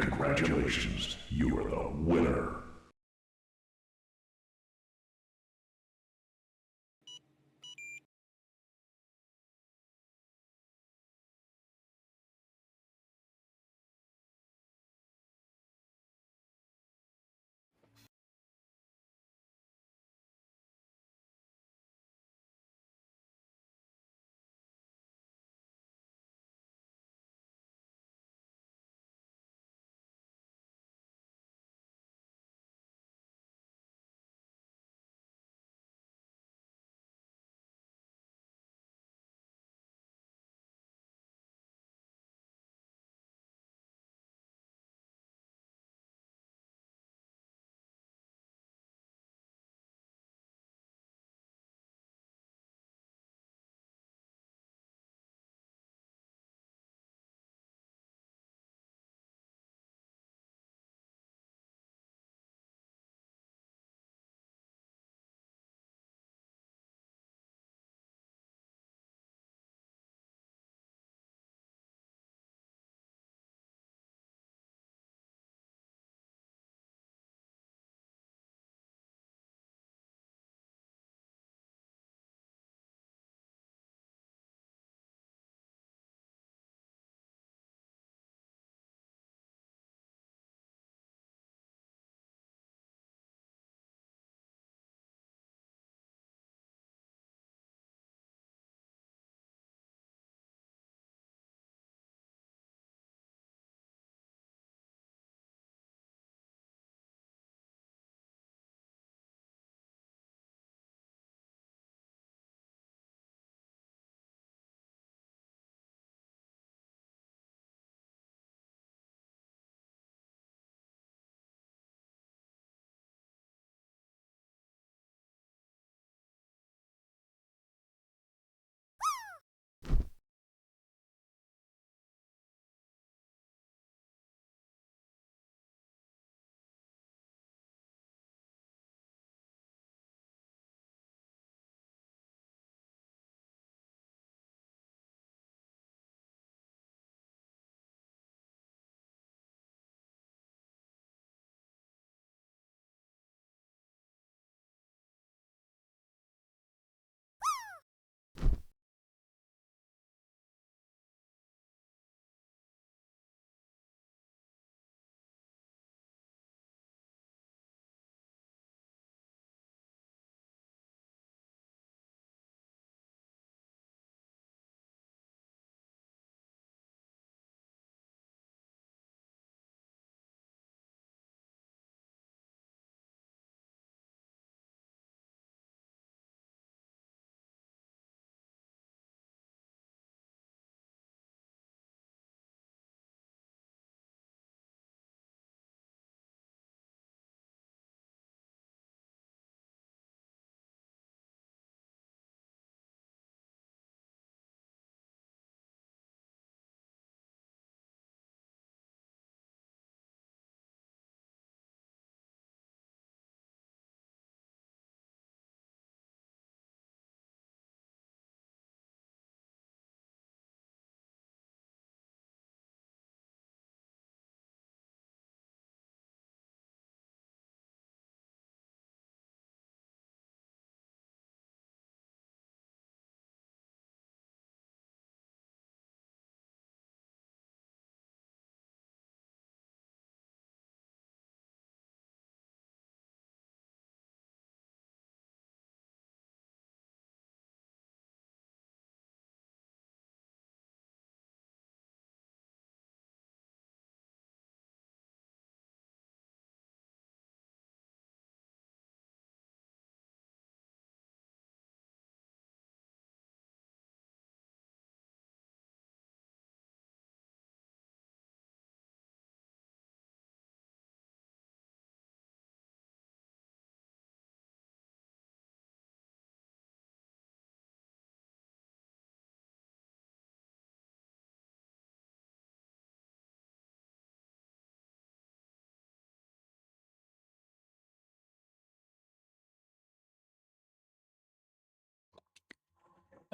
Congratulations, you are the winner.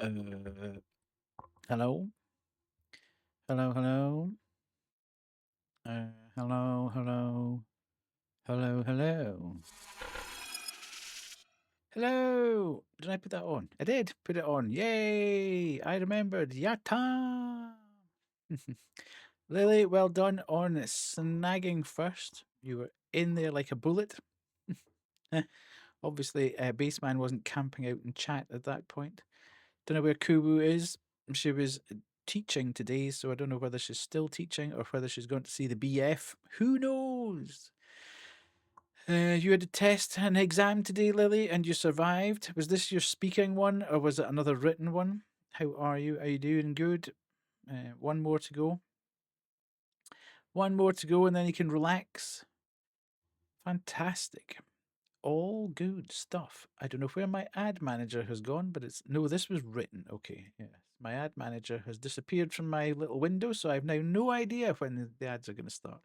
Uh, hello, hello, hello. Hello, hello. Hello, hello. Hello. Did I put that on? I did put it on. Yay! I remembered. Yatta! Lily, well done on snagging first. You were in there like a bullet. Obviously, Baseman wasn't camping out in chat at that point. Don't know where Kubu is. She was teaching today, so I don't know whether she's still teaching or whether she's going to see the BF. Who knows? You had a test, an exam today, Lily, and you survived. Was this your speaking one, or was it another written one? How are you? Are you doing good? One more to go. One more to go, and then you can relax. Fantastic. All good stuff. I don't know where my ad manager has gone, but it's no, this was written. Okay, yes. My ad manager has disappeared from my little window, so I've now no idea when the ads are going to start.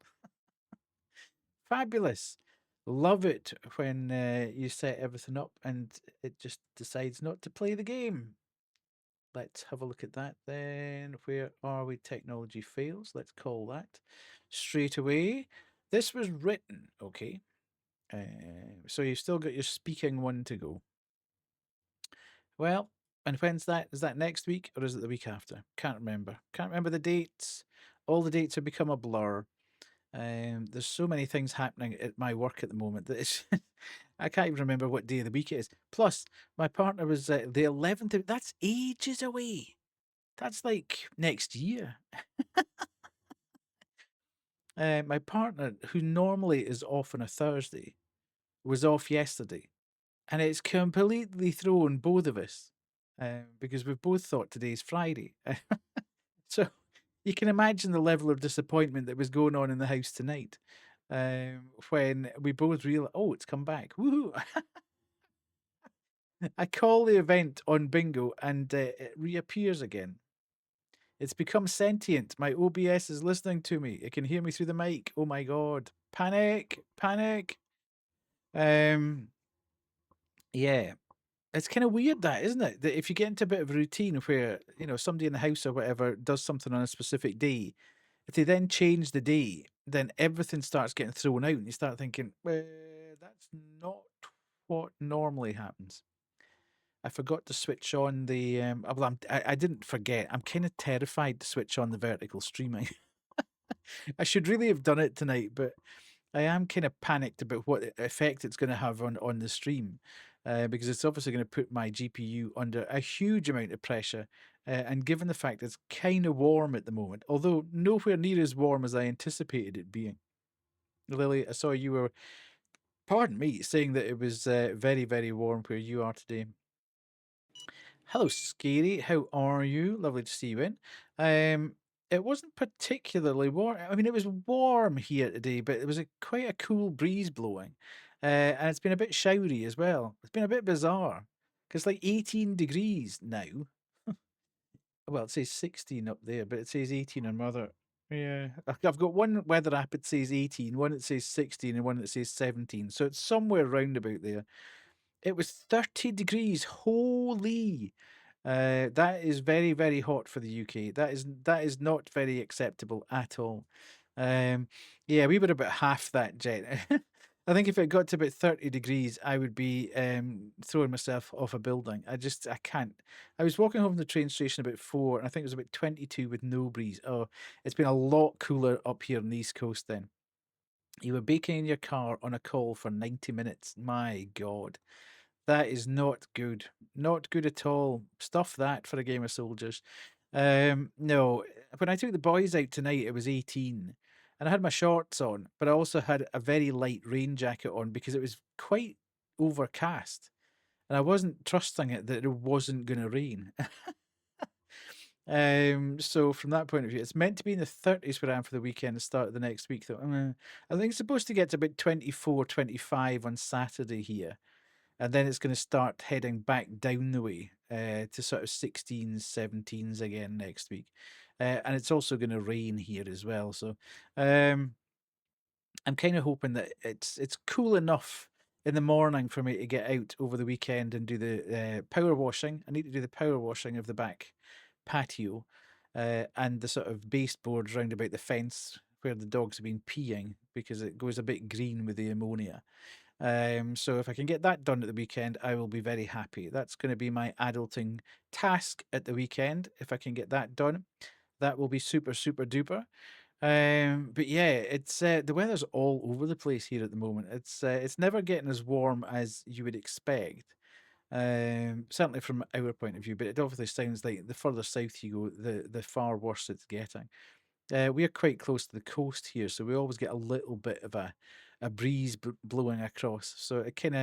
Fabulous. Love it when you set everything up and it just decides not to play the game. Let's have a look at that then. Where are we? Technology fails. Let's call that straight away. This was written, okay. So you've still got your speaking one to go. Well, and when's that? Is that next week or is it the week after? Can't remember. Can't remember the dates. All the dates have become a blur. There's so many things happening at my work at the moment that it's I can't even remember what day of the week it is. Plus, my partner was the 11th. That's ages away. That's like next year. My partner, who normally is off on a Thursday, was off yesterday, and it's completely thrown both of us because we've both thought today's Friday. So you can imagine the level of disappointment that was going on in the house tonight when we both realized, oh, it's come back. Woohoo! I call the event on bingo and it reappears again. It's become sentient. My OBS is listening to me. It can hear me through the mic. Oh my god. Panic. Panic. Um yeah. It's kind of weird that, isn't it? That if you get into a bit of a routine where, somebody in the house or whatever does something on a specific day, if they then change the day, then everything starts getting thrown out and you start thinking, well, that's not what normally happens. I forgot to switch on the. Well, I didn't forget. I'm kind of terrified to switch on the vertical streaming. I should really have done it tonight, but I am kind of panicked about what effect it's going to have on the stream, because it's obviously going to put my GPU under a huge amount of pressure. And given the fact it's kind of warm at the moment, although nowhere near as warm as I anticipated it being. Lily, I saw you were, pardon me, saying that it was very, very warm where you are today. Hello, Scary. How are you? Lovely to see you in. It wasn't particularly warm. I mean, it was warm here today, but it was quite a cool breeze blowing, and it's been a bit showery as well. It's been a bit bizarre because like 18 degrees now. Well, it says 16 up there, but it says 18 on my other. Yeah, I've got one weather app that says 18, one that says 16, and one that says 17. So it's somewhere round about there. It was 30 degrees. Holy. That is very, very hot for the UK. That is not very acceptable at all. Yeah, we were about half that, Jen. I think if it got to about 30 degrees, I would be throwing myself off a building. I can't. I was walking home from the train station about 4, and I think it was about 22 with no breeze. Oh, it's been a lot cooler up here on the East Coast then. You were baking in your car on a call for 90 minutes. My God. That is not good. Not good at all. Stuff that for a game of soldiers. No, when I took the boys out tonight, it was 18. And I had my shorts on, but I also had a very light rain jacket on because it was quite overcast. And I wasn't trusting it that it wasn't going to rain. So from that point of view, it's meant to be in the 30s where I am for the weekend, the start of the next week. Though I think it's supposed to get to about 24, 25 on Saturday here. And then it's going to start heading back down the way to sort of 16s, 17s again next week. And it's also going to rain here as well. So I'm kind of hoping that it's cool enough in the morning for me to get out over the weekend and do the power washing. I need to do the power washing of the back patio and the sort of baseboards round about the fence where the dogs have been peeing because it goes a bit green with the ammonia. So if I can get that done at the weekend, I will be very happy. That's going to be my adulting task at the weekend. If I can get that done, that will be super, super duper. But yeah, it's the weather's all over the place here at the moment. It's never getting as warm as you would expect. Certainly from our point of view, but it obviously sounds like the further south you go, the far worse it's getting. We're quite close to the coast here, so we always get a little bit of a breeze blowing across. So it kind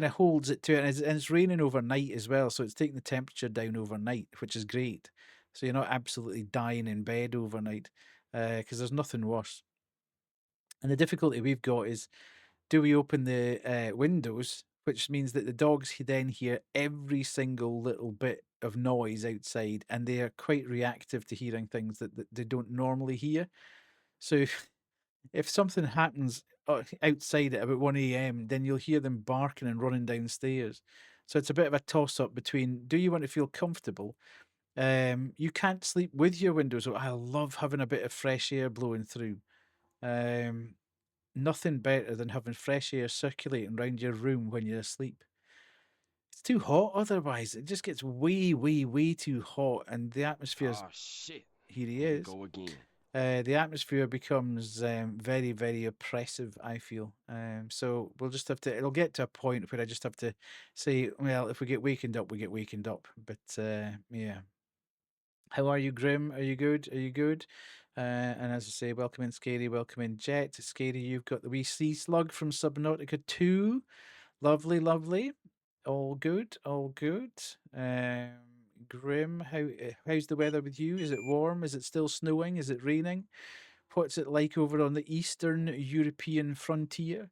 of holds it to it, and it's raining overnight as well, so it's taking the temperature down overnight, which is great. So you're not absolutely dying in bed overnight, because there's nothing worse. And the difficulty we've got is, do we open the windows, which means that the dogs then hear every single little bit of noise outside, and they are quite reactive to hearing things that they don't normally hear. So if something happens outside at about 1 a.m., then you'll hear them barking and running downstairs. So it's a bit of a toss up between, do you want to feel comfortable? You can't sleep with your windows. I love having a bit of fresh air blowing through. Um, Nothing better than having fresh air circulating around your room when you're asleep. It's too hot otherwise. It just gets way, way, way too hot, and the atmosphere's Oh shit. here he Here we is. go again. The atmosphere becomes very, very oppressive, I feel. So we'll just have to, it'll get to a point where I just have to say, well, if we get wakened up, we get wakened up. But yeah. How are you, Grim? Are you good? Are you good? And as I say, welcome in, Scary. Welcome in, Jet. Scary, you've got the wee sea slug from Subnautica 2. Lovely, lovely. All good, all good. Grim, how's the weather with you? Is it warm? Is it still snowing? Is it raining? What's it like over on the Eastern European frontier?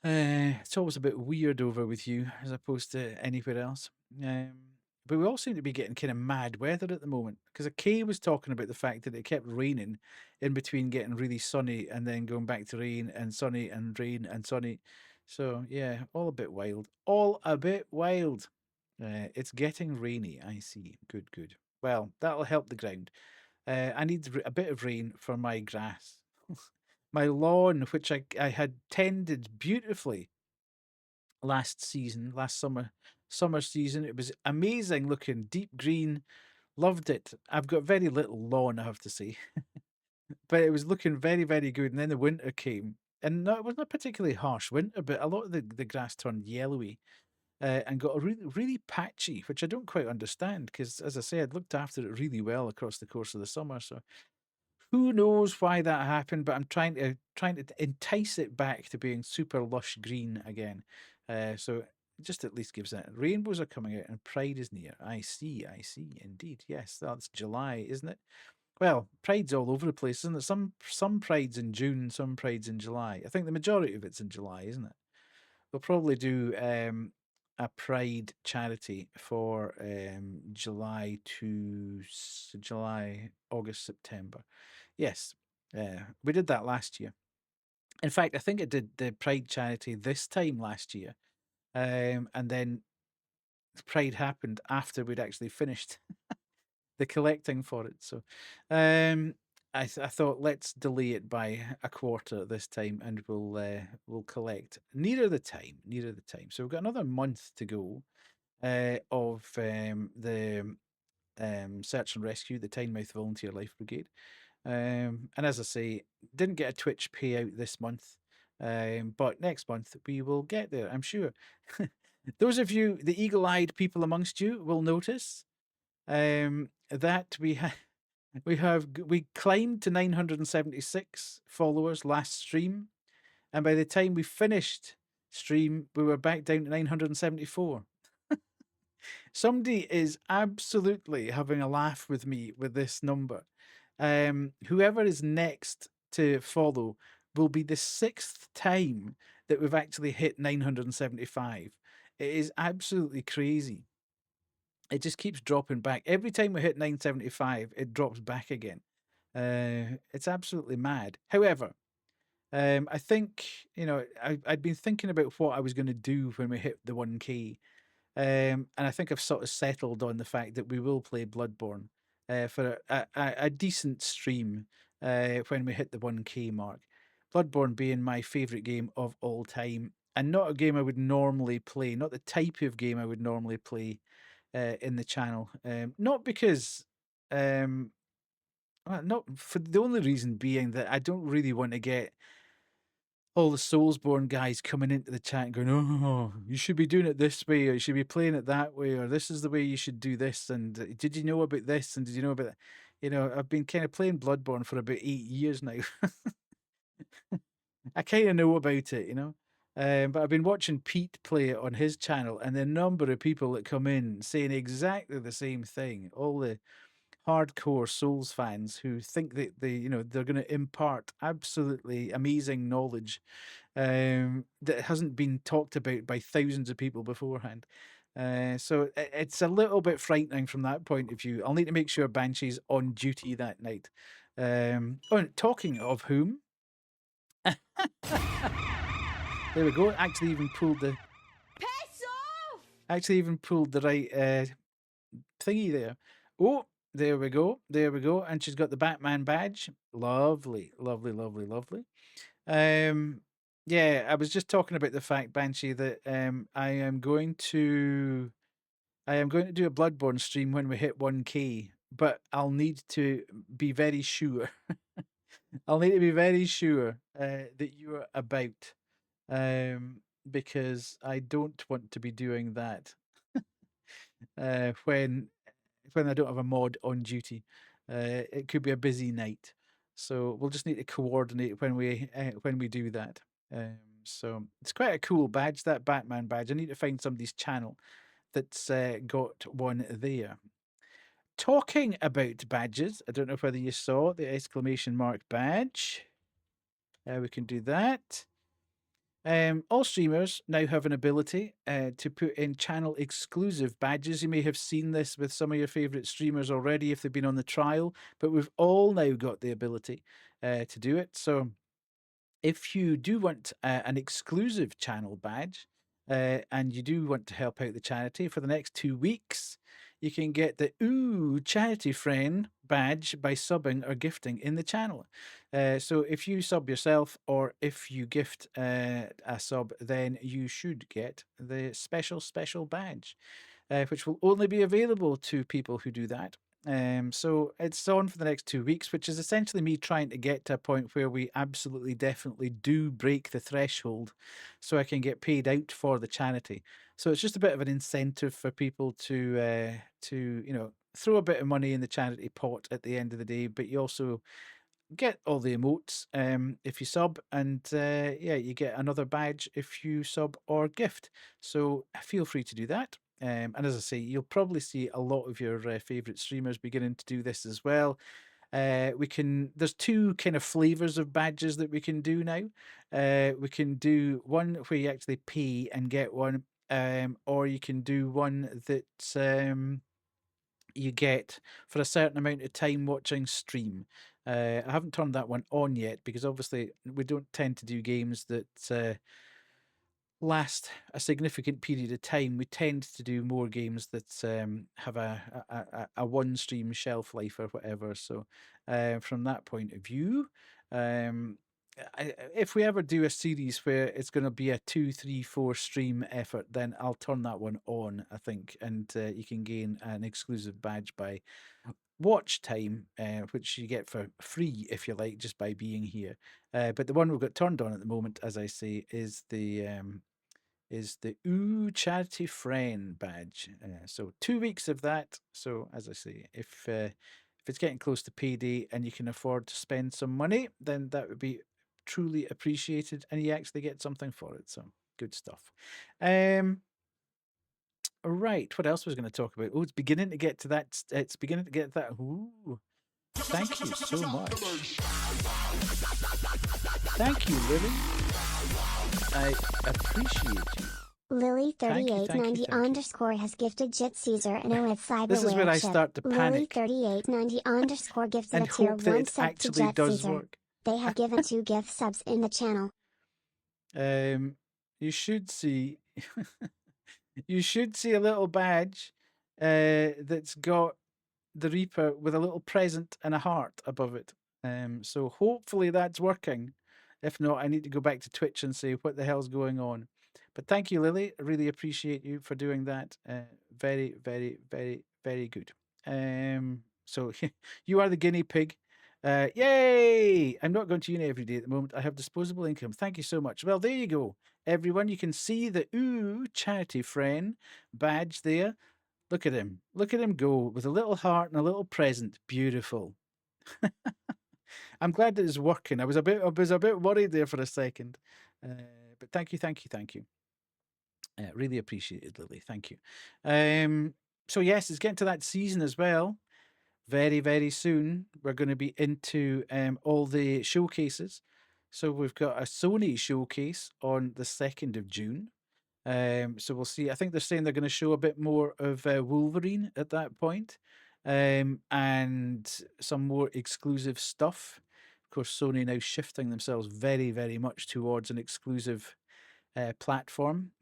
It's always a bit weird over with you as opposed to anywhere else. Um, but we all seem to be getting kind of mad weather at the moment because Kay was talking about the fact that it kept raining in between getting really sunny and then going back to rain and sunny and rain and sunny. So yeah, all a bit wild. All a bit wild. It's getting rainy. I see. Good, good. Well, that'll help the ground. I need a bit of rain for my grass. My lawn, which I had tended beautifully last summer season. It was amazing looking, deep green. Loved it. I've got very little lawn, I have to say, but it was looking very, very good. And then the winter came, and no, it wasn't a particularly harsh winter, but a lot of the grass turned yellowy. And got a really, really patchy, which I don't quite understand because, as I say, I'd looked after it really well across the course of the summer. So who knows why that happened, but I'm trying to entice it back to being super lush green again. So it just at least gives that. Rainbows are coming out and Pride is near. I see, indeed. Yes, that's July, isn't it? Well, Pride's all over the place, isn't it? Some Pride's in June, some Pride's in July. I think the majority of it's in July, isn't it? We'll probably do a Pride charity for July, August, September. Yes, we did that last year. In fact, I think I did the Pride charity this time last year, and then Pride happened after we'd actually finished the collecting for it. So, I thought let's delay it by a quarter this time, and we'll collect nearer the time. Nearer the time. So we've got another month to go of the search and rescue, the Tynemouth Volunteer Life Brigade. And as I say, didn't get a Twitch payout this month, but next month we will get there, I'm sure. Those of you, the eagle-eyed people amongst you, will notice that we climbed to 976 followers last stream, and by the time we finished stream, we were back down to 974. Somebody is absolutely having a laugh with me with this number. Whoever is next to follow will be the 6th time that we've actually hit 975. It is absolutely crazy. It just keeps dropping back. Every time we hit 975, it drops back again. It's absolutely mad. However, I think, I'd been thinking about what I was going to do when we hit the 1K. And I think I've sort of settled on the fact that we will play Bloodborne for a decent stream when we hit the 1K mark. Bloodborne being my favourite game of all time, and not a game I would normally play, not the type of game I would normally play in the channel. Not because, not for the only reason being that I don't really want to get all the Soulsborne guys coming into the chat and going, "Oh, you should be doing it this way, or you should be playing it that way, or this is the way you should do this." And did you know about this? And did you know about that? I've been kind of playing Bloodborne for about 8 years now. I kind of know about it, but I've been watching Pete play it on his channel, and the number of people that come in saying exactly the same thing, all the hardcore Souls fans who think that they're going to impart absolutely amazing knowledge that hasn't been talked about by thousands of people beforehand. So it's a little bit frightening from that point of view. I'll need to make sure Banshee's on duty that night. Talking of whom, there we go. Actually, even pulled the right thingy there. Oh, there we go. There we go. And she's got the Batman badge. Lovely, lovely, lovely, lovely. Yeah, I was just talking about the fact, Banshee, that I am going to do a Bloodborne stream when we hit 1K, but I'll need to be very sure. I'll need to be very sure that you're about, because I don't want to be doing that when I don't have a mod on duty. It could be a busy night, so we'll just need to coordinate when we do that. So it's quite a cool badge, that Batman badge. I need to find somebody's channel that's got one there. Talking about badges, I don't know whether you saw the exclamation mark badge. We can do that. All streamers now have an ability to put in channel exclusive badges. You may have seen this with some of your favorite streamers already if they've been on the trial, but we've all now got the ability to do it. So if you do want an exclusive channel badge and you do want to help out the charity for the next 2 weeks, you can get the Charity Friend badge by subbing or gifting in the channel. So if you sub yourself or if you gift a sub, then you should get the special badge, which will only be available to people who do that. So it's on for the next 2 weeks, which is essentially me trying to get to a point where we absolutely definitely do break the threshold so I can get paid out for the charity. So it's just a bit of an incentive for people to throw a bit of money in the charity pot at the end of the day, but you also get all the emotes if you sub, and you get another badge if you sub or gift. So feel free to do that. And as I say, you'll probably see a lot of your favorite streamers beginning to do this as well. There's 2 kind of flavors of badges that we can do now. We can do one where you actually pay and get one, or you can do one that you get for a certain amount of time watching stream. I haven't turned that one on yet because obviously we don't tend to do games that last a significant period of time. We tend to do more games that have a one stream shelf life or whatever. So from that point of view, if we ever do a series where it's going to be a 2, 3, 4 stream effort, then I'll turn that one on, I think, and you can gain an exclusive badge by watch time, which you get for free if you like, just by being here. But the one we've got turned on at the moment, as I say, is the Charity Friend badge. So 2 weeks of that. So as I say, if it's getting close to payday and you can afford to spend some money, then that would be truly appreciated, and you actually get something for it. So good stuff. Right, what else was going to talk about? Oh, it's beginning to get to that. It's beginning to get that. Ooh, thank you so much. Thank you, Lily. I appreciate you. Lily3890 underscore has gifted Jit Caesar and OS Cyberware. This is where I start to panic. Lily3890 underscore gifted and a tier hope that 1 it sub to actually Jet does Caesar. work. They have given 2 gift subs in the channel. You should see you should see a little badge that's got the Reaper with a little present and a heart above it. So hopefully that's working. If not, I need to go back to Twitch and say what the hell's going on. But thank you, Lily. I really appreciate you for doing that. Very, very, very, very good. So you are the guinea pig. Yay! I'm not going to uni every day at the moment. I have disposable income. Thank you so much. Well, there you go. Everyone, you can see the charity friend badge there. Look at him. Look at him go with a little heart and a little present. Beautiful. I'm glad that it's working. I was a bit worried there for a second. But thank you, thank you, thank you. Really appreciated, Lily. Thank you. So yes, it's getting to that season as well. Very, very soon, we're going to be into all the showcases. So we've got a Sony showcase on the 2nd of June. So we'll see. I think they're saying they're going to show a bit more of Wolverine at that point, and some more exclusive stuff. Of course, Sony now shifting themselves very, very much towards an exclusive platform.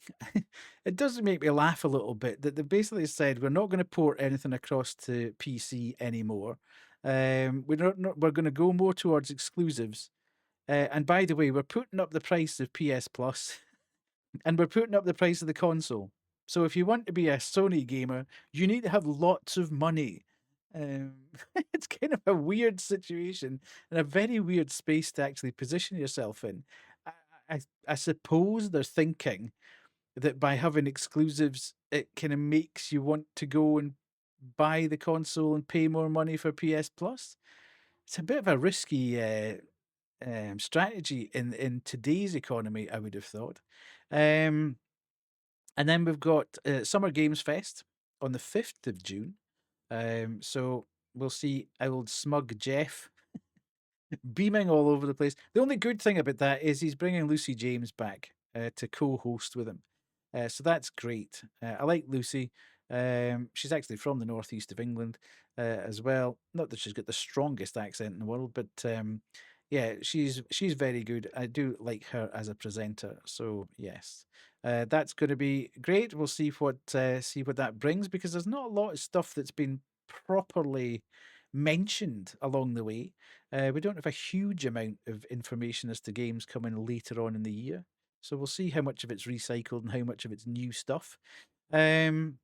It does make me laugh a little bit that they basically said we're not going to port anything across to PC anymore. We're going to go more towards exclusives. And by the way, we're putting up the price of PS Plus, and we're putting up the price of the console. So if you want to be a Sony gamer, you need to have lots of money. It's kind of a weird situation and a very weird space to actually position yourself in. I suppose they're thinking that by having exclusives, it kind of makes you want to go and buy the console and pay more money for PS Plus. It's a bit of a risky strategy in today's economy, I would have thought. And then we've got Summer Games Fest on the 5th of June. So we'll see old smug Jeff beaming all over the place. The only good thing about that is he's bringing Lucy James back to co-host with him. So that's great. I like Lucy. She's actually from the northeast of England as well. Not that she's got the strongest accent in the world, but yeah, she's very good. I do like her as a presenter. So yes, that's going to be great. We'll see what that brings, because there's not a lot of stuff that's been properly mentioned along the way. We don't have a huge amount of information as to games coming later on in the year. So we'll see how much of it's recycled and how much of it's new stuff. And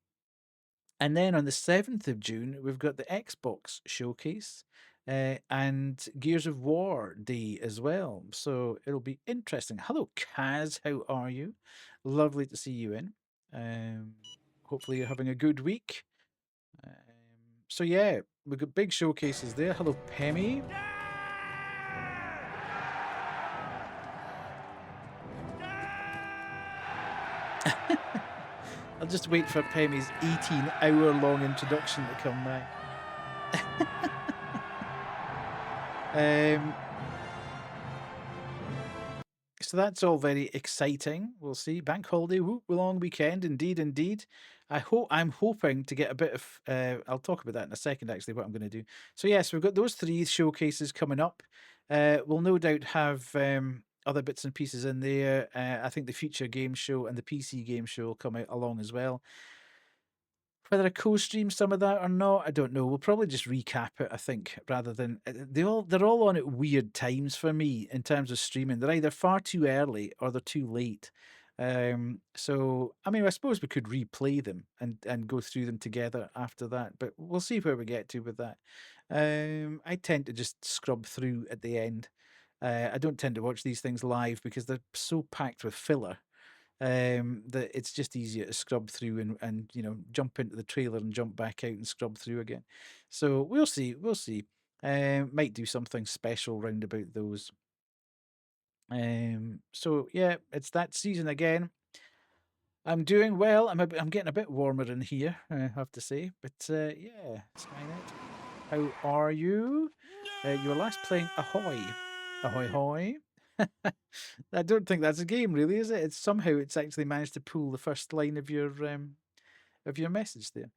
then on the 7th of June, we've got the Xbox showcase and Gears of War Day as well. So it'll be interesting. Hello, Kaz. How are you? Lovely to see you in. Hopefully you're having a good week. So yeah, we've got big showcases there. Hello, Pemmy. I'll just wait for Pemmy's 18-hour-long introduction to come by. So that's all very exciting. We'll see. Bank holiday, whoop, long weekend, indeed, indeed. I'm hoping to get a bit of. I'll talk about that in a second. Actually, what I'm going to do. So yes, we've got those 3 showcases coming up. We'll no doubt have other bits and pieces in there. I think the Future Game Show and the PC Game Show will come out along as well. Whether I co-stream some of that or not, I don't know. We'll probably just recap it, I think, rather than they're all on at weird times for me in terms of streaming. They're either far too early or they're too late. So I mean, I suppose we could replay them and go through them together after that, but we'll see where we get to with that. I tend to just scrub through at the end. I don't tend to watch these things live because they're so packed with filler that it's just easier to scrub through and jump into the trailer and jump back out and scrub through again. So we'll see. Might do something special round about those. So yeah, it's that season again. I'm doing well. I'm getting a bit warmer in here, I have to say. But yeah, Skynet, how are you? You were last playing Ahoy. Ahoy hoy. I don't think that's a game, really, is it? It's actually managed to pull the first line of your message there.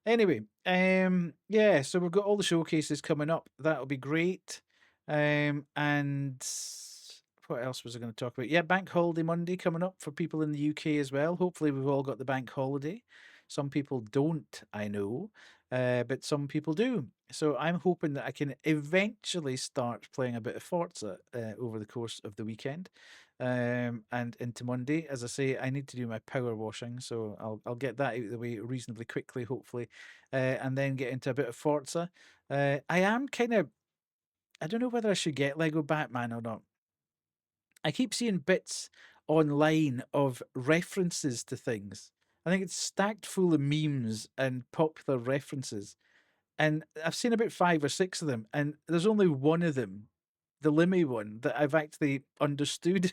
Anyway, yeah, so we've got all the showcases coming up. That'll be great. And what else was I going to talk about? Yeah, Bank Holiday Monday coming up for people in the UK as well. Hopefully, we've all got the bank holiday. Some people don't, I know. but some people do. So I'm hoping that I can eventually start playing a bit of Forza over the course of the weekend and into Monday. As I say, I need to do my power washing, so I'll get that out of the way reasonably quickly, hopefully, and then get into a bit of Forza. I am kind of, I don't know whether I should get Lego Batman or not. I keep seeing bits online of references to things. I think it's stacked full of memes and popular references. And I've seen about 5 or 6 of them, and there's only one of them, the Limmy one, that I've actually understood.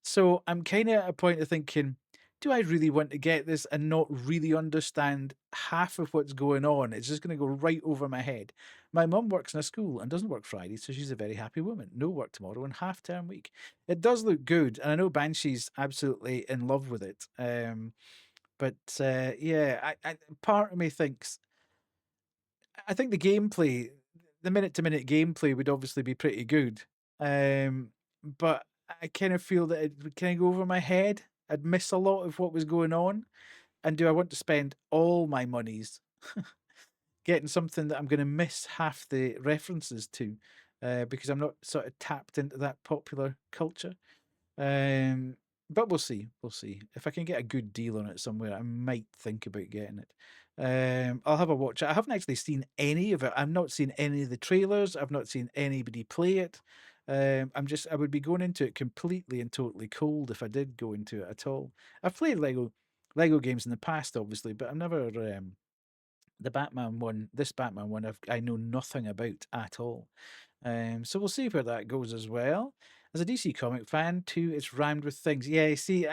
So I'm kind of at a point of thinking, do I really want to get this and not really understand half of what's going on? It's just going to go right over my head. My mum works in a school and doesn't work Friday, so she's a very happy woman. No work tomorrow and half term week. It does look good, and I know Banshee's absolutely in love with it. But yeah, part of me thinks I think the gameplay, the minute to minute gameplay would obviously be pretty good. But I kind of feel that it would kind of go over my head. I'd miss a lot of what was going on. And do I want to spend all my monies getting something that I'm going to miss half the references to because I'm not sort of tapped into that popular culture? Um, but we'll see. We'll see. If I can get a good deal on it somewhere, I might think about getting it. I'll have a watch. I haven't actually seen any of it. I've not seen any of the trailers. I've not seen anybody play it. I would be going into it completely and totally cold if I did go into it at all. I've played Lego games in the past, obviously, but I've never the Batman one. This Batman one, I know nothing about at all. So we'll see where that goes as well. As a DC comic fan, too, it's rammed with things. Yeah, see,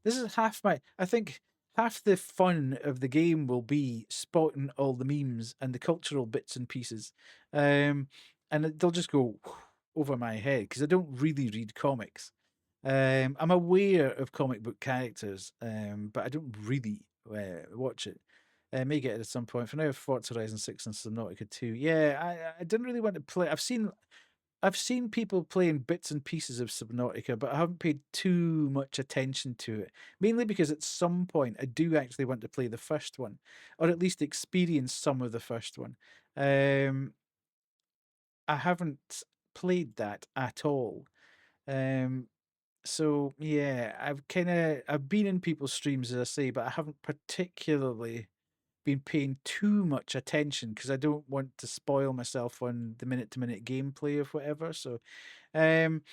this is half my. I think half the fun of the game will be spotting all the memes and the cultural bits and pieces, and they'll just go over my head because I don't really read comics. I'm aware of comic book characters, but I don't really watch it. May get it at some point. For now, Forza Horizon 6 and Subnautica 2. Yeah, I didn't really want to play. I've seen people playing bits and pieces of Subnautica, but I haven't paid too much attention to it. Mainly because at some point I do actually want to play the first one, or at least experience some of the first one. Um, I haven't played that at all. Um, so yeah, I've been in people's streams as I say, but I haven't particularly been paying too much attention because I don't want to spoil myself on the minute to minute gameplay of whatever. So um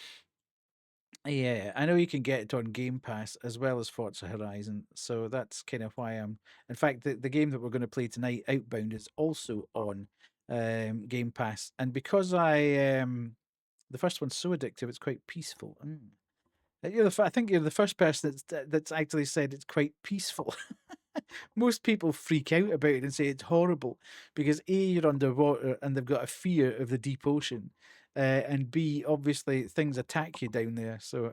yeah, I know you can get it on Game Pass as well as Forza Horizon, so that's kind of why I'm. In fact, the game that we're going to play tonight, Outbound, is also on Game Pass, and because the first one's so addictive, it's quite peaceful. I think you're the first person that's actually said it's quite peaceful. Most people freak out about it and say it's horrible because A, you're underwater and they've got a fear of the deep ocean, and B, obviously things attack you down there. So,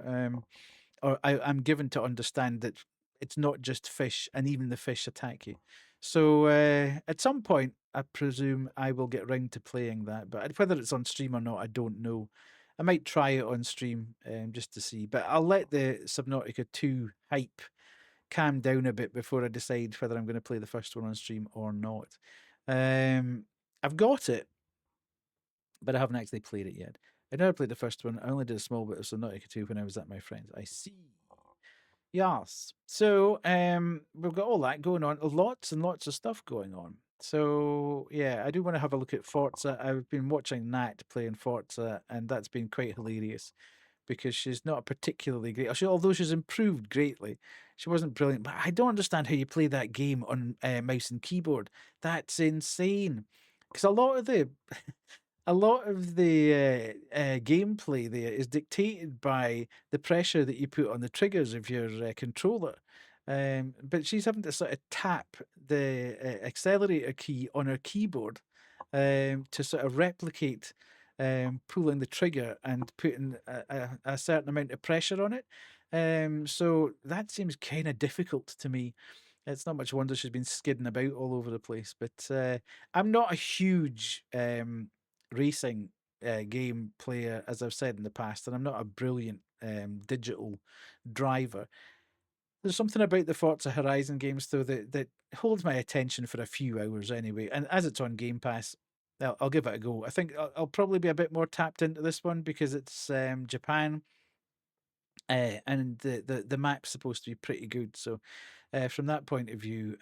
I'm given to understand that it's not just fish, and even the fish attack you. So, at some point, I presume I will get round to playing that, but whether it's on stream or not, I don't know. I might try it on stream just to see, but I'll let the Subnautica 2 hype calm down a bit before I decide whether I'm going to play the first one on stream or not. I've got it, but I haven't actually played it yet. I never played the first one. I only did a small bit of Subnautica 2 when I was at my friend's. I see. Yes. So we've got all that going on. Lots and lots of stuff going on. So yeah, I do want to have a look at Forza. I've been watching Nat playing Forza, and that's been quite hilarious because she's not particularly great. Although she's improved greatly, she wasn't brilliant. But I don't understand how you play that game on mouse and keyboard. That's insane. Because a lot of the gameplay there is dictated by the pressure that you put on the triggers of your controller. But she's having to sort of tap the accelerator key on her keyboard to sort of replicate pulling the trigger and putting a certain amount of pressure on it. So that seems kind of difficult to me. It's not much wonder she's been skidding about all over the place. But I'm not a huge racing game player, as I've said in the past, and I'm not a brilliant digital driver. There's something about the Forza Horizon games, though, that holds my attention for a few hours anyway. And as it's on Game Pass, I'll give it a go. I think I'll probably be a bit more tapped into this one because it's Japan, and the map's supposed to be pretty good. So from that point of view,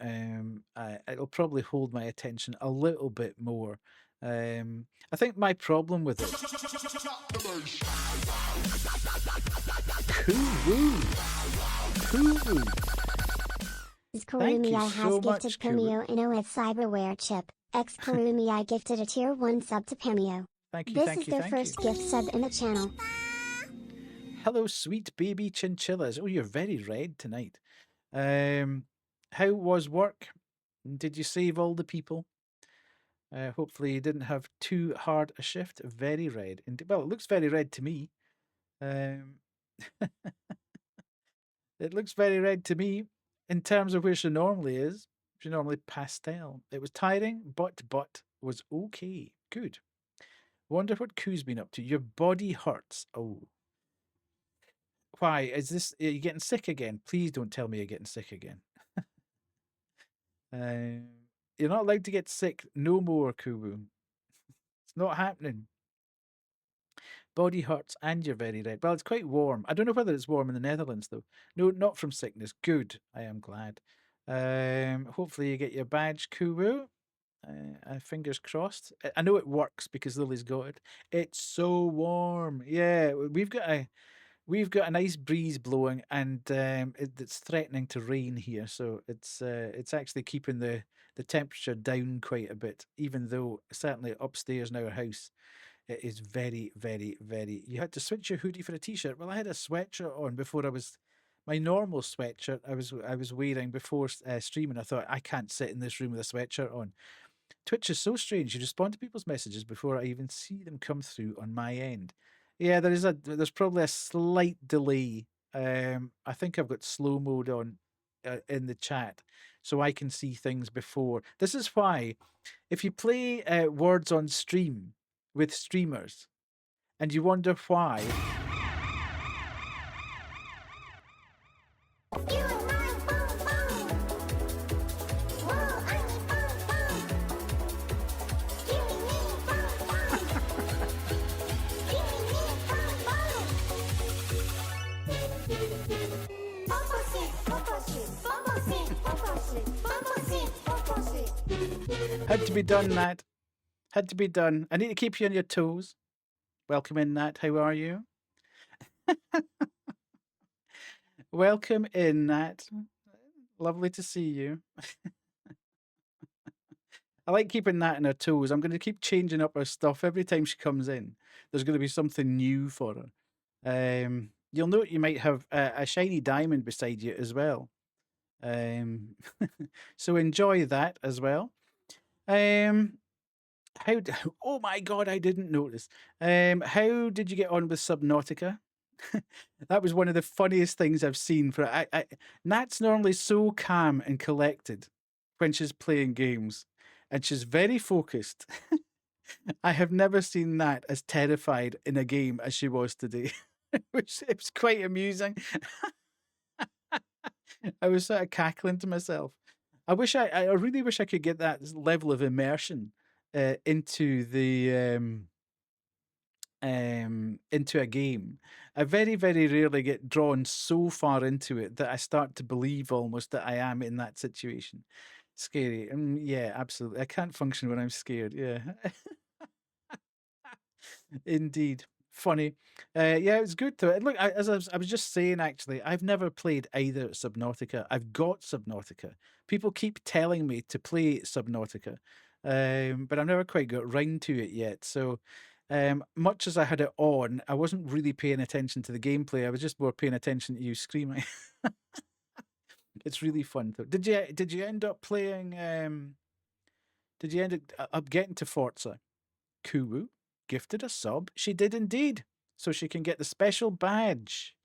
it'll probably hold my attention a little bit more. I think my problem with it. Cool. Kurumi I has gifted Pimeo Inno with cyberware chip. X Kurumi I gifted a tier 1 sub to Pimeo. Thank you. This is their first gift sub in the channel. Hello, sweet baby chinchillas. Oh, you're very red tonight. How was work? Did you save all the people? Hopefully you didn't have too hard a shift. Very red. Well, it looks very red to me. It looks very red to me in terms of where she normally is. She normally pastel. It was tiring, but was okay. Good. Wonder what Koo's been up to. Your body hurts. Oh. Why? Is this... Are you getting sick again? Please don't tell me you're getting sick again. You're not allowed to get sick no more, Kubu. It's not happening. Body hurts and you're very red. Well, it's quite warm. I don't know whether it's warm in the Netherlands, though. No, not from sickness. Good. I am glad. Hopefully you get your badge, Kubu. Fingers crossed. I know it works because Lily's got it. It's so warm. Yeah, we've got a nice breeze blowing, and it's threatening to rain here. So it's actually keeping the temperature down quite a bit, even though certainly upstairs in our house it is very, very, very... You had to switch your hoodie for a t-shirt. Well, I had a sweatshirt on before my normal sweatshirt I was wearing before streaming. I thought, I can't sit in this room with a sweatshirt on. Twitch is so strange. You respond to people's messages before I even see them come through on my end. Yeah, there's probably a slight delay. I think I've got slow mode on in the chat, so I can see things before. This is why, if you play Words on Stream with streamers, and you wonder why. Had to be done, Nat. Had to be done. I need to keep you on your toes. Welcome in, Nat. How are you? Welcome in, Nat. Lovely to see you. I like keeping Nat on her toes. I'm going to keep changing up her stuff every time she comes in. There's going to be something new for her. You'll note you might have a shiny diamond beside you as well. So enjoy that as well. Oh my God, I didn't notice. How did you get on with Subnautica? That was one of the funniest things I've seen. Nat's normally so calm and collected when she's playing games, and she's very focused. I have never seen Nat as terrified in a game as she was today. It was quite amusing. I was sort of cackling to myself. I really wish I could get that level of immersion into a game. I very, very rarely get drawn so far into it that I start to believe almost that I am in that situation. Scary. Yeah, absolutely. I can't function when I'm scared. Yeah. Indeed. Funny. Yeah, it was good though. Look, I was just saying, actually, I've never played either Subnautica. I've got Subnautica. People keep telling me to play Subnautica, but I've never quite got round to it yet. So, much as I had it on, I wasn't really paying attention to the gameplay. I was just more paying attention to you screaming. It's really fun though. Did you end up playing? Did you end up getting to Forza? Kuwu gifted a sub. She did indeed. So she can get the special badge.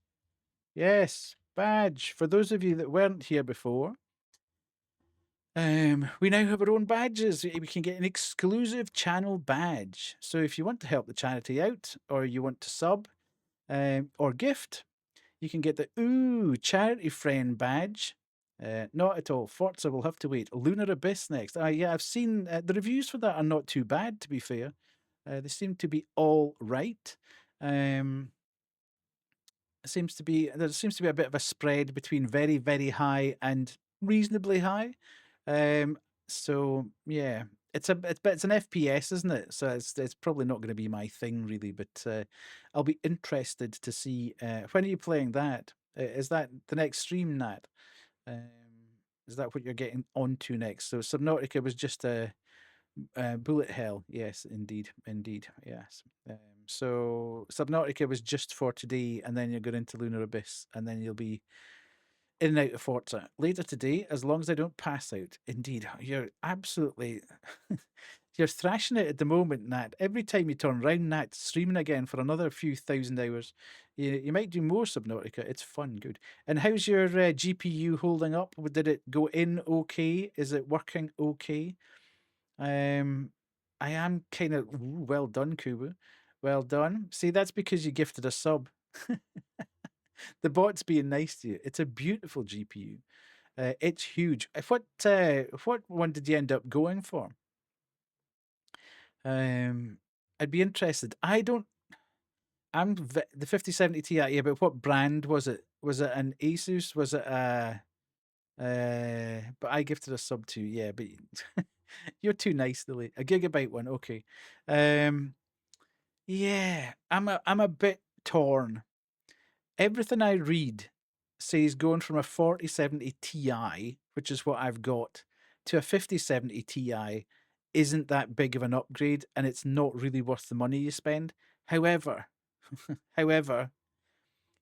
Yes, badge. For those of you that weren't here before, we now have our own badges. We can get an exclusive channel badge. So if you want to help the charity out, or you want to sub or gift, You can get the charity friend badge. Not at all. Forza will have to wait. Lunar Abyss next. Yeah, I've seen the reviews for that are not too bad, to be fair. They seem to be all right. There seems to be a bit of a spread between very, very high and reasonably high. So yeah, it's an FPS, isn't it? So it's probably not going to be my thing really, but I'll be interested to see when are you playing that? Is that the next stream, Nat? Is that what you're getting onto next? So Subnautica was just a bullet hell. Yes, indeed, yes. So Subnautica was just for today, and then you're going into Lunar Abyss, and then you'll be in and out of Forza later today, as long as I don't pass out. Indeed, you're absolutely you're thrashing it at the moment, Nat. Every time you turn round, Nat, streaming again for another few thousand hours. You might do more Subnautica. It's fun, good. And how's your GPU holding up? Did it go in okay? Is it working okay? I am kind of well done, Kubu. Well done. See, that's because you gifted a sub. The bot's being nice to you. It's a beautiful GPU. It's huge. What one did you end up going for? I'd be interested. The 5070 Ti. Yeah, but what brand was it? Was it an Asus? Was it a? But I gifted a sub to. Yeah, but you're too nice, Lily. A gigabyte one, okay. Yeah, I'm a bit torn. Everything I read says going from a 4070 Ti, which is what I've got, to a 5070 Ti isn't that big of an upgrade, and it's not really worth the money you spend. However, however,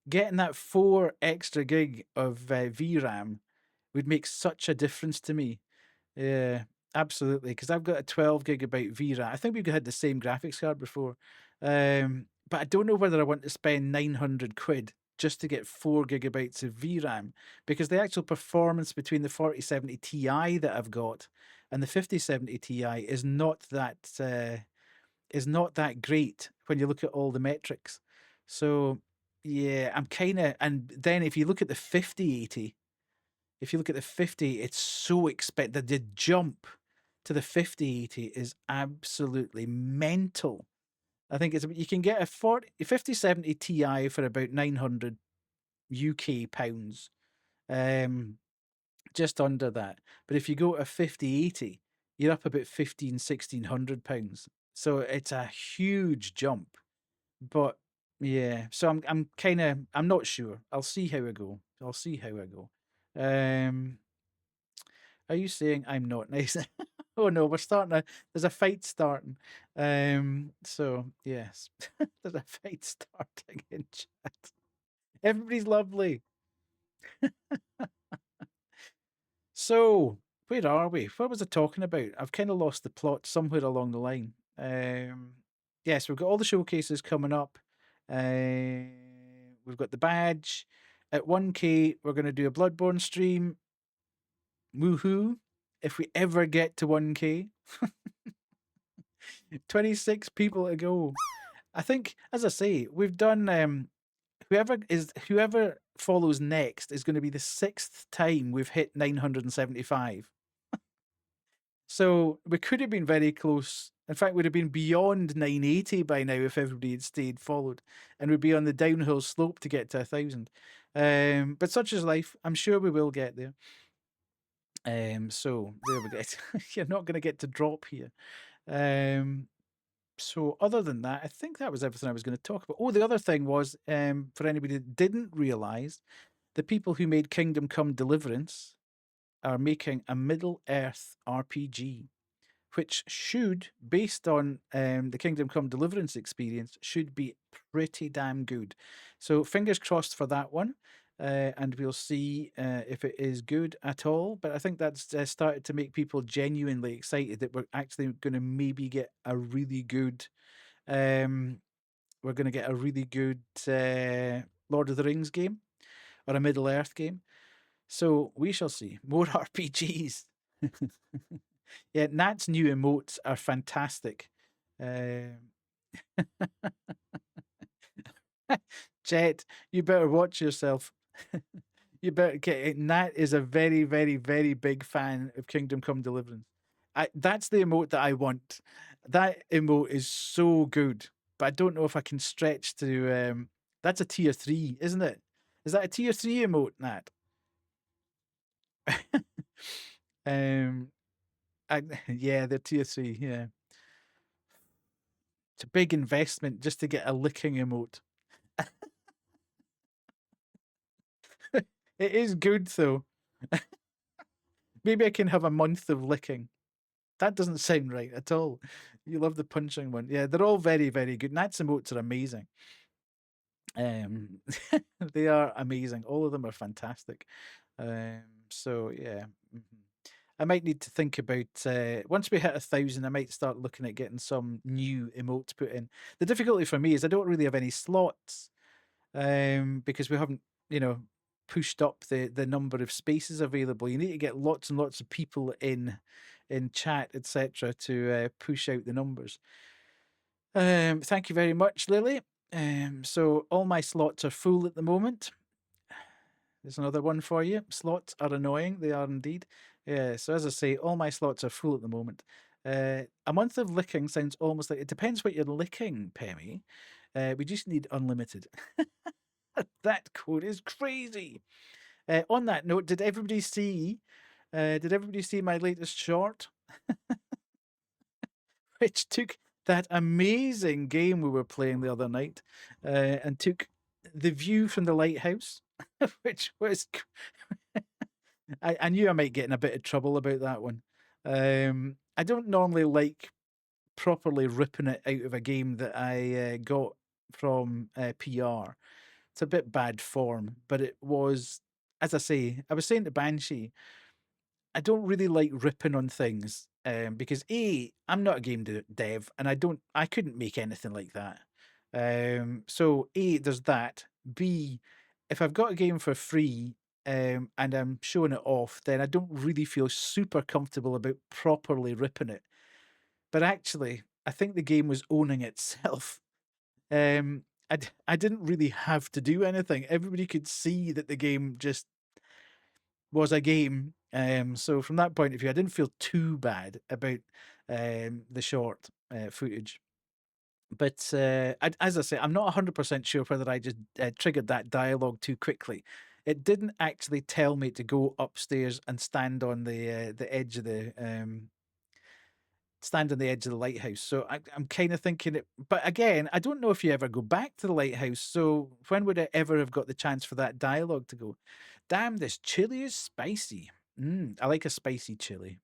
getting that 4 extra gig of VRAM would make such a difference to me. Yeah, absolutely. Because I've got a 12 gigabyte VRAM. I think we've had the same graphics card before. But I don't know whether I want to spend 900 quid just to get 4 gigabytes of VRAM, because the actual performance between the 4070 Ti that I've got and the 5070 Ti is not that great when you look at all the metrics. So yeah, I'm kind of, and then if you look at the 5080, it's so expensive. The jump to the 5080 is absolutely mental. I think you can get a 5070 Ti for about 900 UK pounds, just under that. But if you go to a 5080, you're up about 1600 pounds. So it's a huge jump. But yeah, so I'm not sure. I'll see how I go. Are you saying I'm not nice? Oh no, there's a fight starting. So yes, there's a fight starting in chat. Everybody's lovely. So where are we? What was I talking about? I've kind of lost the plot somewhere along the line. Yes, we've got all the showcases coming up. We've got the badge. At 1K, we're going to do a Bloodborne stream. Woohoo! If we ever get to 1K. 26 people to go. I think, as I say, we've done whoever follows next is going to be the 6th time we've hit 975. So we could have been very close. In fact, we'd have been beyond 980 by now if everybody had stayed followed, and we'd be on the downhill slope to get to 1,000. But such is life. I'm sure we will get there. So there we go. You're not going to get to drop here. So other than that, I think that was everything I was going to talk about. Oh, the other thing was, for anybody that didn't realize, the people who made Kingdom Come Deliverance are making a Middle-earth RPG, which should, based on the Kingdom Come Deliverance experience, should be pretty damn good. So fingers crossed for that one. And we'll see if it is good at all. But I think that's started to make people genuinely excited that we're actually going to maybe get a really good. We're going to get a really good Lord of the Rings game or a Middle Earth game. So we shall see. More RPGs. Yeah, Nat's new emotes are fantastic. Jet, you better watch yourself. You better get it. Nat is a very, very, very big fan of Kingdom Come Deliverance. That's the emote that I want. That emote is so good, but I don't know if I can stretch to. That's a tier 3, isn't it? Is that a tier 3 emote, Nat? Yeah, they're tier 3. Yeah, it's a big investment just to get a licking emote. It is good though. Maybe I can have a month of licking. That doesn't sound right at all. You love the punching one. Yeah, they're all very, very good. Nat's emotes are amazing. They are amazing. All of them are fantastic. So yeah. I might need to think about once we hit 1,000, I might start looking at getting some new emotes put in. The difficulty for me is I don't really have any slots because we haven't, pushed up the number of spaces available. You need to get lots and lots of people in chat, etc., to push out the numbers. Thank you very much, Lily. So all my slots are full at the moment. There's another one for you. Slots are annoying. They are indeed. Yeah. So as I say, all my slots are full at the moment. A month of licking sounds almost like it depends what you're licking, Pemmy. We just need unlimited. That code is crazy. On that note, did everybody see? Did everybody see my latest short? Which took that amazing game we were playing the other night and took the view from the lighthouse, which was. I knew I might get in a bit of trouble about that one. I don't normally like properly ripping it out of a game that I got from PR. It's a bit bad form, but it was, as I say, I was saying to Banshee, I don't really like ripping on things because I'm not a game dev, and I couldn't make anything like that. So there's that. B, if I've got a game for free and I'm showing it off, then I don't really feel super comfortable about properly ripping it. But actually, I think the game was owning itself. I didn't really have to do anything. Everybody could see that the game just was a game. So from that point of view, I didn't feel too bad about the short footage. But as I say, I'm not 100% sure whether I just triggered that dialogue too quickly. It didn't actually tell me to go upstairs and stand on the edge of the lighthouse. So I'm kind of thinking it. But again, I don't know if you ever go back to the lighthouse. So when would I ever have got the chance for that dialogue to go? Damn, this chili is spicy. I like a spicy chili.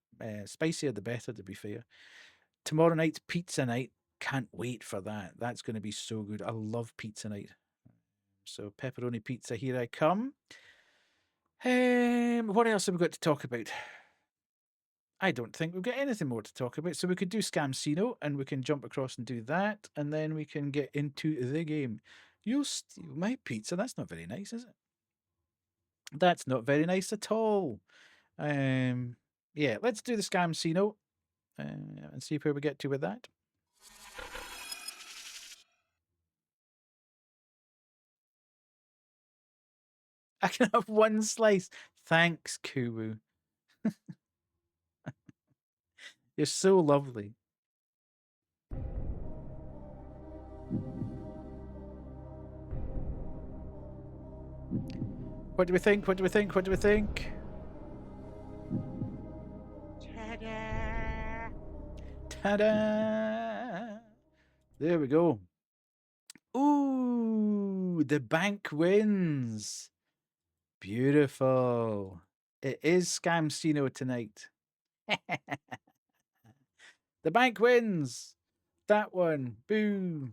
Spicier the better, to be fair. Tomorrow night's pizza night. Can't wait for that. That's going to be so good. I love pizza night. So pepperoni pizza, here I come. What else have we got to talk about? I don't think we've got anything more to talk about. So we could do Scamcino and we can jump across and do that. And then we can get into the game. You'll steal my pizza. That's not very nice, is it? That's not very nice at all. Yeah, let's do the Scamcino and see where we get to with that. I can have one slice. Thanks, Kuwu. You're so lovely. What do we think? What do we think? What do we think? Ta-da! Ta-da! There we go. Ooh, the bank wins. Beautiful. It is Scamcino tonight. The bank wins. That one. Boo.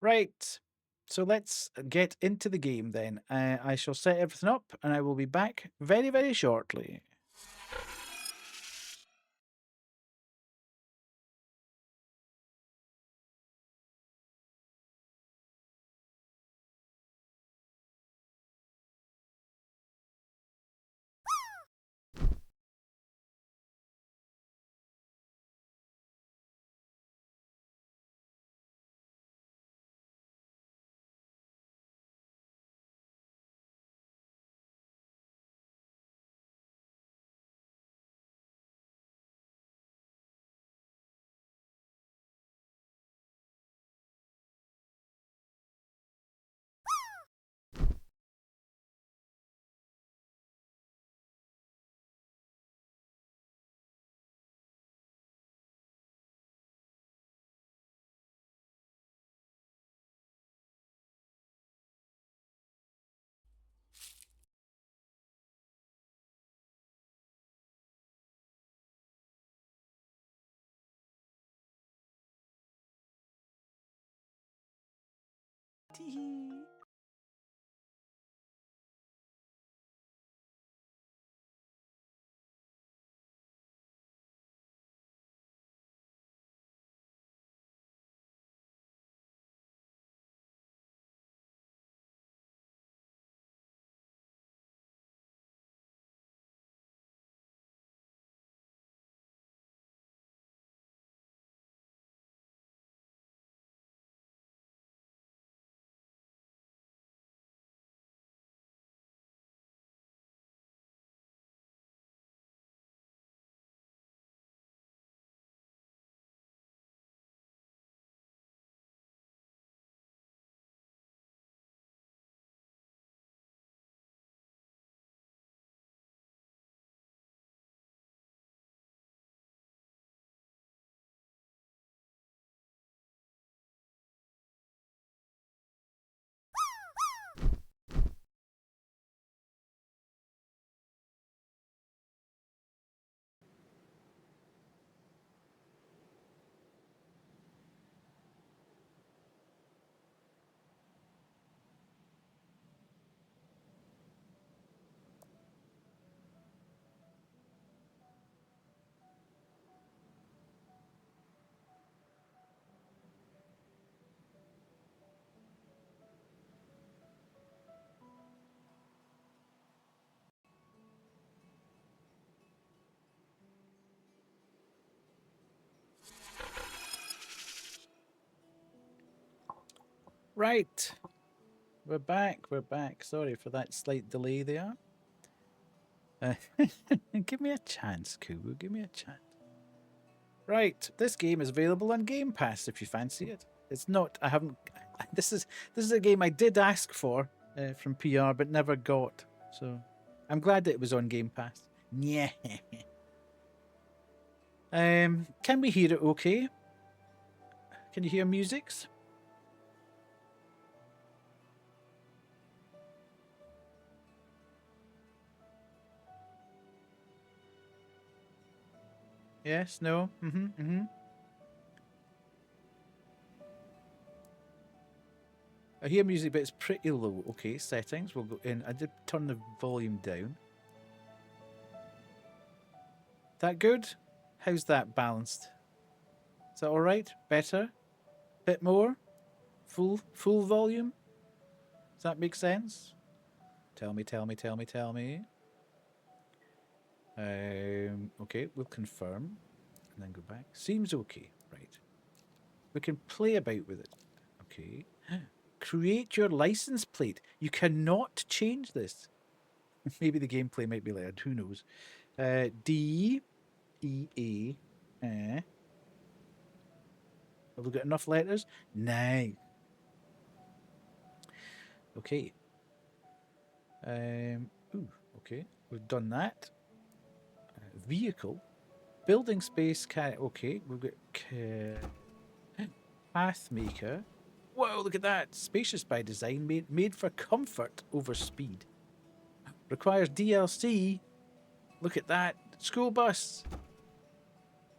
Right. So let's get into the game then. I shall set everything up and I will be back very, very shortly. Right. We're back. We're back. Sorry for that slight delay there. Give me a chance, Kubu. Give me a chance. Right. This game is available on Game Pass if you fancy it. It's not. I haven't. This is a game I did ask for from PR but never got. So I'm glad that it was on Game Pass. Yeah. Can we hear it okay? Can you hear musics? Yes, no? I hear music, but it's pretty low. Okay, settings. We'll go in. I did turn the volume down. That good? How's that balanced? Is that all right? Better? Bit more? Full volume? Does that make sense? Tell me. Okay, we'll confirm and then go back. Seems okay, right? We can play about with it. Okay. Create your license plate. You cannot change this. Maybe the gameplay might be layered. Who knows? D, E, A. Have we got enough letters? Nice. Okay. Ooh, okay. We've done that. Vehicle. Building space. Okay. We've got path maker. Whoa, look at that. Spacious by design. Made for comfort over speed. Requires DLC. Look at that. School bus.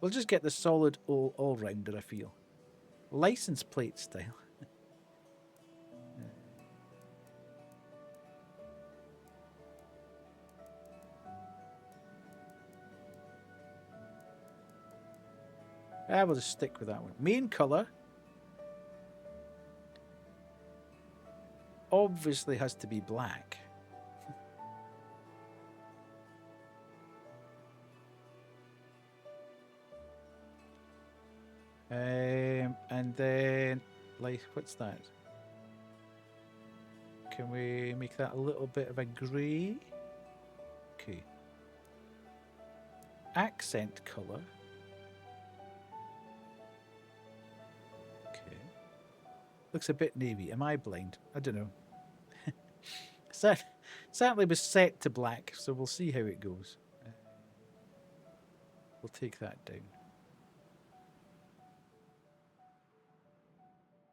We'll just get the solid all-rounder, I feel. License plate style. We'll just stick with that one. Main colour. Obviously has to be black. And then, like, what's that? Can we make that a little bit of a grey? Okay. Accent colour. Okay. Looks a bit navy. Am I blind? I don't know. Certainly was set to black, so we'll see how it goes. We'll take that down.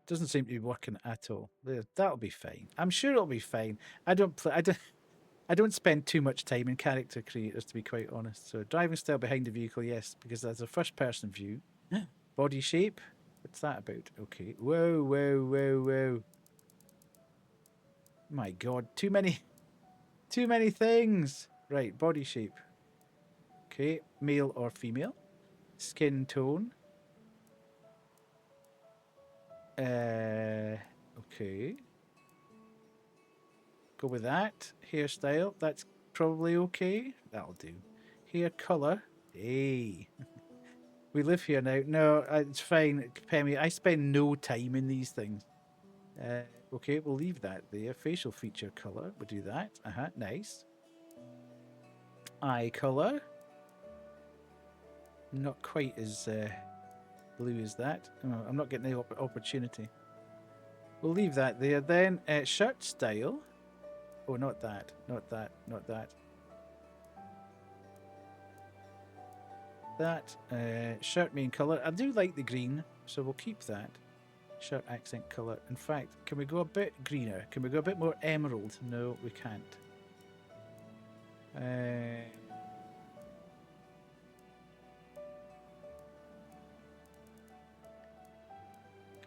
Doesn't seem to be working at all. That'll be fine. I'm sure it'll be fine. I don't spend too much time in character creators, to be quite honest. So driving style behind the vehicle, yes, because that's a first-person view. Body shape. What's that about? Okay. Whoa. My God, too many things. Right, body shape. Okay, male or female. Skin tone. Okay. Go with that. Hairstyle. That's probably okay. That'll do. Hair color. Hey. We live here now. No, it's fine, Pemmy. I spend no time in these things. Okay, we'll leave that there. Facial feature color. We'll do that. Nice. Eye color. Not quite as blue as that. Oh, I'm not getting the opportunity. We'll leave that there then. Shirt style. Oh, not that. Not that. Not that. That. Shirt main color. I do like the green, so we'll keep that. Shirt accent color. In fact, can we go a bit greener? Can we go a bit more emerald? No, we can't. Can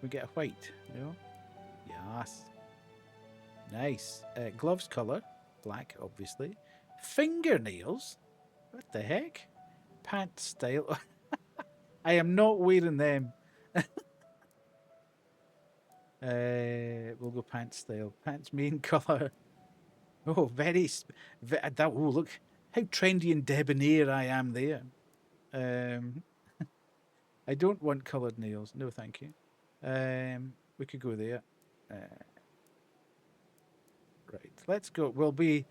we get a white? No? Yes. Nice. Gloves color. Black, obviously. Fingernails? What the heck? Pants style. I am not wearing them. We'll go pants style. Pants main color. Oh, that. Oh, look how trendy and debonair I am there. I don't want coloured nails. No, thank you. We could go there. Right, let's go. We'll be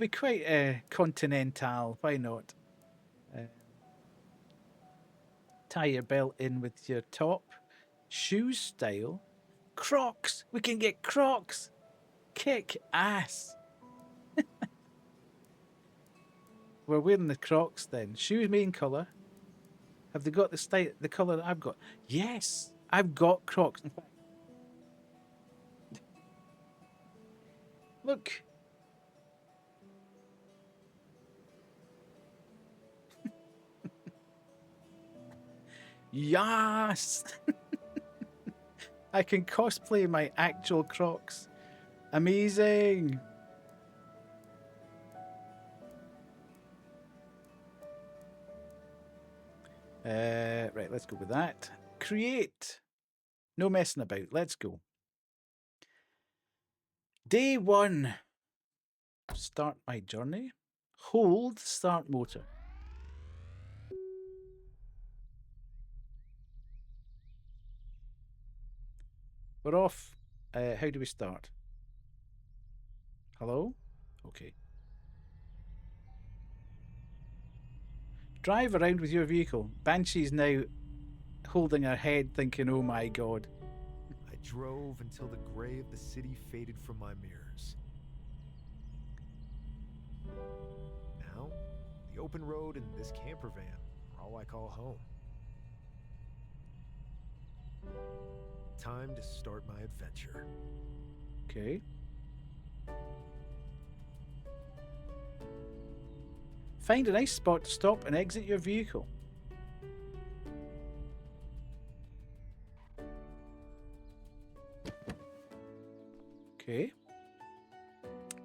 quite continental. Why not? Tie your belt in with your top. Shoe style. Crocs. We can get Crocs. Kick ass. We're wearing the Crocs then. Shoes main colour. Have they got the colour that I've got? Yes, I've got Crocs. In fact, look. Yes. I can cosplay my actual Crocs. Amazing. Right, let's go with that. Create. No messing about. Let's go. Day 1. Start my journey. Hold start motor. We're off. How do we start? Hello? Okay. Drive around with your vehicle. Banshee's now holding her head thinking, oh my God. I drove until the gray of the city faded from my mirrors. Now, the open road and this camper van are all I call home. Time to start my adventure. Okay. Find a nice spot to stop and exit your vehicle. Okay.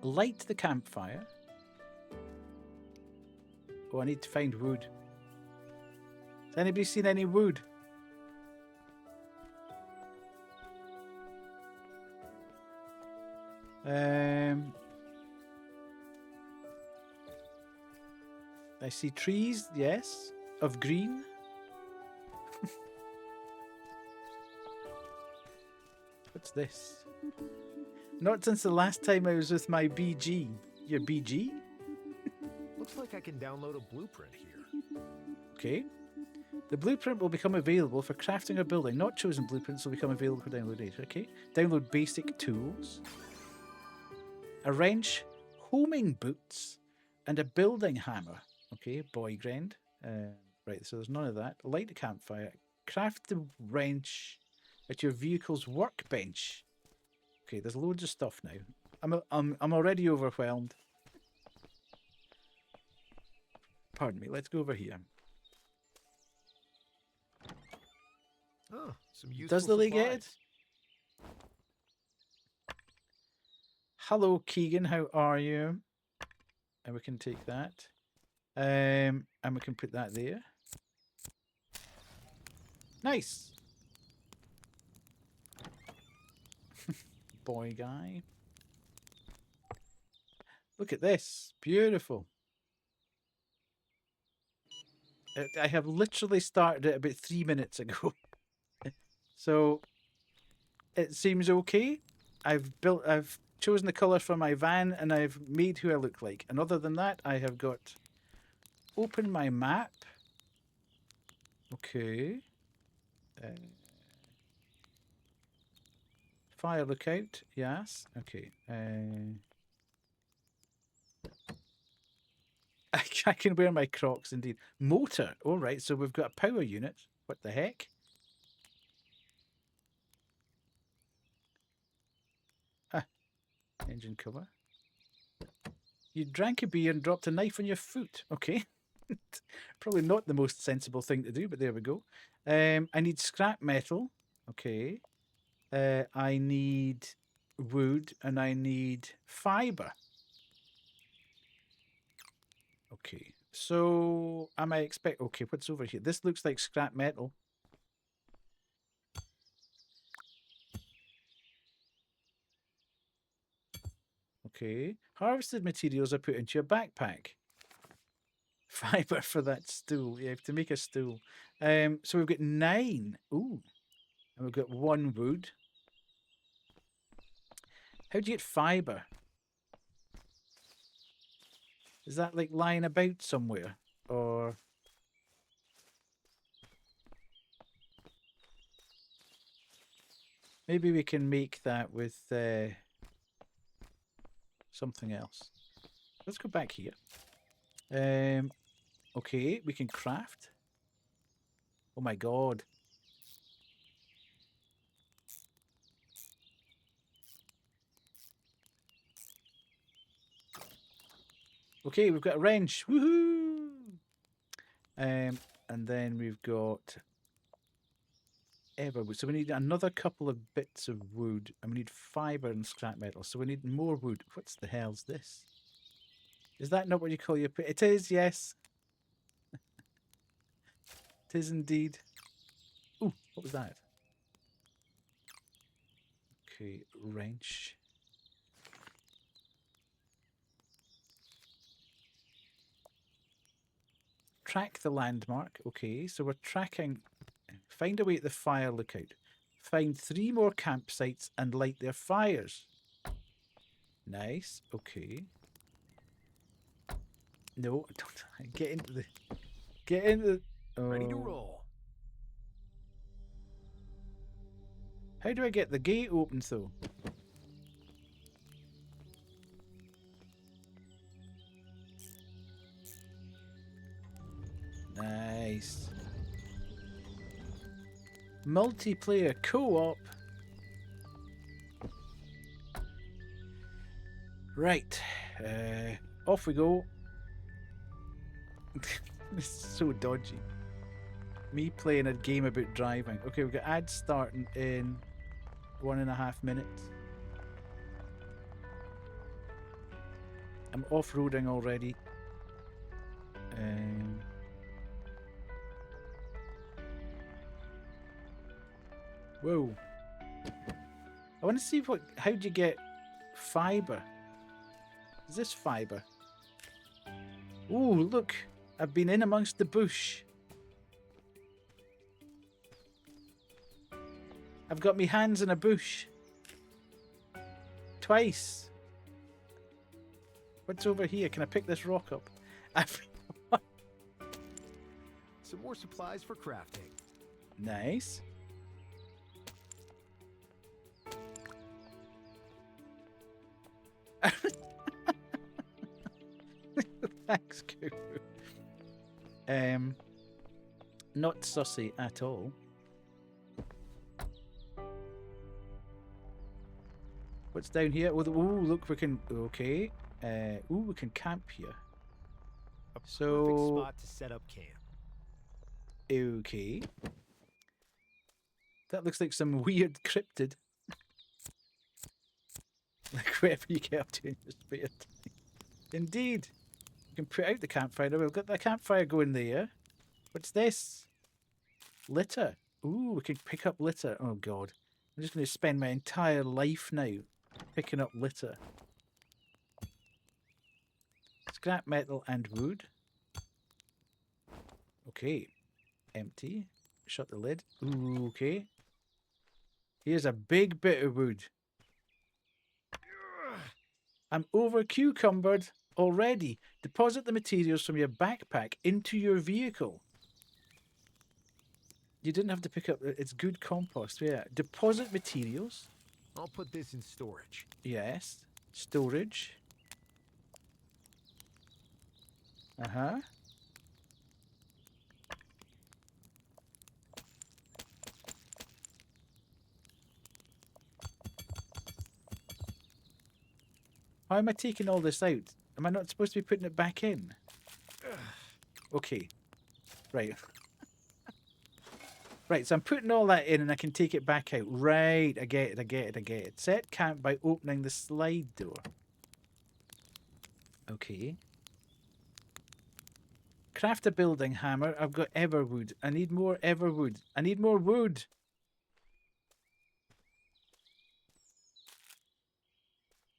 Light the campfire. Oh, I need to find wood. Has anybody seen any wood? I see trees, yes, of green. What's this? Not since the last time I was with my BG. Your BG? Looks like I can download a blueprint here. Okay. The blueprint will become available for crafting or building. Not chosen blueprints will become available for download later. Okay. Download basic tools. A wrench, homing boots, and a building hammer. Okay, Boygrend. Right, so there's none of that. Light the campfire. Craft the wrench at your vehicle's workbench. Okay, there's loads of stuff now. I'm already overwhelmed. Pardon me. Let's go over here. Oh, some useful Does Lily get supplies. it? Hello, Keegan. How are you? And we can take that. And we can put that there. Nice. Boy guy. Look at this. Beautiful. I have literally started it about 3 minutes ago. So it seems okay. I've chosen the colour for my van and I've made who I look like. And other than that, I have got open my map. Okay. Fire lookout. Yes. Okay. I can wear my Crocs indeed. Motor. All right. So we've got a power unit. What the heck? Ah, engine cover. You drank a beer and dropped a knife on your foot. Okay. Probably not the most sensible thing to do, but there we go. I need scrap metal. Okay. I need wood and I need fiber. Okay. So am I expect? Okay, what's over here? This looks like scrap metal. Okay. Harvested materials are put into your backpack. Fiber for that stool. You have to make a stool. So we've got 9. Ooh. And we've got 1 wood. How do you get fiber? Is that like lying about somewhere? Or... maybe we can make that with something else. Let's go back here. Okay, we can craft. Oh my god. Okay, we've got a wrench. Woohoo! And then we've got everwood. So we need another couple of bits of wood, and we need fiber and scrap metal. So we need more wood. What's the hell's this? Is that not what you call your... It is, yes. It is indeed. Ooh, what was that? Okay, wrench. Track the landmark. Okay, so we're tracking. Find a way at the fire lookout. Find 3 more campsites and light their fires. Nice. Okay. No, don't get into the. Get into the. Oh. Ready to roll. How do I get the gate open though? Nice. Multiplayer co-op. Right. Off we go. This is so dodgy. Me playing a game about driving. Okay, we've got ads starting in 1.5 minutes. I'm off-roading already. Whoa. I want to see how do you get fiber? Is this fiber? Ooh, look. I've been in amongst the bush. I've got me hands in a bush. Twice. What's over here? Can I pick this rock up? Some more supplies for crafting. Nice. Thanks, Guru. Not sussy at all. What's down here? Oh, look, we can. Okay. We can camp here. A perfect spot to set up camp. Okay. That looks like some weird cryptid. Like whatever you get up to in your spare time. Indeed. You can put out the campfire. We've got the campfire going there. What's this? Litter. Ooh, we can pick up litter. Oh god. I'm just going to spend my entire life now picking up litter. Scrap metal and wood. Okay. Empty. Shut the lid. Ooh, okay. Here's a big bit of wood. I'm over cucumbered already. Deposit the materials from your backpack into your vehicle. You didn't have to pick up... It's good compost. Yeah. Deposit materials. I'll put this in storage. Yes. Storage. Uh-huh. How am I taking all this out? Am I not supposed to be putting it back in? Okay. Right. Right, so I'm putting all that in and I can take it back out. Right, I get it. Set camp by opening the slide door. Okay. Craft a building hammer. I've got everwood. I need more everwood. I need more wood.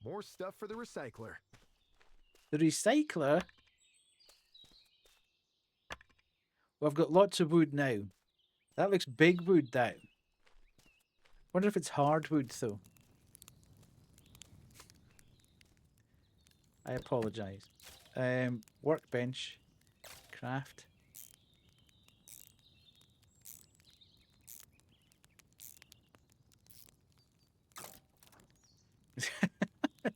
More stuff for the recycler. The recycler? Well, I've got lots of wood now. That looks big wood, that. Wonder if it's hardwood, though. I apologise. Workbench. Craft.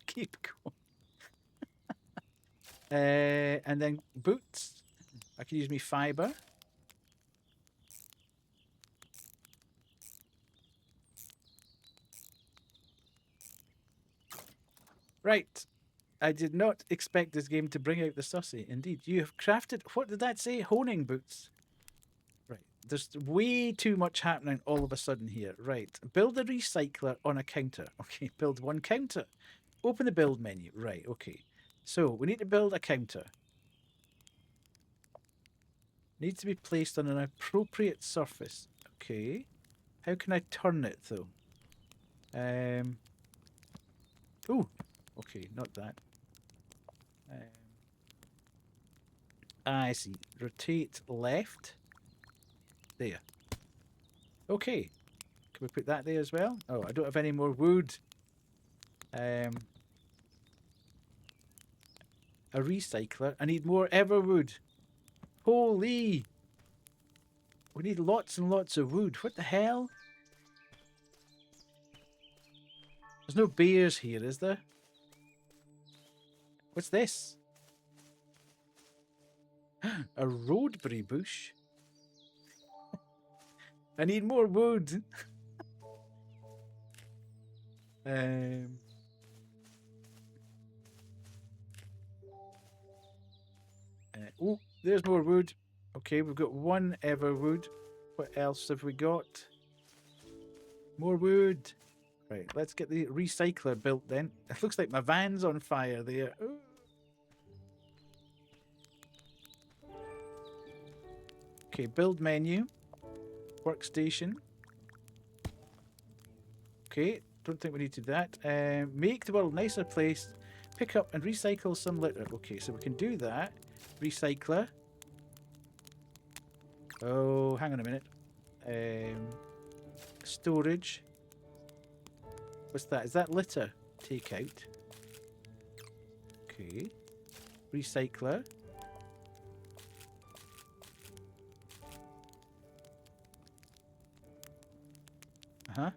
Keep going. And then boots. I can use me fibre. Right. I did not expect this game to bring out the sussy. Indeed, you have crafted... What did that say? Honing boots. Right. There's way too much happening all of a sudden here. Right. Build a recycler on a counter. Okay, build one counter. Open the build menu. Right, okay. So, we need to build a counter. Needs to be placed on an appropriate surface. Okay. How can I turn it, though? Oh, okay, not that. I see. Rotate left. There. Okay. Can we put that there as well? Oh, I don't have any more wood. A recycler. I need more everwood. Holy! We need lots and lots of wood. What the hell? There's no bears here, is there? What's this? A roadberry bush? I need more wood. Oh, there's more wood. Okay, we've got one everwood. What else have we got? More wood. Right, let's get the recycler built then. It looks like my van's on fire there. Ooh. Okay, build menu. Workstation. Okay, don't think we need to do that. Make the world a nicer place. Pick up and recycle some litter. Okay, so we can do that. Recycler. Oh, hang on a minute. Storage. What's that? Is that litter? Take out. Okay. Recycler. Uh-huh.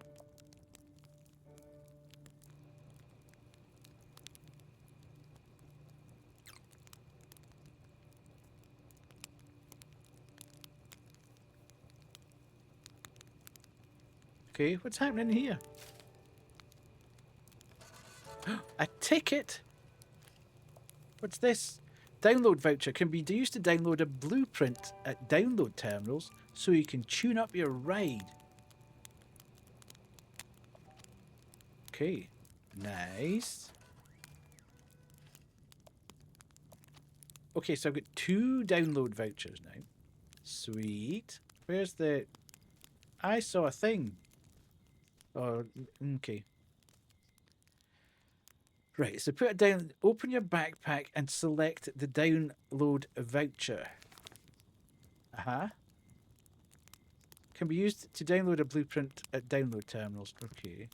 Okay, what's happening here? A ticket? What's this? Download voucher can be used to download a blueprint at download terminals so you can tune up your ride. Okay. Nice. Okay, so I've got 2 download vouchers now. Sweet. Where's the... I saw a thing. Oh, okay. Right, so put it down, open your backpack and select the download voucher. Can be used to download a blueprint at download terminals. Okay.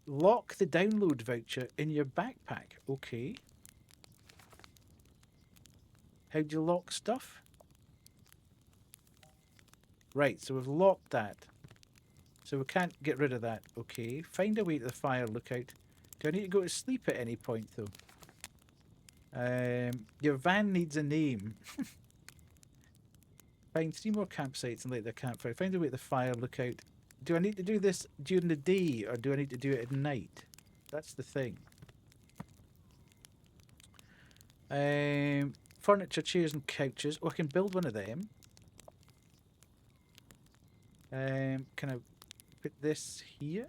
Lock the download voucher in your backpack. Okay. How do you lock stuff? Right, so we've locked that. So we can't get rid of that. Okay. Find a way to the fire lookout. Do I need to go to sleep at any point, though? Your van needs a name. Find 3 more campsites and light the campfire. Find a way to the fire lookout. Do I need to do this during the day, or do I need to do it at night? That's the thing. Furniture, chairs and couches. Oh, I can build one of them. Can I put this here?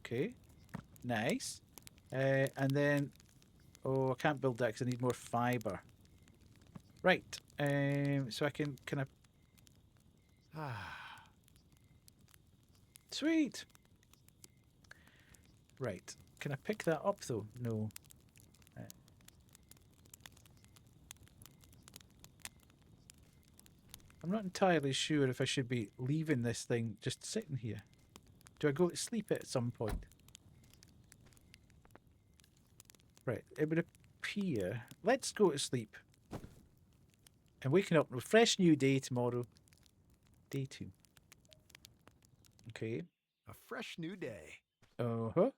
Okay. Nice. And then... Oh, I can't build that because I need more fibre. Right. So I can kind of... Sweet. Right. Can I pick that up, though? No. I'm not entirely sure if I should be leaving this thing just sitting here. Do I go to sleep at some point? Right, it would appear... Let's go to sleep. And waking up with a fresh new day tomorrow. Day 2. Okay. A fresh new day. Uh-huh.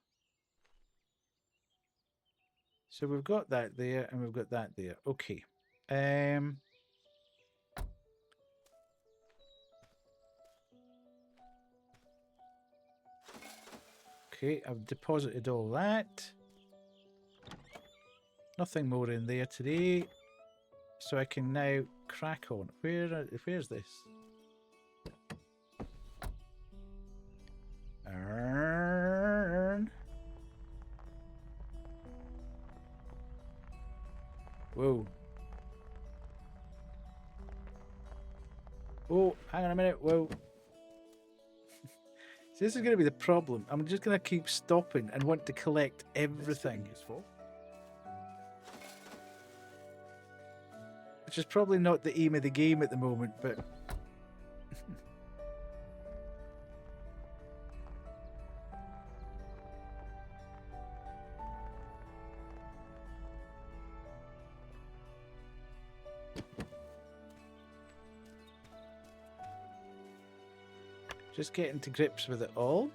So we've got that there, and we've got that there. Okay. Okay, I've deposited all that. Nothing more in there today. So I can now crack on. Where's this? Whoa. Oh, hang on a minute. Whoa. So this is going to be the problem. I'm just going to keep stopping and want to collect everything. Useful. Which is probably not the aim of the game at the moment, but... Just getting to grips with it all.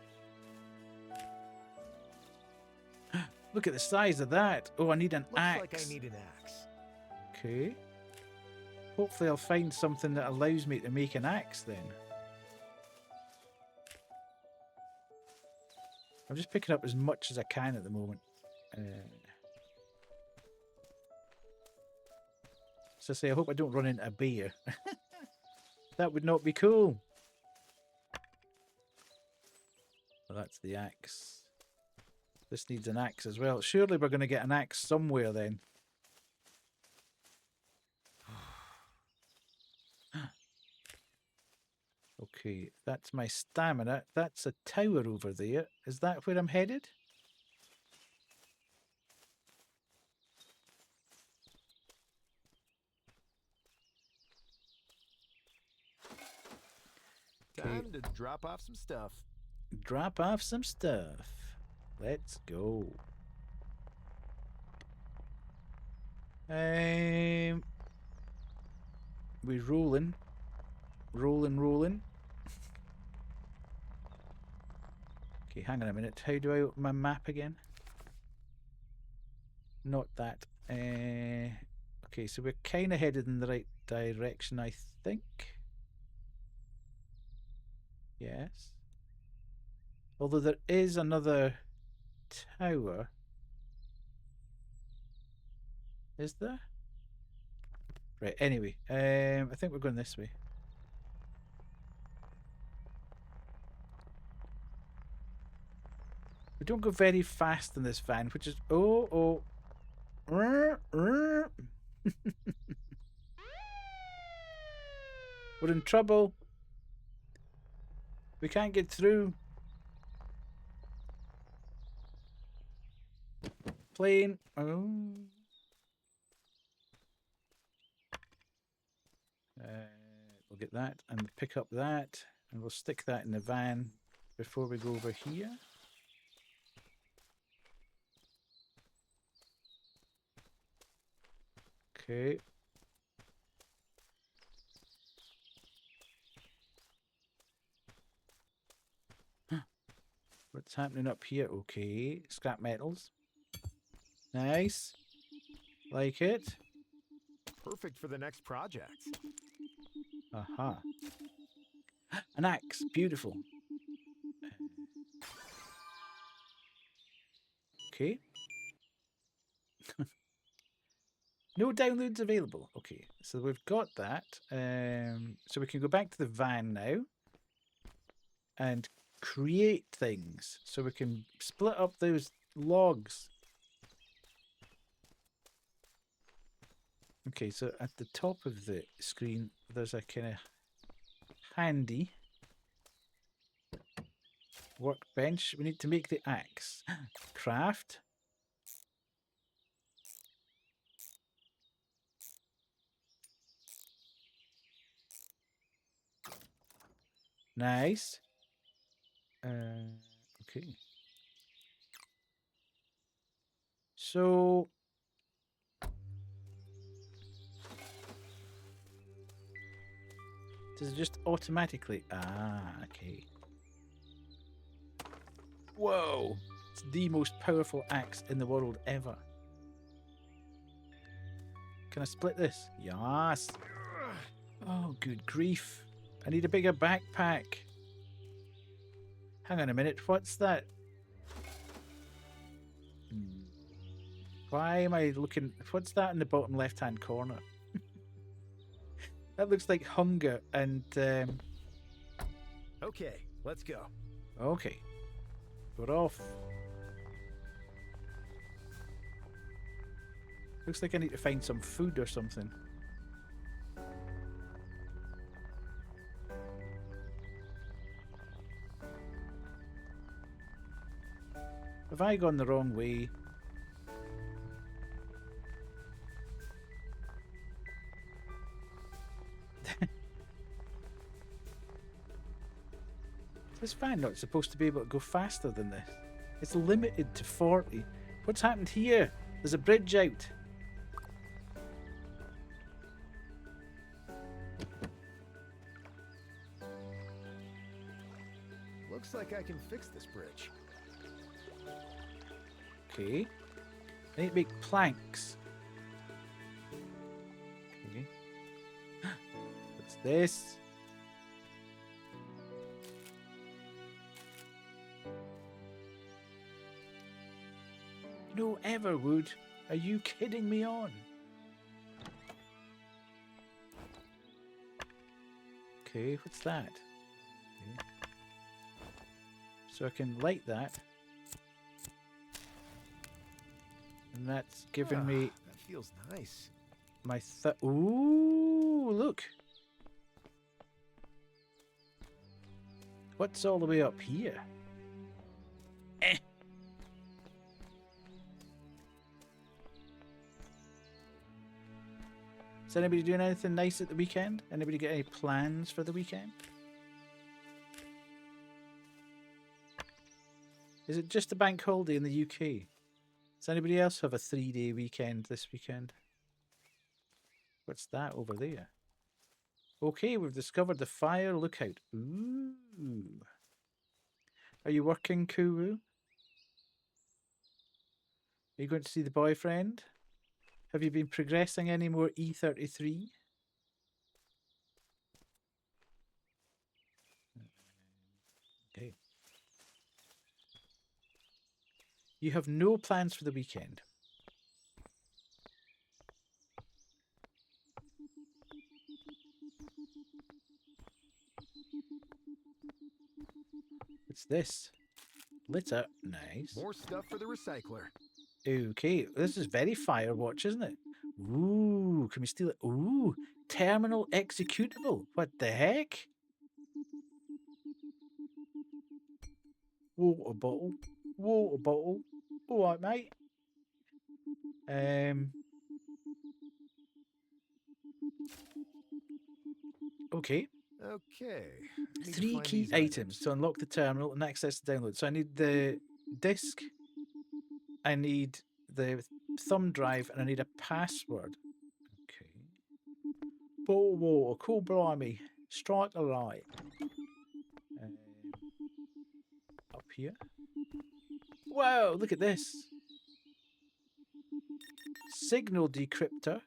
Look at the size of that. Oh, I need an axe. Looks like I need an axe. Okay. Hopefully I'll find something that allows me to make an axe then. I'm just picking up as much as I can at the moment. So I say, I hope I don't run into a bear. That would not be cool. Well, that's the axe. This needs an axe as well. Surely we're going to get an axe somewhere then. Okay, that's my stamina. That's a tower over there. Is that where I'm headed? Time to drop off some stuff. Drop off some stuff. Let's go. We're rolling. Rolling. Okay, hang on a minute. How do I open my map again? Not that. Okay, so we're kind of headed in the right direction, I think. Yes. Although there is another tower. Is there? Right, anyway. I think we're going this way. We don't go very fast in this van, which is... Oh. We're in trouble. We can't get through. Plane. Oh. We'll get that and pick up that. And we'll stick that in the van before we go over here. Okay. What's happening up here? Okay. Scrap metals. Nice. Like it. Perfect for the next project. Aha. An axe. Beautiful. Okay. No downloads available. Okay, so we've got that. So we can go back to the van now and create things. So we can split up those logs. Okay, so at the top of the screen, there's a kind of handy workbench. We need to make the axe. Craft. Nice. Okay. So does it just automatically? Ah, okay. Whoa! It's the most powerful axe in the world ever. Can I split this? Yes. Oh, good grief. I need a bigger backpack. Hang on a minute. What's that? Why am I looking? What's that in the bottom left-hand corner? That looks like hunger and... Okay, let's go. Okay. We're off. Looks like I need to find some food or something. Have I gone the wrong way? This van not supposed to be able to go faster than this. It's limited to 40. What's happened here? There's a bridge out. Looks like I can fix this bridge. Okay. I need to make planks. Okay. What's this? No, Everwood. Are you kidding me on? Okay, what's that? Okay. So I can light that. And that's giving me... That feels nice. My ooh, look. What's all the way up here? Eh. Is anybody doing anything nice at the weekend? Anybody got any plans for the weekend? Is it just a bank holiday in the UK? Does anybody else have a 3-day weekend this weekend? What's that over there? Okay, we've discovered the fire lookout. Ooh. Are you working, Kuru? Are you going to see the boyfriend? Have you been progressing any more E33? Okay. You have no plans for the weekend. What's this? Lit up. Nice. More stuff for the recycler. Okay, this is very Firewatch, isn't it? Ooh, can we steal it? Ooh, terminal executable. What the heck? Water bottle. Water bottle. All right, mate. Okay. Okay. Need to 3 find key these items to unlock the terminal and access the download. So I need the disk, I need the thumb drive, and I need a password. Okay. Bottle of water. Cool, blimey. Strike a light. Up here. Whoa, look at this. Signal decryptor.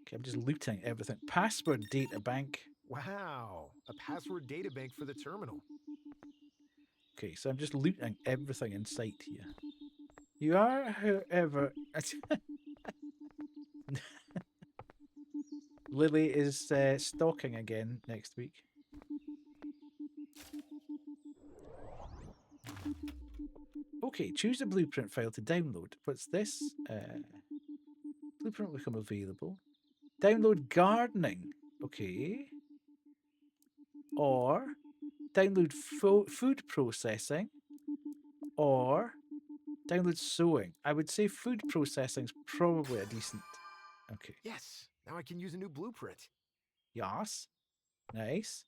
Okay, I'm just looting everything. Password data bank. Wow, a password data bank for the terminal. Okay, so I'm just looting everything in sight here. You are, however... Lily is stalking again next week. Okay, choose a blueprint file to download. What's this? Blueprint will become available. Download gardening. Okay. Or download food processing. Or download sewing. I would say food processing is probably a decent. Okay. Yes, now I can use a new blueprint. Yes. Nice.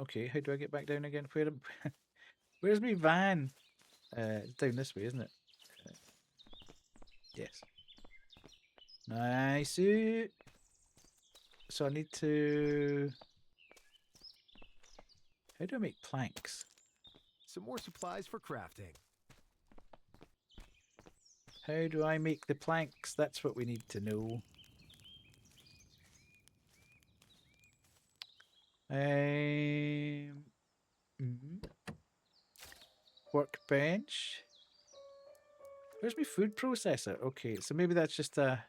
Okay, how do I get back down again? Where's my van? It's down this way, isn't it? Yes. Nice. So I need to... How do I make planks? Some more supplies for crafting. How do I make the planks? That's what we need to know. Workbench. Where's my food processor? Okay, so maybe that's just a...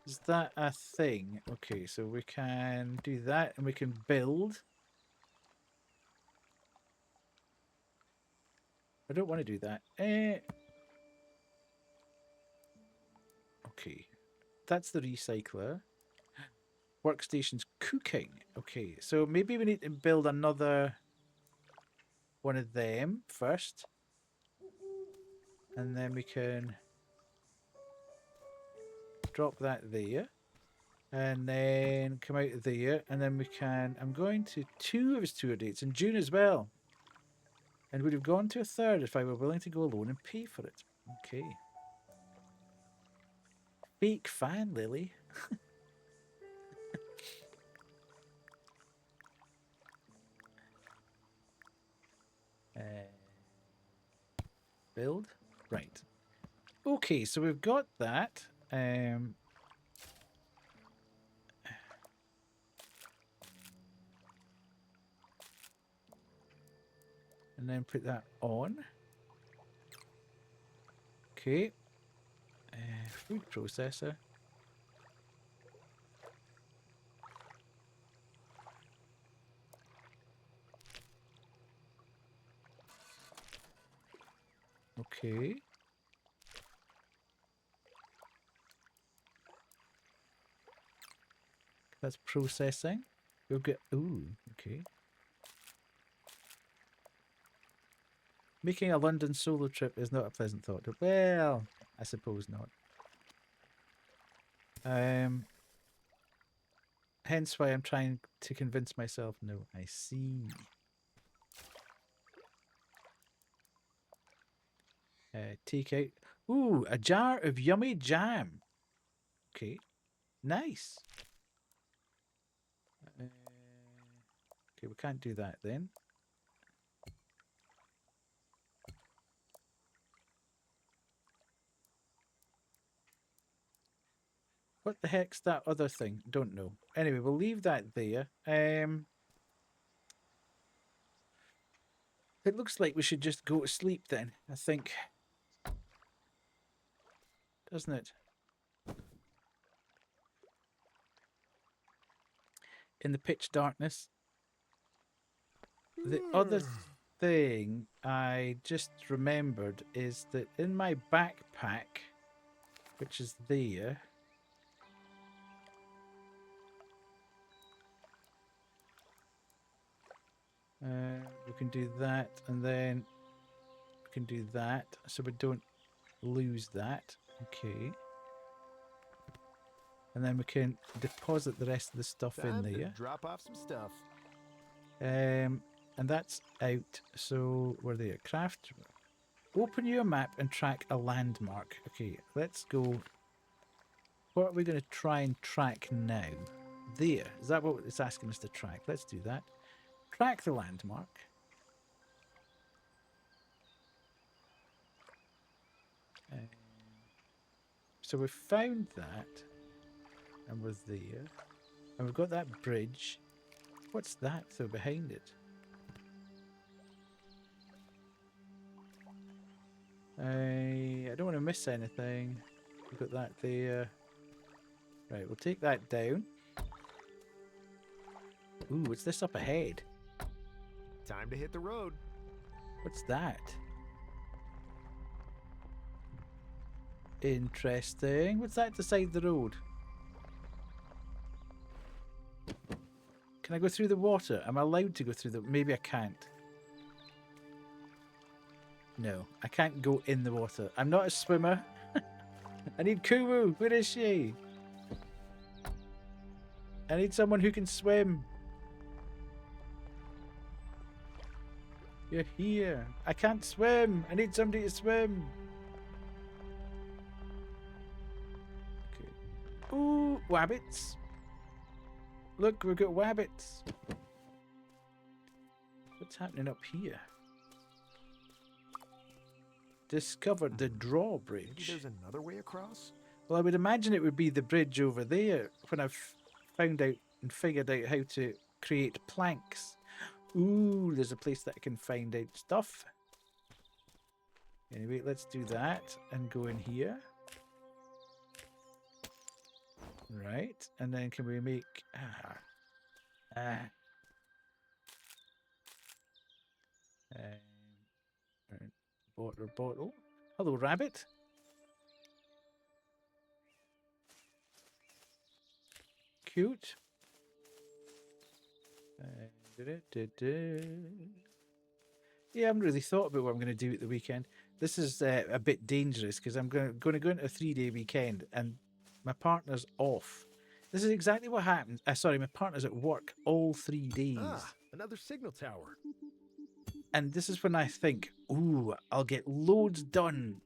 Is that a thing? Okay, so we can do that and we can build. I don't want to do that. Okay, that's the recycler. Workstation's cooking. Okay, so maybe we need to build another one of them first. And then we can drop that there. And then come out of there. And then we can... I'm going to 2 of his tour dates in June as well. And would have gone to a 3rd if I were willing to go alone and pay for it. Okay. Fake fan, Lily. Build. Right. Okay, so we've got that. And then put that on. Okay. Food processor. Okay. That's processing. We'll get... Ooh, okay. Making a London solo trip is not a pleasant thought. Well, I suppose not. Hence why I'm trying to convince myself no. I see. Take out... Ooh, a jar of yummy jam. Okay. Nice. Okay, we can't do that then. What the heck's that other thing? Don't know. Anyway, we'll leave that there. It looks like we should just go to sleep then, I think. Doesn't it? In the pitch darkness. The other thing I just remembered is that in my backpack, which is there, we can do that, and then we can do that, so we don't lose that. Okay. And then we can deposit the rest of the stuff in there. Drop off some stuff. And that's out. So we're there. Craft. Open your map and track a landmark. Okay, let's go. What are we going to try and track now? There. Is that what it's asking us to track? Let's do that. Track the landmark. So we've found that. And we're there. And we've got that bridge. What's that though behind it? I don't want to miss anything. We've got that there. Right, we'll take that down. Ooh, what's this up ahead? Time to hit the road. What's that? Interesting. What's that beside the road? Can I go through the water? Am I allowed to go through the... Maybe I can't. No, I can't go in the water. I'm not a swimmer. I need Kumu. Where is she? I need someone who can swim. You're here. I can't swim. I need somebody to swim. Okay. Ooh, wabbits. Look, we've got wabbits. What's happening up here? Discovered the drawbridge. Maybe there's another way across? Well, I would imagine it would be the bridge over there when I've found out and figured out how to create planks. Ooh, there's a place that I can find out stuff. Anyway, let's do that and go in here. Right, and then can we make... water bottle. Hello, rabbit. Cute. Yeah, I haven't really thought about what I'm going to do at the weekend. This is a bit dangerous because I'm going to go into a 3-day weekend and my partner's off. This is exactly what happened. Sorry, my partner's at work all 3 days. Ah, another signal tower. And this is when I think, ooh, I'll get loads done,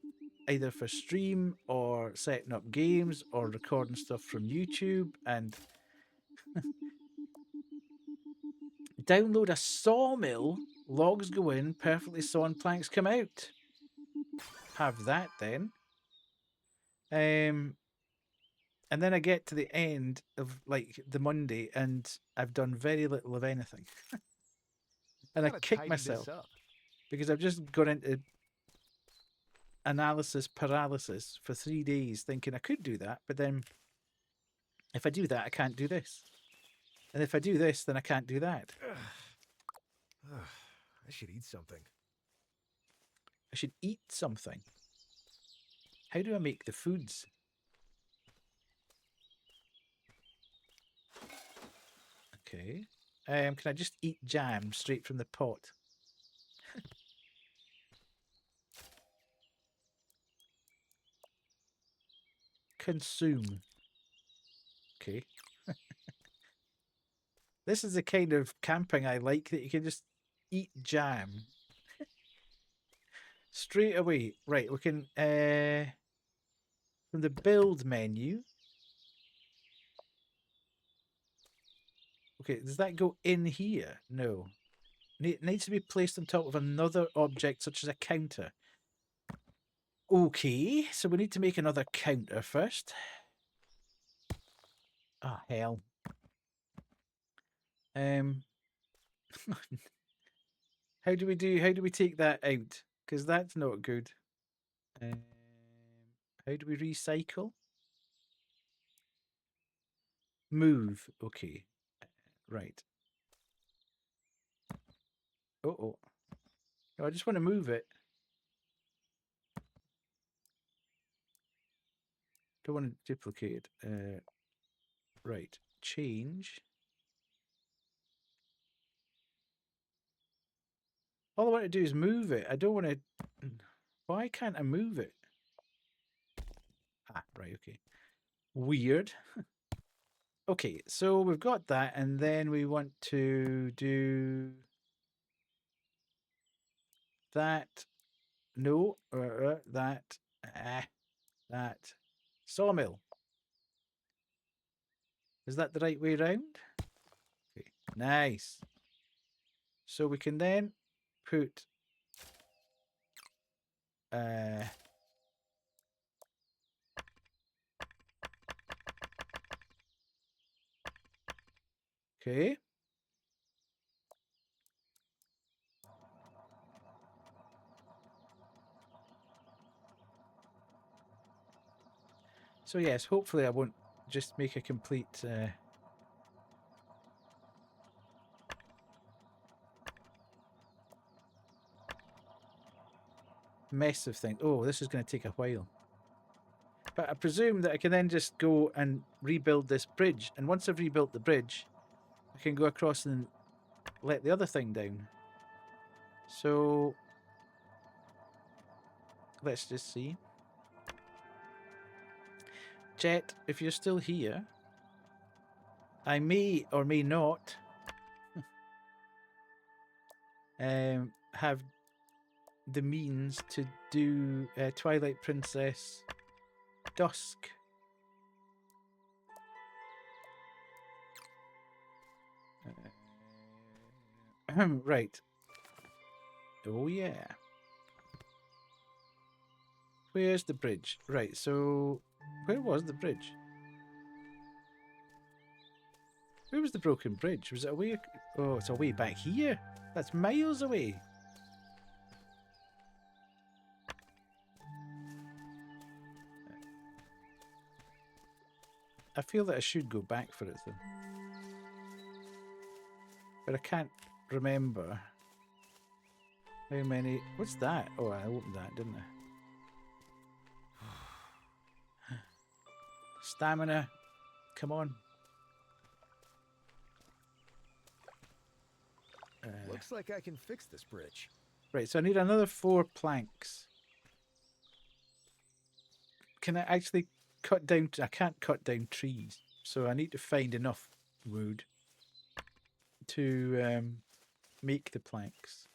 either for stream or setting up games or recording stuff from YouTube and download a sawmill, logs go in, perfectly sawn planks come out. Have that then. And then I get to the end of like the Monday and I've done very little of anything. And I kick myself because I've just gone into analysis paralysis for 3 days thinking I could do that, but then if I do that, I can't do this. And if I do this, then I can't do that. I should eat something. I should eat something. How do I make the foods? Okay. Can I just eat jam straight from the pot? Consume. Okay. This is the kind of camping I like, that you can just eat jam. Straight away. Right, we can... from the build menu... Okay, does that go in here? No. It needs to be placed on top of another object, such as a counter. Okay, so we need to make another counter first. Ah, hell. How do we take that out? Because that's not good. How do we recycle? Move. Okay. Right. Oh. No, I just want to move it. Don't want to duplicate it. Right. Change. All I want to do is move it. I don't want to... Why can't I move it? Ah, right, okay. Weird. Okay, so we've got that, and then we want to do... that. No, that. That. Sawmill. Is that the right way round? Okay, nice. So we can then put okay. So yes, hopefully I won't just make a complete mess of things. Oh, this is going to take a while. But I presume that I can then just go and rebuild this bridge. And once I've rebuilt the bridge, I can go across and let the other thing down. So let's just see. Jet, if you're still here, I may or may not have the means to do Twilight Princess Dusk. Right. Oh yeah. Where's the bridge? Right, so where was the bridge? Where was the broken bridge? Was it away? Oh, it's away back here. That's miles away. I feel that I should go back for it though. But I can't remember how many... What's that? Oh, I opened that, didn't I? Stamina. Come on. Looks like I can fix this bridge. Right, so I need another 4 planks. Can I actually cut down... I can't cut down trees. So I need to find enough wood to make the planks.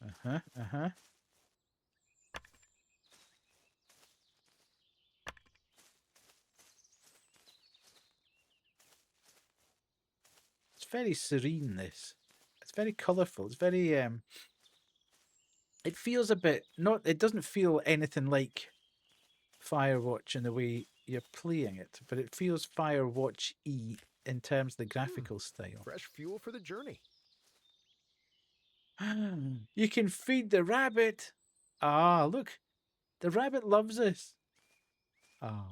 Uh-huh. It's very serene, this. It's very colourful. It's very... it feels a bit... It doesn't feel anything like Firewatch in the way you're playing it, but it feels Firewatch-y in terms of the graphical style. Fresh fuel for the journey. You can feed the rabbit. Ah, look. The rabbit loves us. Oh,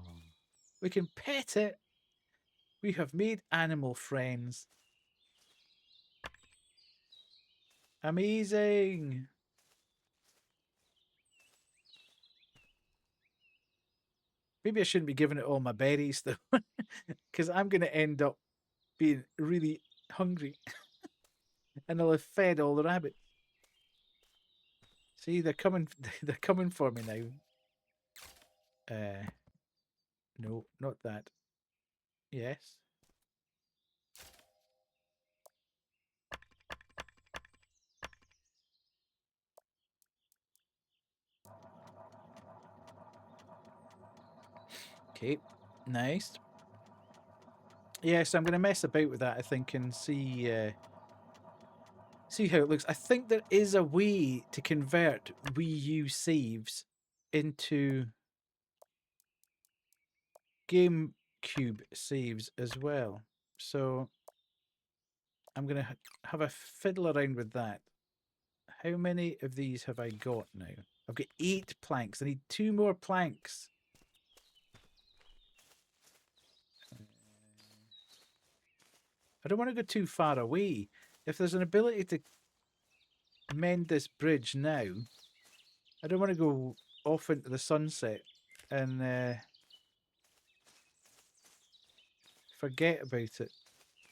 we can pet it. We have made animal friends. Amazing. Maybe I shouldn't be giving it all my berries, though, because I'm going to end up being really hungry. And I'll have fed all the rabbits. See, they're coming. They're coming for me now. No, not that. Yes. Okay, nice. Yeah, so I'm going to mess about with that, I think, and see how it looks. I think there is a way to convert Wii U saves into GameCube saves as well. So I'm going to have a fiddle around with that. How many of these have I got now? I've got 8 planks. I need 2 more planks. I don't want to go too far away. If there's an ability to mend this bridge now, I don't want to go off into the sunset and forget about it.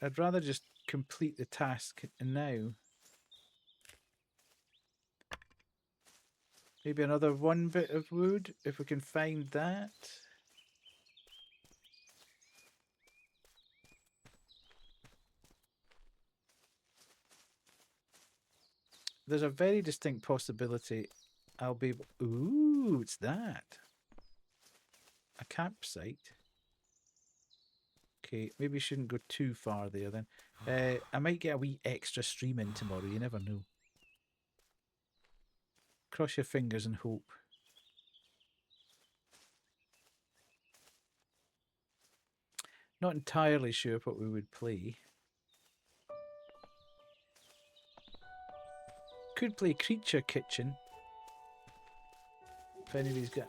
I'd rather just complete the task now. Maybe another 1 bit of wood, if we can find that. There's a very distinct possibility I'll be able... Ooh, it's that. A campsite. Okay, maybe shouldn't go too far there then. I might get a wee extra stream in tomorrow, you never know. Cross your fingers and hope. Not entirely sure what we would play. Could play Creature Kitchen. If anybody's got...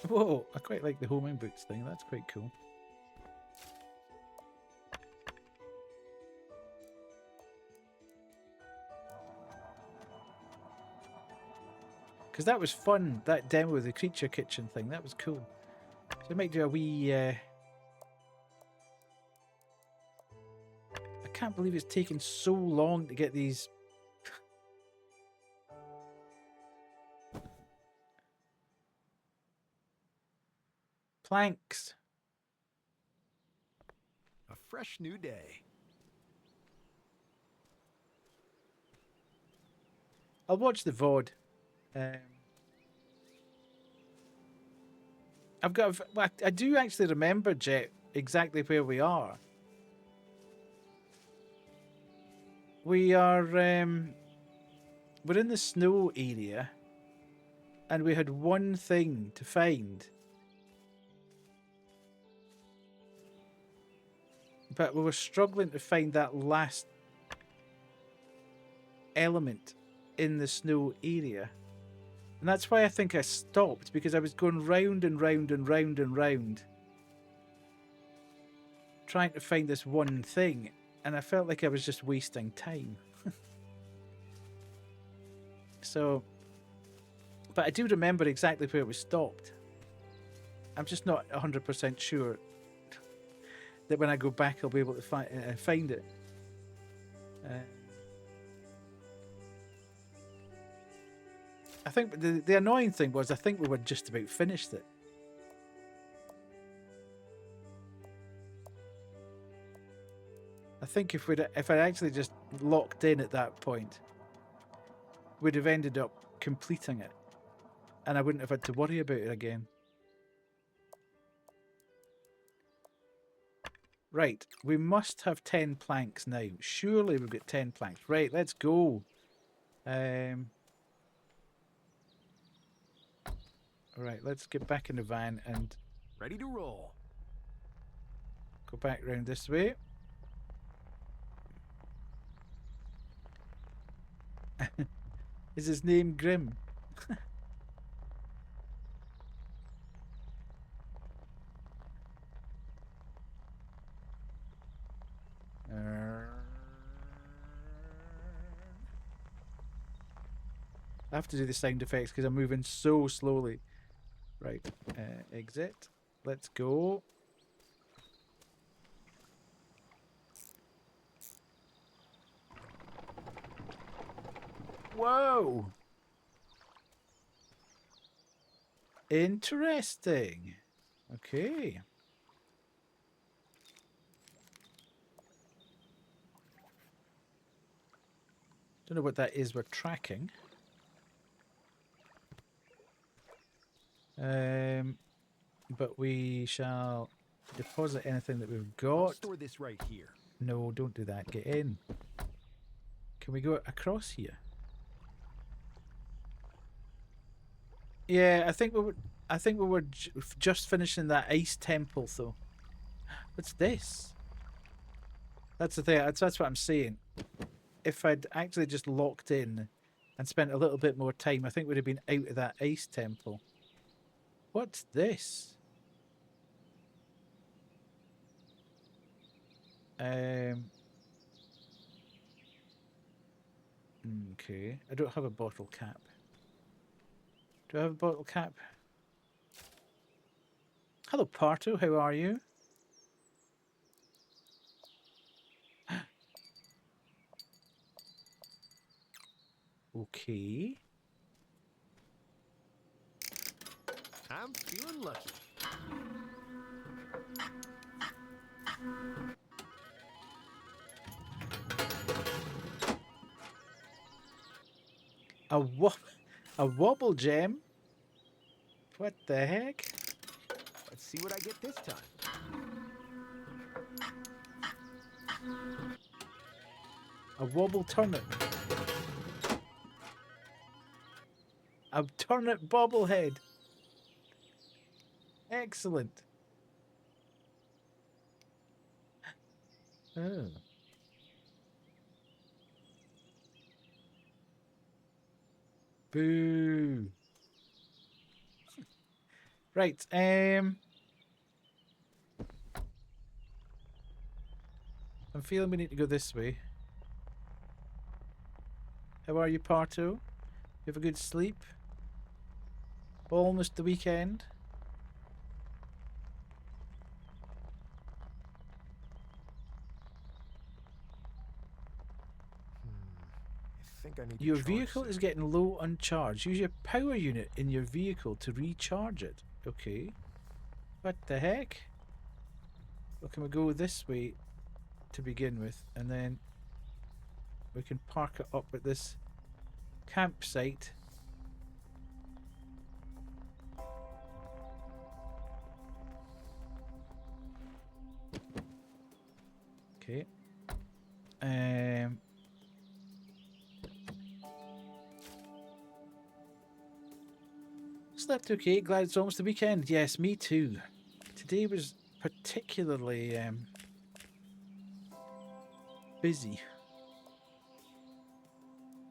Whoa, I quite like the homing boots thing. That's quite cool. Because that was fun, that demo of the Creature Kitchen thing. That was cool. So I might do a wee... I can't believe it's taken so long to get these... planks. A fresh new day. I'll watch the VOD. I've got. I do actually remember, Jet, exactly where we are. We are. We're in the snow area, and we had one thing to find, but we were struggling to find that last element in the snow area. And that's why I think I stopped, because I was going round and round and round and round trying to find this one thing, and I felt like I was just wasting time. So, but I do remember exactly where we stopped. I'm just not 100% sure that when I go back I'll be able to find it. I think the annoying thing was I think we were just about finished it. I think if I'd actually just locked in at that point, we'd have ended up completing it, and I wouldn't have had to worry about it again. Right, we must have 10 planks now. Surely we've got 10 planks. Right, let's go. Right, let's get back in the van and... Ready to roll. Go back round this way. Is his name Grim? I have to do the sound effects because I'm moving so slowly. Right, exit. Let's go. Whoa! Interesting. Okay. Don't know what that is we're tracking. But we shall deposit anything that we've I'll got. store this right here. No, don't do that. Get in. Can we go across here? Yeah, I think we were just finishing that ice temple, though. What's this? That's the thing. That's what I'm saying. If I'd actually just locked in and spent a little bit more time, I think we'd have been out of that ice temple. What's this? Okay. I don't have a bottle cap. Do I have a bottle cap? Hello, Parto. How are you? Okay. I'm feeling lucky. A wobble gem? What the heck? Let's see what I get this time. A wobble turnip. A turnip bobblehead. Excellent. Oh. Boo. Right, I'm feeling we need to go this way. How are you, Parto? You have a good sleep? Almost the weekend. I think I need Your to charge vehicle is getting low on charge. Use your power unit in your vehicle to recharge it. Okay. What the heck? Well, can we go this way to begin with, and then we can park it up at this campsite. Okay. Slept okay. Glad it's almost the weekend. Yes, me too. Today was particularly busy.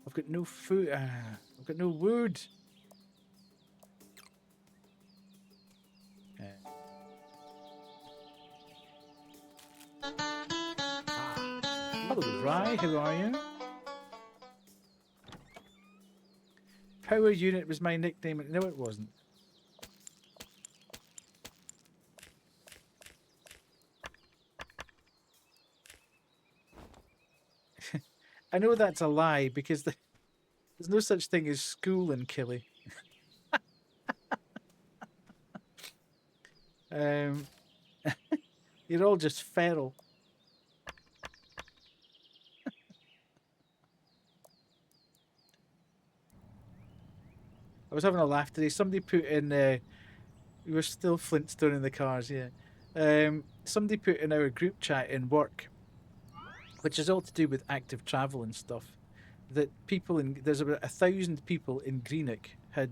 I've got no food. I've got no wood. Hello, Rye. How are you? Power unit was my nickname. No, it wasn't. I know that's a lie because there's no such thing as school in Killy. You're all just feral. I was having a laugh today. Somebody put in, we were still Flintstone in the cars, yeah. Somebody put in our group chat in work, which is all to do with active travel and stuff, that people in, there's about 1,000 people in Greenock had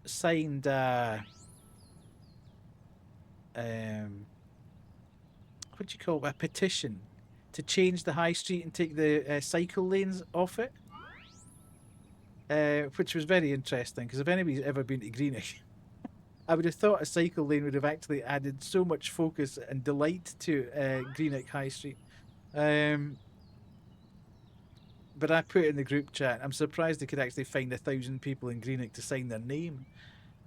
signed what do you call it, a petition to change the high street and take the cycle lanes off it. Which was very interesting, because if anybody's ever been to Greenock, I would have thought a cycle lane would have actually added so much focus and delight to Greenock High Street. But I put it in the group chat. I'm surprised they could actually find 1,000 people in Greenock to sign their name.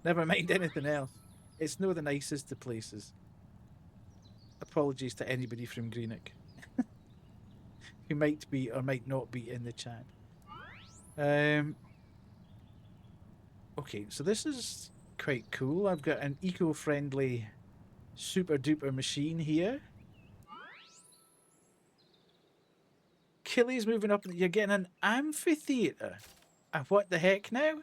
Never mind anything else. It's no the nicest of places. Apologies to anybody from Greenock who might be or might not be in the chat. Okay, so this is quite cool. I've got an eco-friendly super duper machine here. Killy's moving up and you're getting an amphitheatre. What the heck now?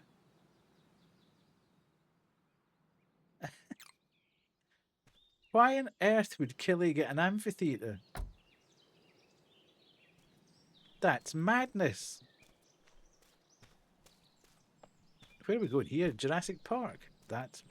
Why on earth would Killy get an amphitheatre? That's madness. Where are we going here? Jurassic Park. That's...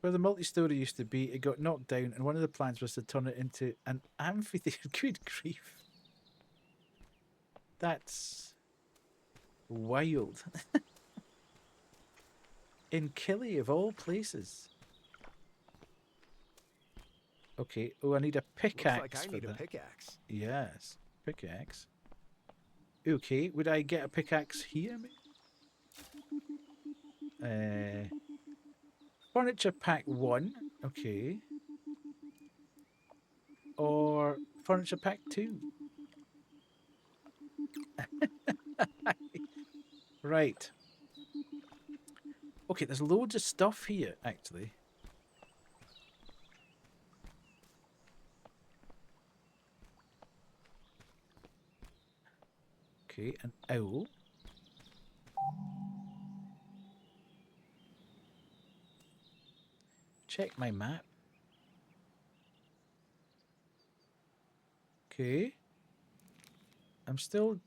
Where the multi-story used to be, it got knocked down, and one of the plans was to turn it into an amphitheatre. Good grief. That's wild. In Killy, of all places. Okay. Oh, I need a pickaxe. Looks like I need a pickaxe. Yes. Pickaxe. Okay. Would I get a pickaxe here, maybe? Furniture pack 1. Okay. Or furniture pack 2. Right. Okay, there's loads of stuff here, actually. Okay, an owl. Check my map. Okay. I'm still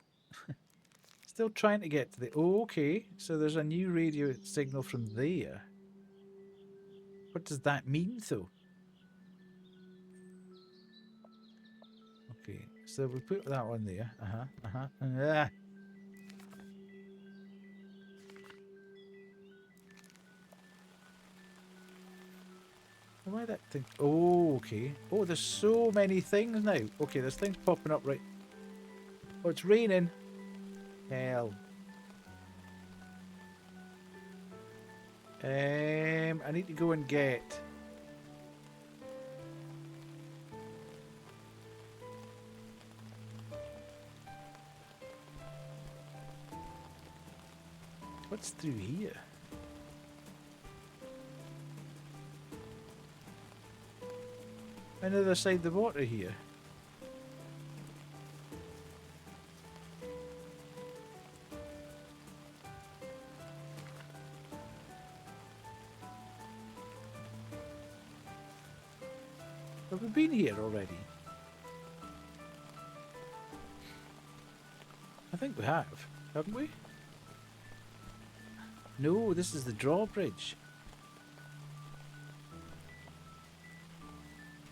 trying to get to the... Oh, okay. So there's a new radio signal from there. What does that mean, though? Okay. So we put that one there. Ah. Why that thing? Oh, okay. Oh, there's so many things now. Okay, there's things popping up right... Oh, it's raining. Hell. I need to go and get... What's through here? Another side of the water here. Have we been here already? I think we have, haven't we? No, this is the drawbridge.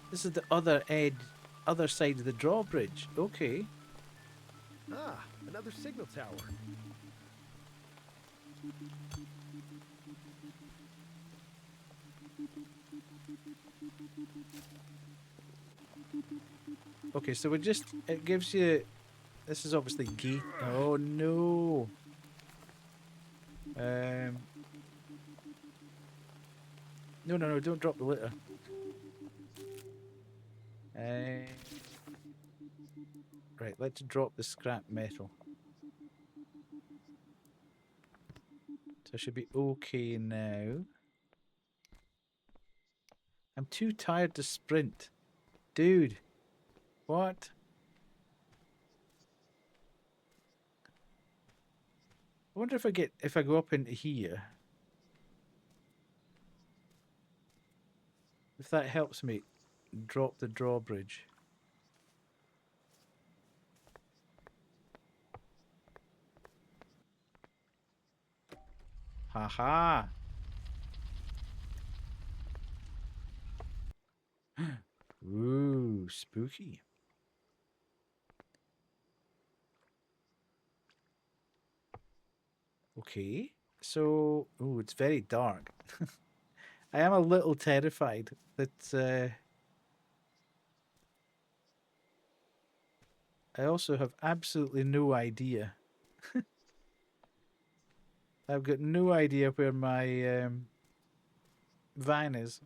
This is the other side of the drawbridge. Okay. Ah, another signal tower. Okay, so it gives you... This is obviously gate. Oh no. No, don't drop the litter. Right, let's drop the scrap metal. So I should be okay now. I'm too tired to sprint. Dude. What? I wonder if I go up into here. If that helps me drop the drawbridge. Haha. Ooh, spooky. Okay. So, ooh, it's very dark. I am a little terrified that I also have absolutely no idea. I've got no idea where my van is.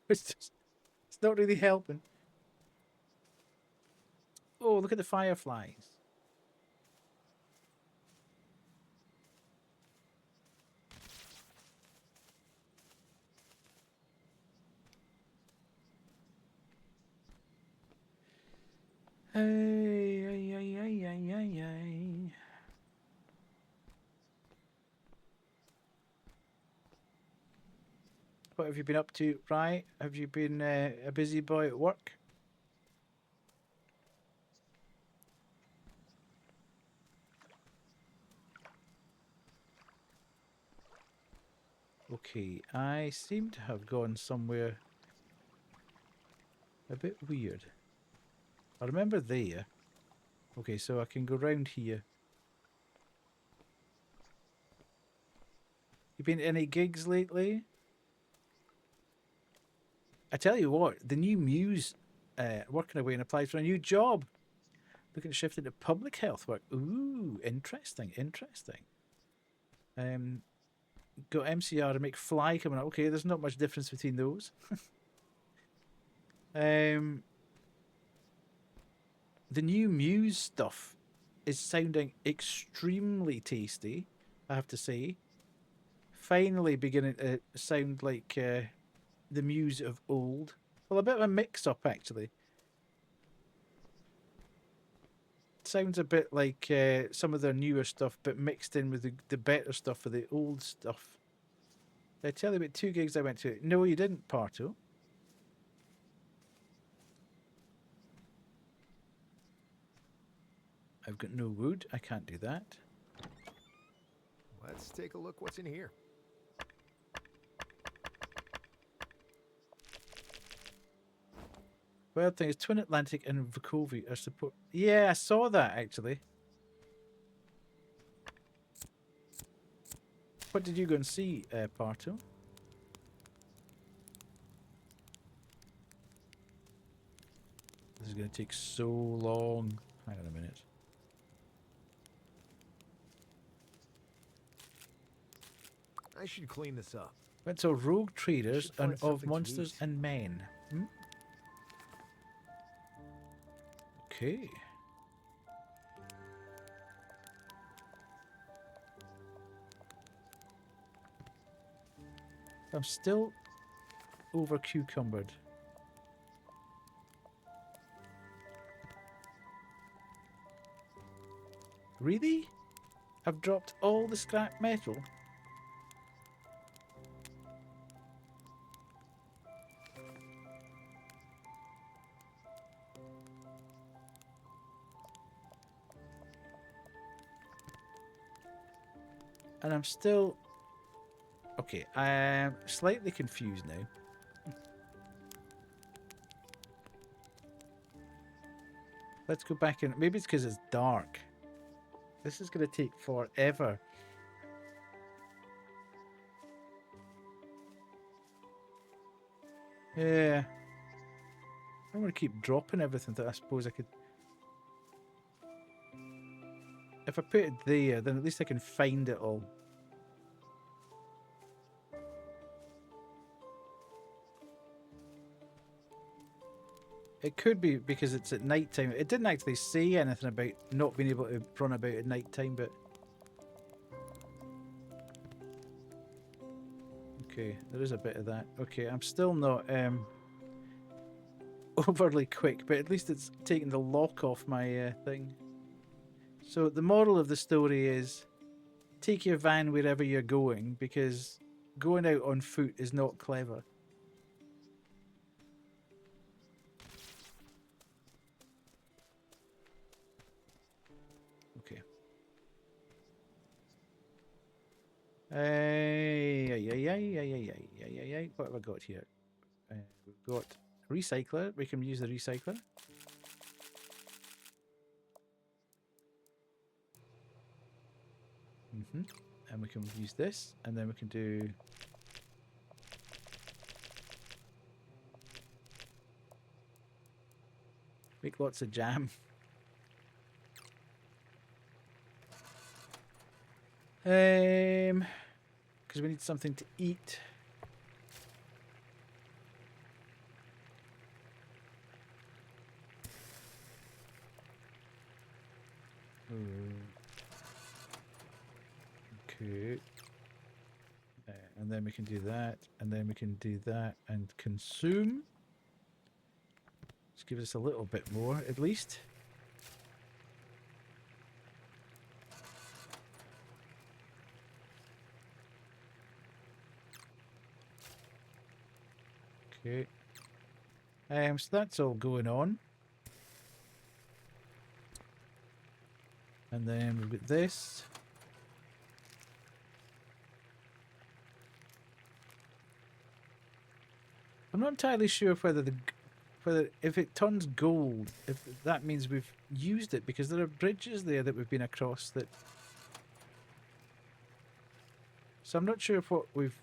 It's not really helping. Oh, look at the fireflies. Hey. have you been up to, Rye? Have you been a busy boy at work? Okay, I seem to have gone somewhere a bit weird. I remember there. Okay, so I can go round here. You been to any gigs lately? I tell you what, the new Muse working away and applied for a new job. Looking to shift into public health work. Ooh, interesting, interesting. Got MCR and McFly coming up. Okay, there's not much difference between those. The new Muse stuff is sounding extremely tasty, I have to say. Finally beginning to sound like the Muse of old. Well, a bit of a mix-up, actually. Sounds a bit like some of their newer stuff, but mixed in with the better stuff of the old stuff. Did I tell you about 2 gigs I went to? No, you didn't, Parto. I've got no wood. I can't do that. Let's take a look what's in here. Weird thing is Twin Atlantic and Vukovi are support. Yeah, I saw that actually. What did you go and see, Parto? This is going to take so long. Hang on a minute. I should clean this up. Went to Rogue Traders find and of something to Monsters eat. and Men. Hmm? Okay. I'm still over cucumbered. Really? I've dropped all the scrap metal? And I'm still... Okay, I am slightly confused now. Let's go back in. Maybe it's because it's dark. This is going to take forever. Yeah. I don't want to keep dropping everything that I suppose I could... If I put it there, then at least I can find it all. It could be because it's at night time. It didn't actually say anything about not being able to run about at night time, but... Okay, there is a bit of that. Okay, I'm still not overly quick, but at least it's taking the lock off my thing. So the moral of the story is take your van wherever you're going, because going out on foot is not clever. Okay. What have I got here? We've got recycler. We can use the recycler. And we can use this, and then we can do... Make lots of jam. Because we need something to eat. Okay. And then we can do that, and then we can do that, and consume. Just give us a little bit more, at least. Okay. So that's all going on. And then we've got this. I'm not entirely sure whether if it turns gold, if that means we've used it, because there are bridges there that we've been across that. So I'm not sure what we've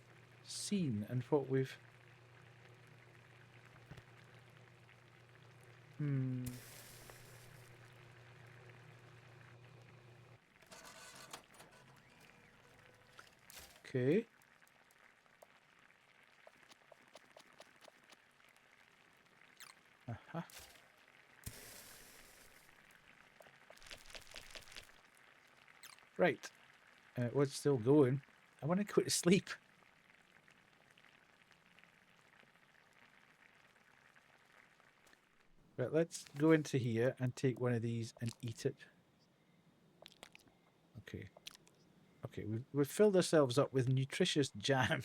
seen and what we've. Okay. Uh-huh. Right. What's still going? I want to go to sleep. Right, let's go into here and take one of these and eat it. Okay. Okay, we've filled ourselves up with nutritious jam.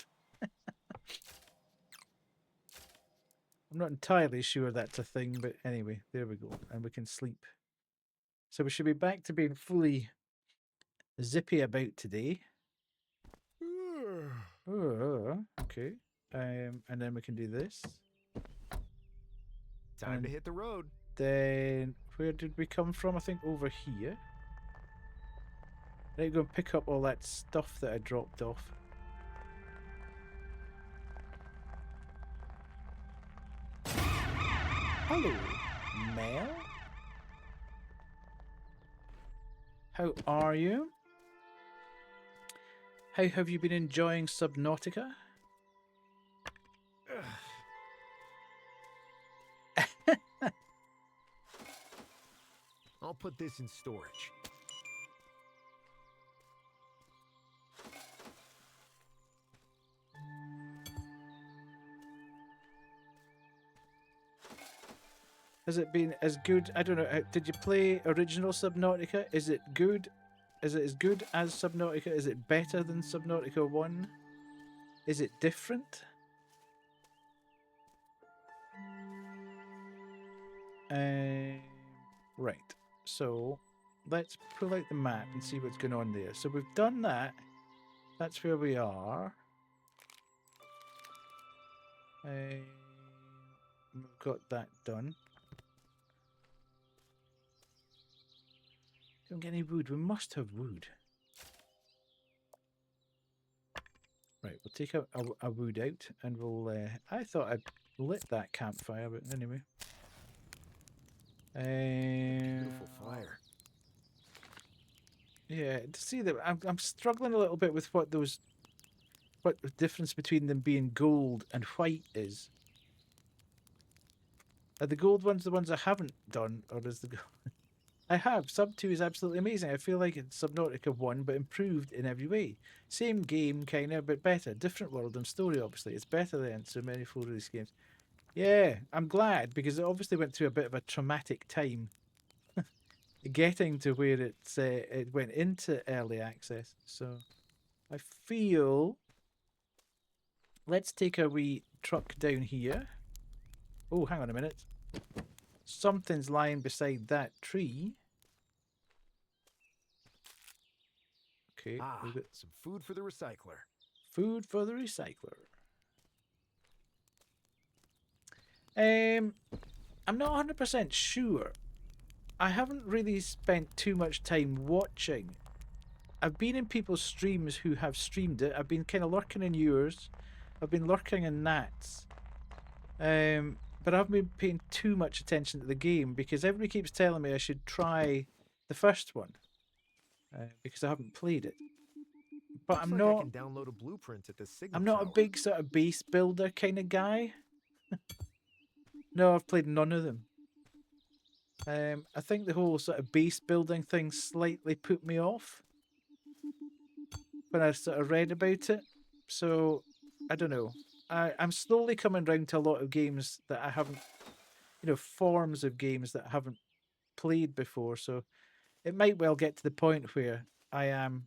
I'm not entirely sure that's a thing, but anyway, there we go. And we can sleep. So we should be back to being fully zippy about today. Oh, okay. And then we can do this. Time to hit the road. Then, where did we come from? I think over here. Right, go and pick up all that stuff that I dropped off. Hello, Mel. How are you? How have you been enjoying Subnautica? I'll put this in storage. Has it been as good? I don't know. Did you play original Subnautica? Is it good? Is it as good as Subnautica? Is it better than Subnautica 1? Is it different? Right. So let's pull out the map and see what's going on there. So we've done that. That's where we are. We've got that done. Don't get any wood. We must have wood. Right, we'll take a wood out and we'll... I thought I'd lit that campfire, but anyway. Beautiful fire. Yeah, to see that I'm struggling a little bit with what the difference between them being gold and white is. Are the gold ones the ones I haven't done, or is the I have. Sub 2 is absolutely amazing. I feel like it's Subnautica 1, but improved in every way. Same game, kind of, but better. Different world and story, obviously. It's better than so many full release games. Yeah, I'm glad, because it obviously went through a bit of a traumatic time getting to where it went into early access. So I feel... Let's take a wee truck down here. Oh, hang on a minute. Something's lying beside that tree. Okay, we've got some food for the recycler. Food for the recycler. I'm not 100% sure. I haven't really spent too much time watching. I've been in people's streams who have streamed it. I've been kind of lurking in yours. I've been lurking in Nat's. But I haven't been paying too much attention to the game because everybody keeps telling me I should try the first one. Because I haven't played it. But Looks I'm like not... I can download a blueprint at the signal I'm not a tower. big sort of base builder kind of guy. No, I've played none of them. I think the whole sort of base building thing slightly put me off when I sort of read about it. So, I don't know. I'm slowly coming round to a lot of games that I haven't, forms of games that I haven't played before. So, it might well get to the point where I am...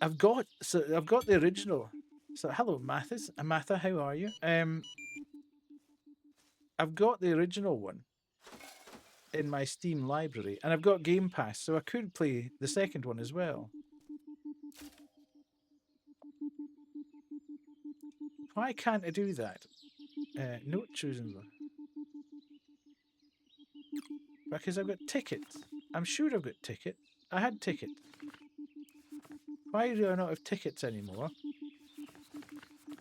I've got the original So hello, Mathis. Matha, how are you? I've got the original one in my Steam library, and I've got Game Pass, so I could play the second one as well. Why can't I do that? Note choosing them. Because I've got tickets. I'm sure I've got ticket. I had ticket. Why do I not have tickets anymore?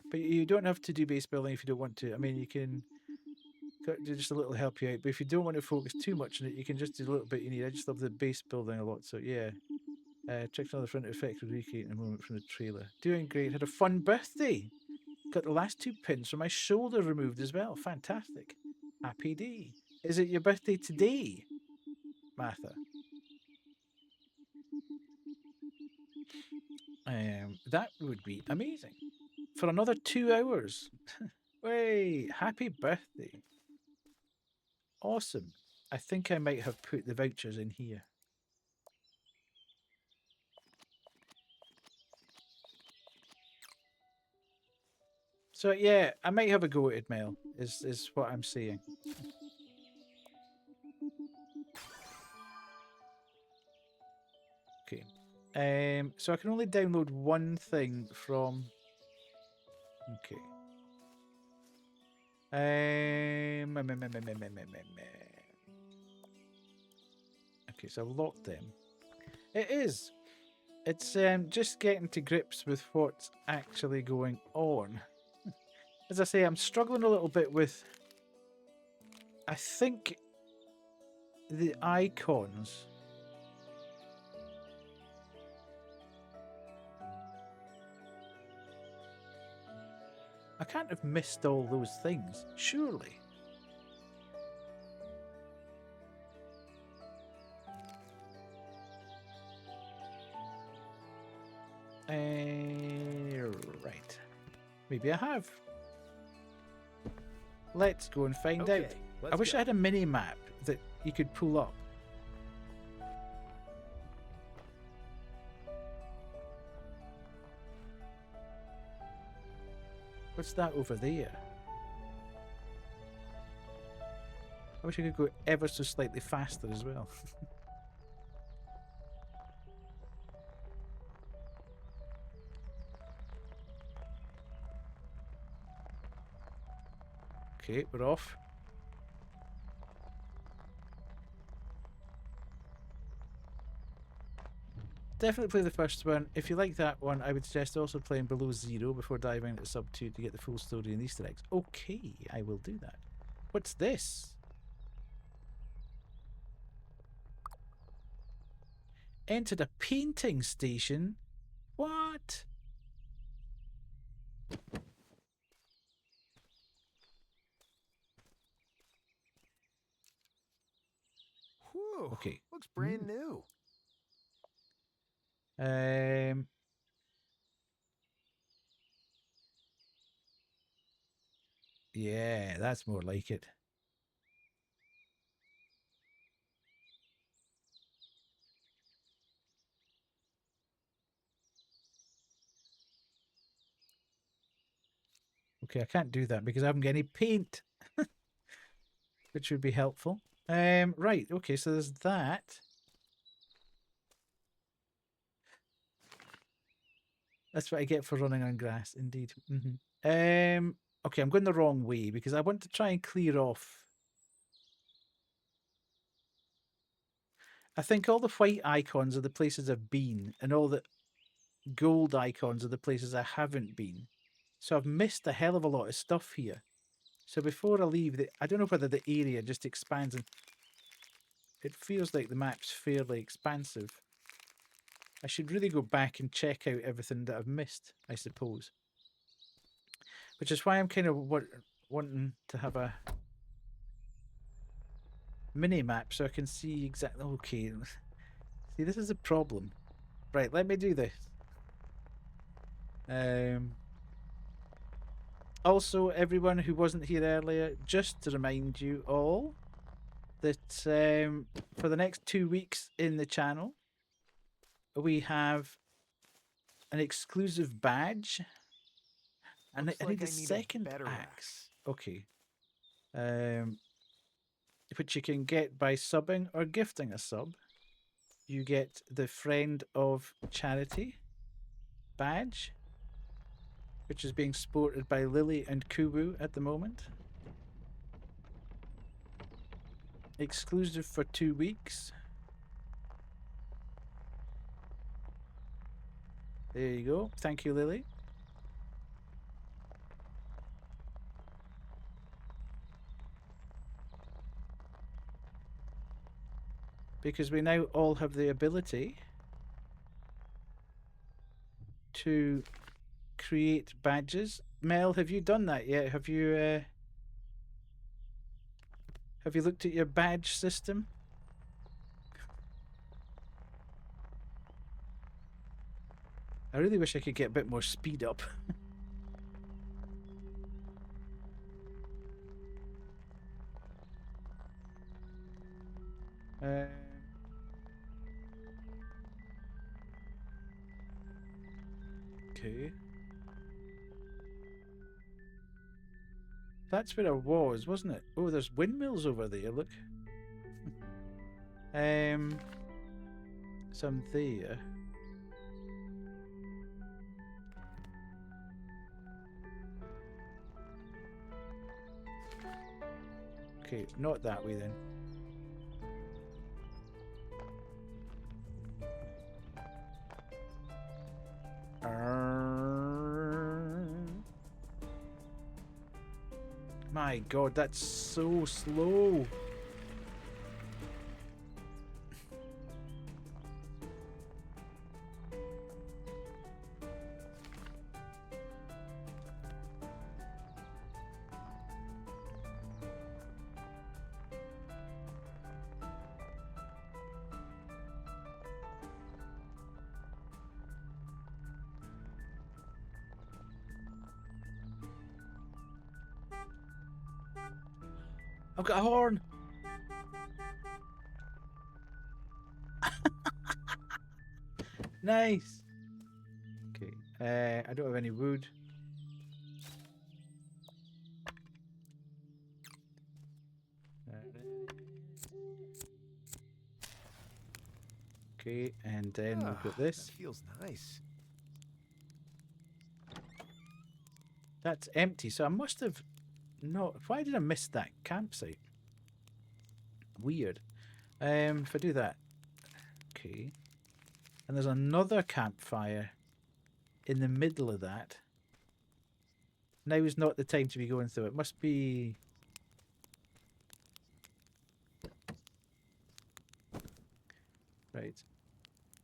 But you don't have to do base building if you don't want to. I mean, you can do just a little help you out. But if you don't want to focus too much on it, you can just do a little bit you need. I just love the base building a lot. So yeah. Checked another front effect with recreating a moment from the trailer. Doing great. Had a fun birthday. Got the last 2 pins from my shoulder removed as well. Fantastic. Happy day. Is it your birthday today, Martha? That would be amazing. For another 2 hours. Way, happy birthday. Awesome. I think I might have put the vouchers in here. So yeah, I might have a go at Idmail, is what I'm saying. Okay. So I can only download one thing from... Okay. Okay, so I've locked them. It is. It's just getting to grips with what's actually going on. As I say, I'm struggling a little bit with... I think the icons... I can't have missed all those things, surely. Right. Maybe I have. Let's go and find out. I wish I had a mini map that you could pull up. What's that over there? I wish I could go ever so slightly faster as well. Okay, we're off. Definitely play the first one. If you like that one, I would suggest also playing Below Zero before diving into Sub 2 to get the full story and Easter eggs. Okay, I will do that. What's this? Entered a painting station? What? Whew, okay. Looks brand new. Yeah, that's more like it. Okay, I can't do that because I haven't got any paint. Which would be helpful. Right, okay, so there's that. That's what I get for running on grass, indeed. Okay, I'm going the wrong way because I want to try and clear off. I think all the white icons are the places I've been, and all the gold icons are the places I haven't been. So I've missed a hell of a lot of stuff here. So before I leave, I don't know whether the area just expands, and it feels like the map's fairly expansive. I should really go back and check out everything that I've missed, I suppose. Which is why I'm kind of wanting to have a mini map so I can see exactly. Okay, see, this is a problem. Right, let me do this. Also, everyone who wasn't here earlier, just to remind you all that for the next 2 weeks in the channel, we have an exclusive badge And Looks I like need a I need a second better axe. Okay. Which you can get by subbing or gifting a sub. You get the Friend of Charity badge, which is being sported by Lily and Kubu at the moment. Exclusive for 2 weeks. There you go. Thank you, Lily. Because we now all have the ability to create badges. Mel, have you done that yet? Have you looked at your badge system? I really wish I could get a bit more speed up. Okay. That's where I was, wasn't it? Oh, there's windmills over there, look. So I'm there. Okay, not that way then. My God, that's so slow. I've got a horn. Nice. Okay. I don't have any wood. Okay, and then we've got this. That feels nice. That's empty, so I must have not. Why did I miss that campsite? Weird. If I do that, okay, and there's another campfire in the middle of that. Now is not the time to be going through it. Must be. Right.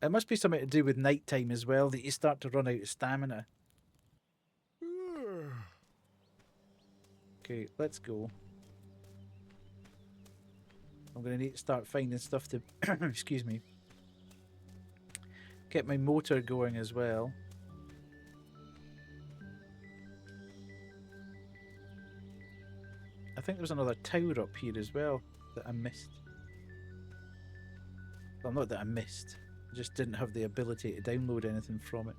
It must be something to do with nighttime as well, that you start to run out of stamina. Okay, let's go. I'm going to need to start finding stuff to, excuse me, get my motor going as well. I think there was another tower up here as well that I missed. Well, not that I missed. I just didn't have the ability to download anything from it.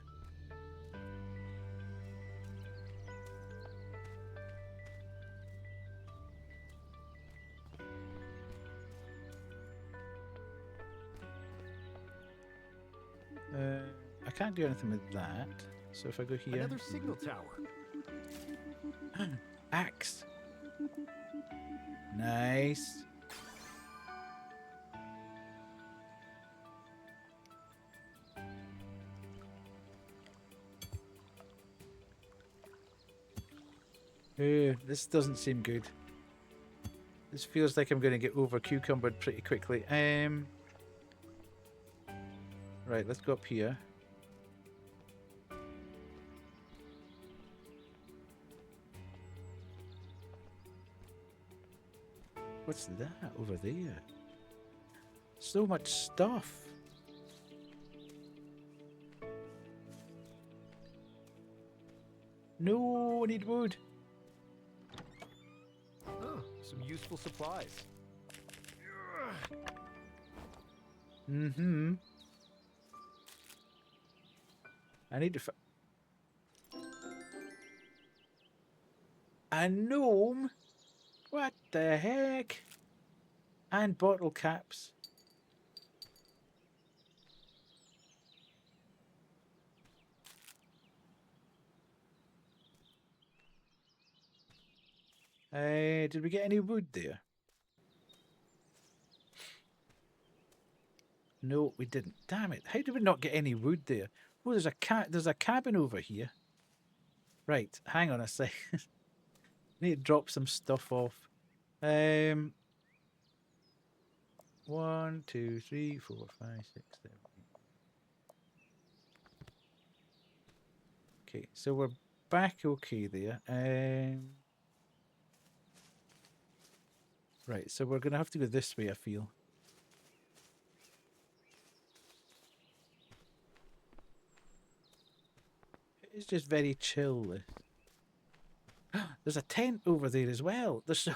I can't do anything with that. So if I go here... Another signal tower. Axe. Nice. This doesn't seem good. This feels like I'm going to get over cucumbered pretty quickly. Right, let's go up here. What's that over there? So much stuff. No, I need wood. Oh, some useful supplies. Mm-hmm. I need to A gnome? What the heck? And bottle caps. Did we get any wood there? No, we didn't. Damn it. How did we not get any wood there? Oh, there's a cabin over here. Right, hang on a second. Need to drop some stuff off. 1, 2, 3, 4, 5, 6, 7, 8. Okay, so we're back okay there. Right, so we're gonna have to go this way, I feel. It's just very chill. There's a tent over there as well. There's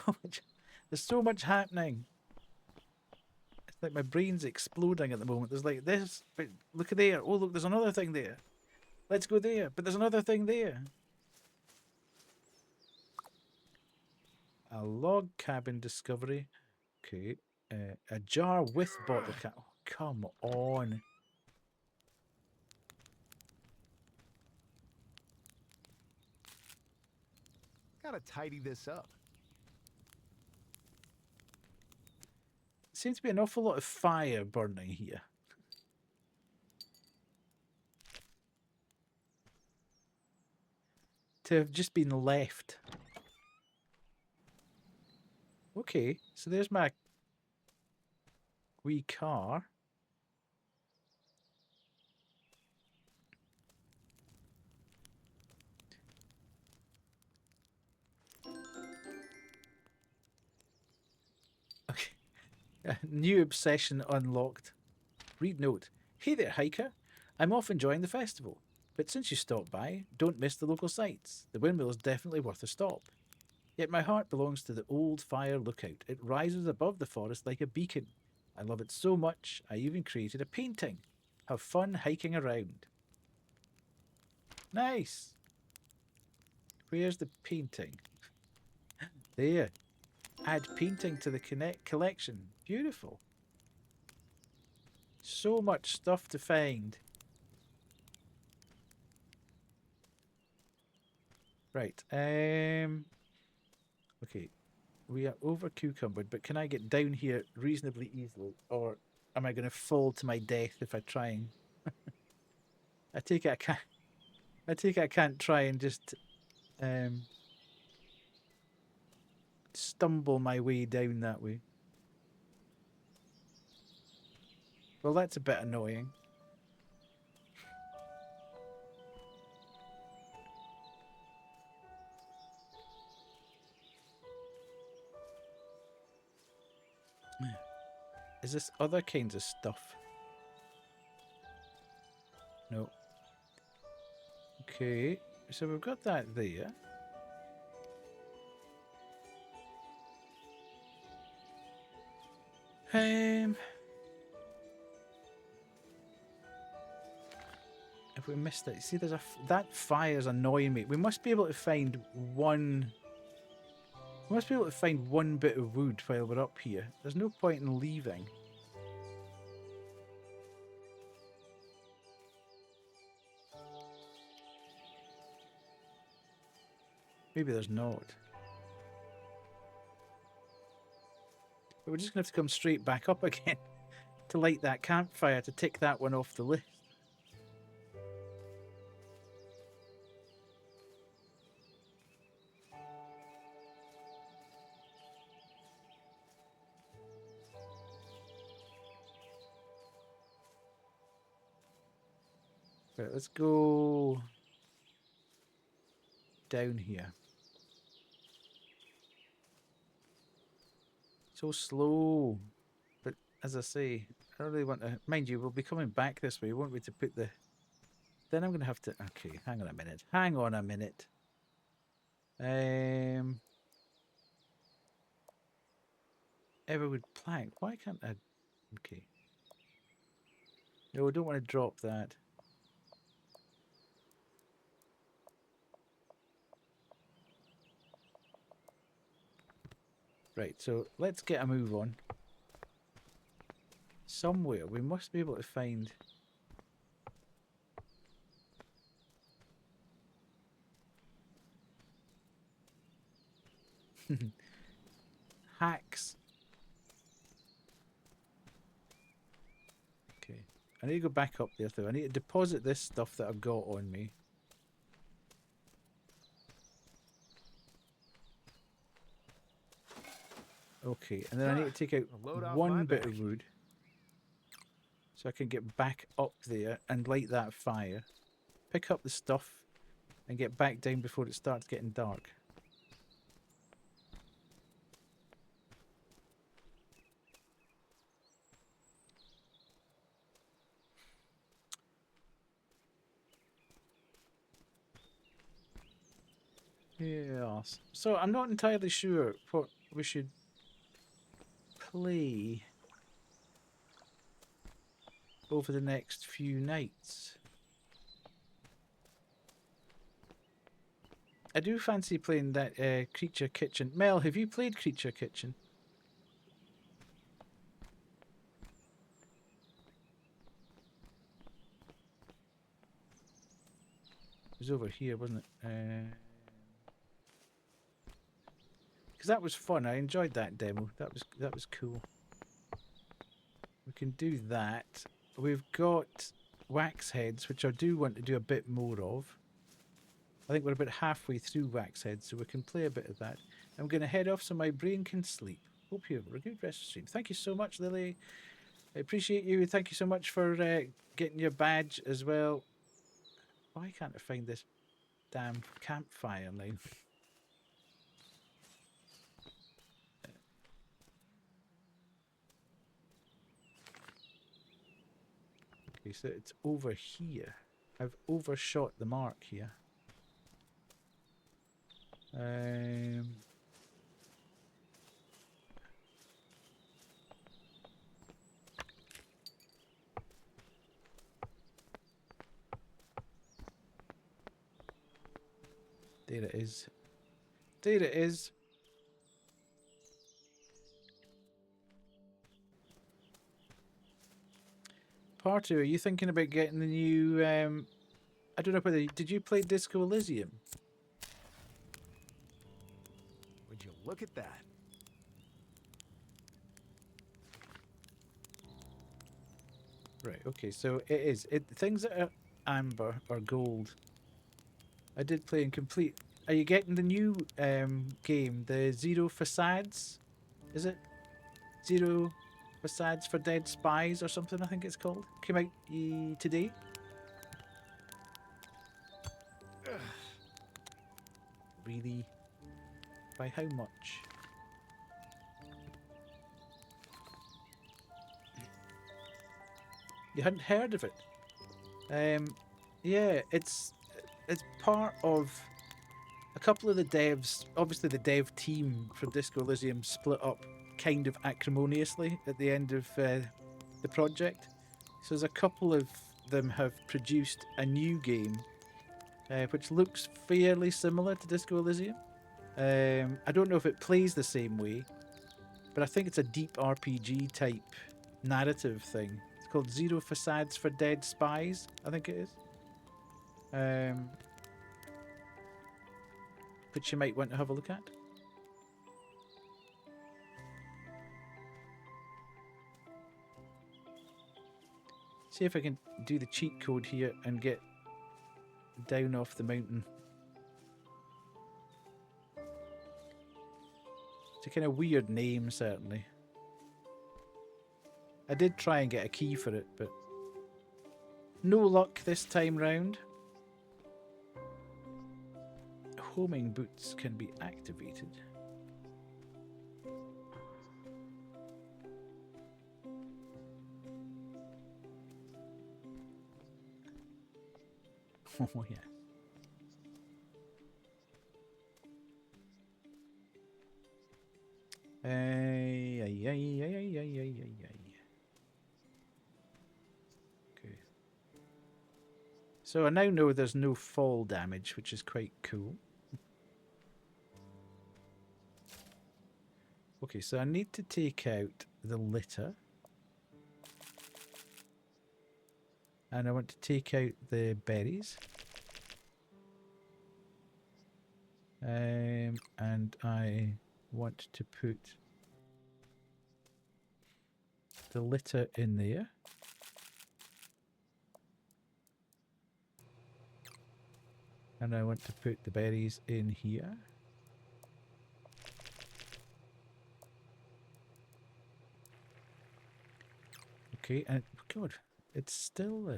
so much happening. It's like my brain's exploding at the moment. There's like this, but look at there. Oh, look, there's another thing there. Let's go there, but there's another thing there. A log cabin discovery. Okay. A jar with bottle cap. Oh, come on. Gotta tidy this up. Seems to be an awful lot of fire burning here. To have just been left. Okay, so there's my wee car. Okay. New obsession unlocked. Read note. Hey there, hiker. I'm off enjoying the festival. But since you stopped by, don't miss the local sights. The windmill is definitely worth a stop. Yet my heart belongs to the old fire lookout. It rises above the forest like a beacon. I love it so much, I even created a painting. Have fun hiking around. Nice. Where's the painting? There. Add painting to the collection. Beautiful. So much stuff to find. Right. Okay. We are over cucumbered, but can I get down here reasonably easily? Or am I going to fall to my death if I try and... I take it I can't try and just stumble my way down that way. Well, that's a bit annoying. Is this other kinds of stuff? No. Okay, so we've got that there. If we missed it, see, that fire's annoying me. We must be able to find one. We must be able to find one bit of wood while we're up here. There's no point in leaving. Maybe there's not. But we're just going to have to come straight back up again to light that campfire, to tick that one off the list. Right, let's go down here. So slow. But as I say, I don't really want to... Mind you, we'll be coming back this way, won't we, to put the... Then I'm going to have to... Okay, hang on a minute. Hang on a minute. Everwood plank. Why can't I... Okay. No, I don't want to drop that. Right, so let's get a move on. Somewhere we must be able to find... hacks. Okay, I need to go back up there though. I need to deposit this stuff that I've got on me. Okay, and then I need to take out one bit of wood so I can get back up there and light that fire. Pick up the stuff and get back down before it starts getting dark. Yes. So I'm not entirely sure what we should play over the next few nights. I do fancy playing that Creature Kitchen. Mel, have you played Creature Kitchen? It was over here, wasn't it? Because that was fun. I enjoyed that demo. That was cool. We can do that. We've got wax heads, which I do want to do a bit more of. I think we're about halfway through wax heads, so we can play a bit of that. I'm going to head off so my brain can sleep. Hope you have a good rest of the stream. Thank you so much, Lily. I appreciate you. Thank you so much for getting your badge as well. Why can't I find this damn campfire now? Okay, so it's over here. I've overshot the mark here. There it is. There it is. Party, are you thinking about getting the new, I don't know whether, did you play Disco Elysium? Would you look at that? Right, okay, so it is. Things that are amber or gold. I did play and complete. Are you getting the new game, the Zero Facades? Is it? Zero Facades for Dead Spies or something, I think it's called. Came out today. Really? By how much? You hadn't heard of it? Yeah, it's part of a couple of the devs. Obviously, the dev team for Disco Elysium split up kind of acrimoniously at the end of the project. So there's a couple of them have produced a new game, which looks fairly similar to Disco Elysium. I don't know if it plays the same way, but I think it's a deep RPG type narrative thing. It's called Zero Facades for Dead Spies, I think it is. Which you might want to have a look at. See if I can do the cheat code here and get down off the mountain. It's a kind of weird name, certainly. I did try and get a key for it, but no luck this time round. Homing boots can be activated. Oh yeah. Okay. So I now know there's no fall damage, which is quite cool. Okay, so I need to take out the litter. And I want to take out the berries. And I want to put the litter in there. And I want to put the berries in here. Okay, and God, it's still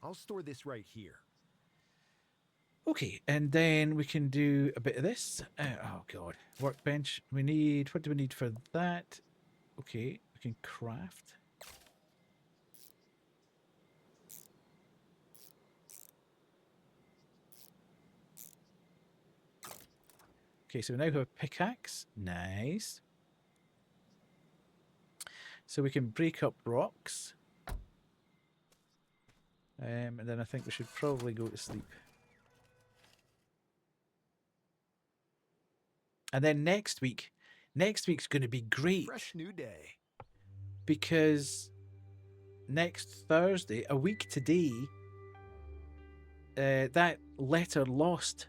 I'll store this right here. okay, and then we can do a bit of this. Oh God, workbench. We need, what do we need for that? Okay, we can craft. Okay, so we now have a pickaxe. Nice. So we can break up rocks. And then I think we should probably go to sleep. And then next week's going to be great. Fresh new day. Because next Thursday, a week today, that letter lost.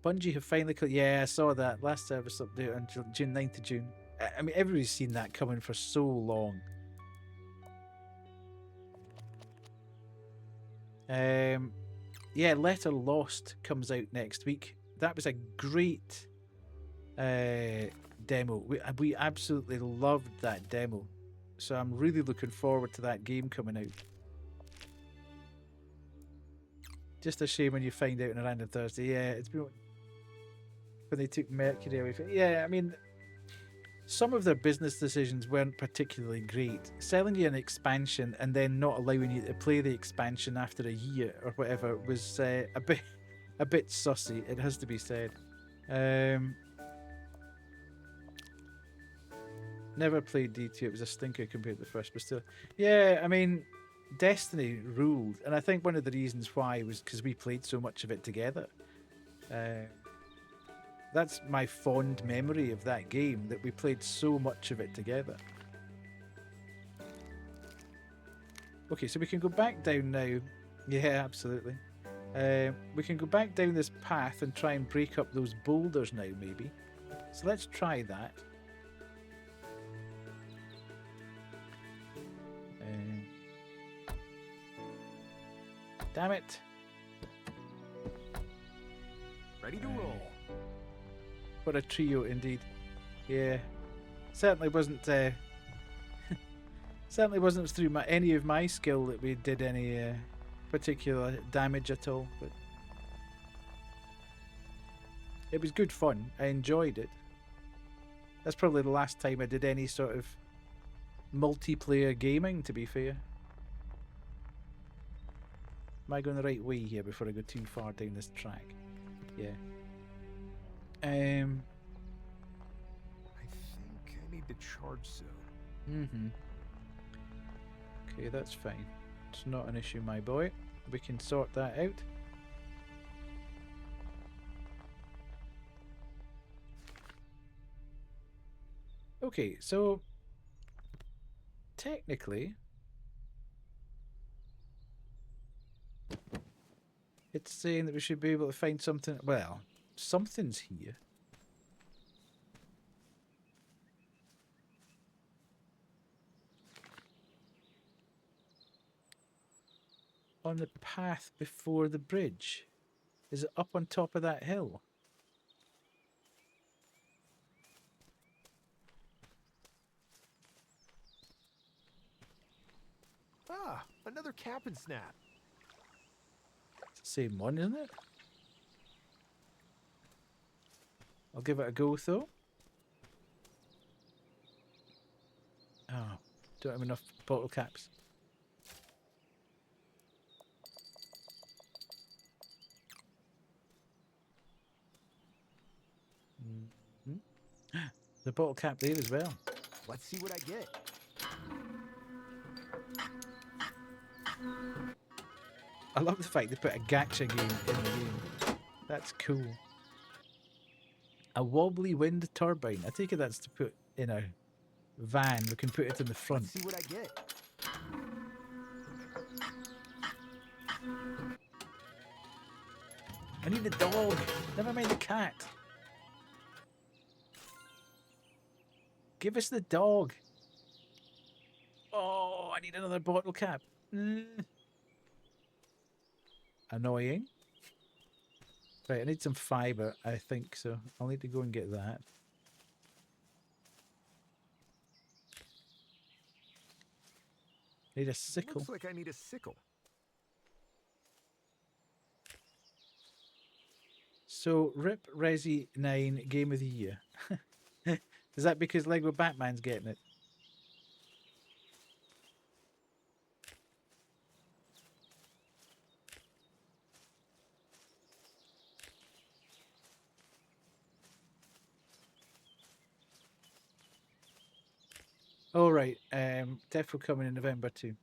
Bungie have finally... Yeah, I saw that. Last service update until June 9th of June. I mean, everybody's seen that coming for so long. Yeah, Letter Lost comes out next week. That was a great demo. We absolutely loved that demo. So I'm really looking forward to that game coming out. Just a shame when you find out on a random Thursday. Yeah, it's been when they took Mercury away from... Yeah, I mean, some of their business decisions weren't particularly great. Selling you an expansion and then not allowing you to play the expansion after a year or whatever was a bit sussy, it has to be said. Never played D2, it was a stinker compared to the first, but still. Yeah, I mean, Destiny ruled, and I think one of the reasons why was because we played so much of it together. That's my fond memory of that game, that we played so much of it together. Okay, so we can go back down now. Yeah, absolutely. We can go back down this path and try and break up those boulders now, maybe. So let's try that. Damn it. Ready to roll. What a trio indeed. Yeah. Certainly wasn't certainly wasn't through any of my skill that we did any particular damage at all, but it was good fun. I enjoyed it. That's probably the last time I did any sort of multiplayer gaming, to be fair. Am I going the right way here before I go too far down this track? Yeah. I think I need to charge soon. Okay, that's fine. It's not an issue, my boy. We can sort that out. Okay, so technically it's saying that we should be able to find something. Well, something's here. On the path before the bridge. Is it up on top of that hill? Ah, another cap and snap. It's the same one, isn't it? I'll give it a go though. Oh, don't have enough bottle caps. The bottle cap there as well. Let's see what I get. I love the fact they put a gacha game in the game. That's cool. I A wobbly wind turbine. I take it that's to put in a van. We can put it in the front. Let's see what I get. I need the dog. Never mind the cat. Give us the dog. Oh, I need another bottle cap. Annoying. Right, I need some fibre, I think, so I'll need to go and get that. Need a sickle. Looks like I need a sickle. So, Rip Resi 9 Game of the Year. Is that because Lego Batman's getting it? Oh, right. Defo coming in November too.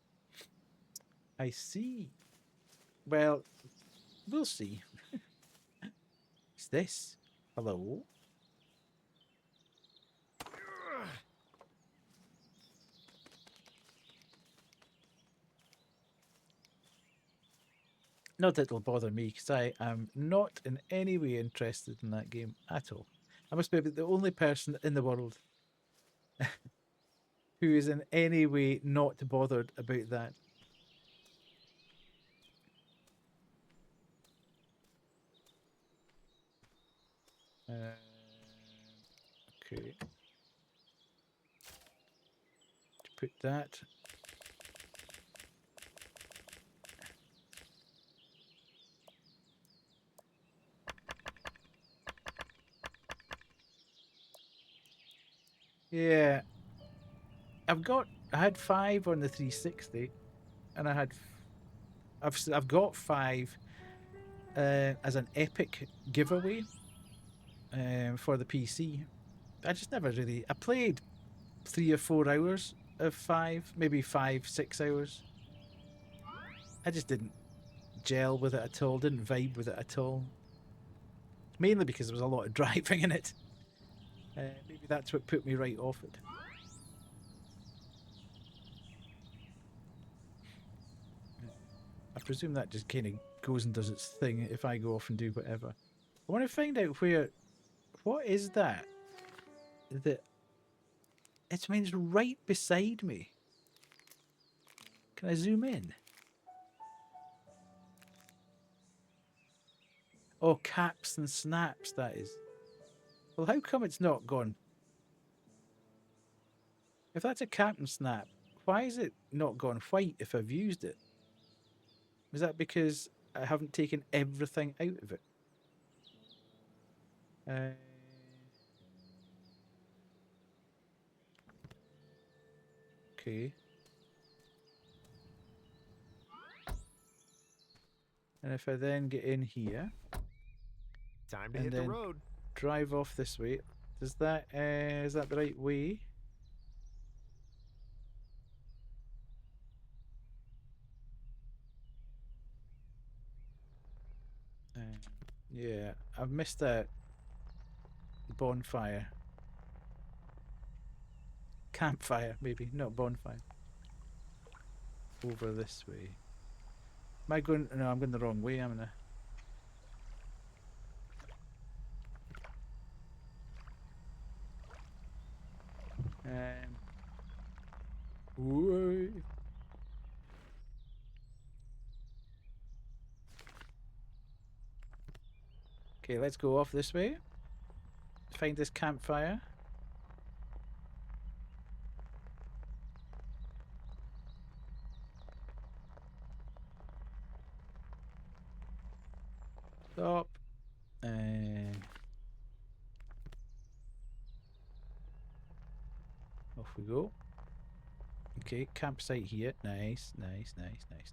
I see. Well, we'll see. What's this? Hello? Not that it'll bother me, because I am not in any way interested in that game at all. I must be the only person in the world who is in any way not bothered about that. Okay. To put that. Yeah. I had 5 on the 360, and I've got 5 as an epic giveaway for the PC. I just never really. I played 3 or 4 hours of 5, maybe 5, 6 hours. I just didn't gel with it at all. Didn't vibe with it at all. Mainly because there was a lot of driving in it. Maybe that's what put me right off it. I presume that just kind of goes and does its thing if I go off and do whatever. I want to find out where... What is that? It's right beside me. Can I zoom in? Oh, caps and snaps, that is. Well, how come it's not gone? If that's a cap and snap, why is it not gone white if I've used it? Is that because I haven't taken everything out of it? Okay. And if I then get in here... Time to hit the road. Drive off this way. Is that the right way? Yeah, I've missed that bonfire. Campfire, maybe, not bonfire. Over this way. Am I going? No, I'm going the wrong way, am I? Whoa. Okay, let's go off this way. Find this campfire. Stop. Off we go. Okay, campsite here. Nice, nice, nice, nice, nice.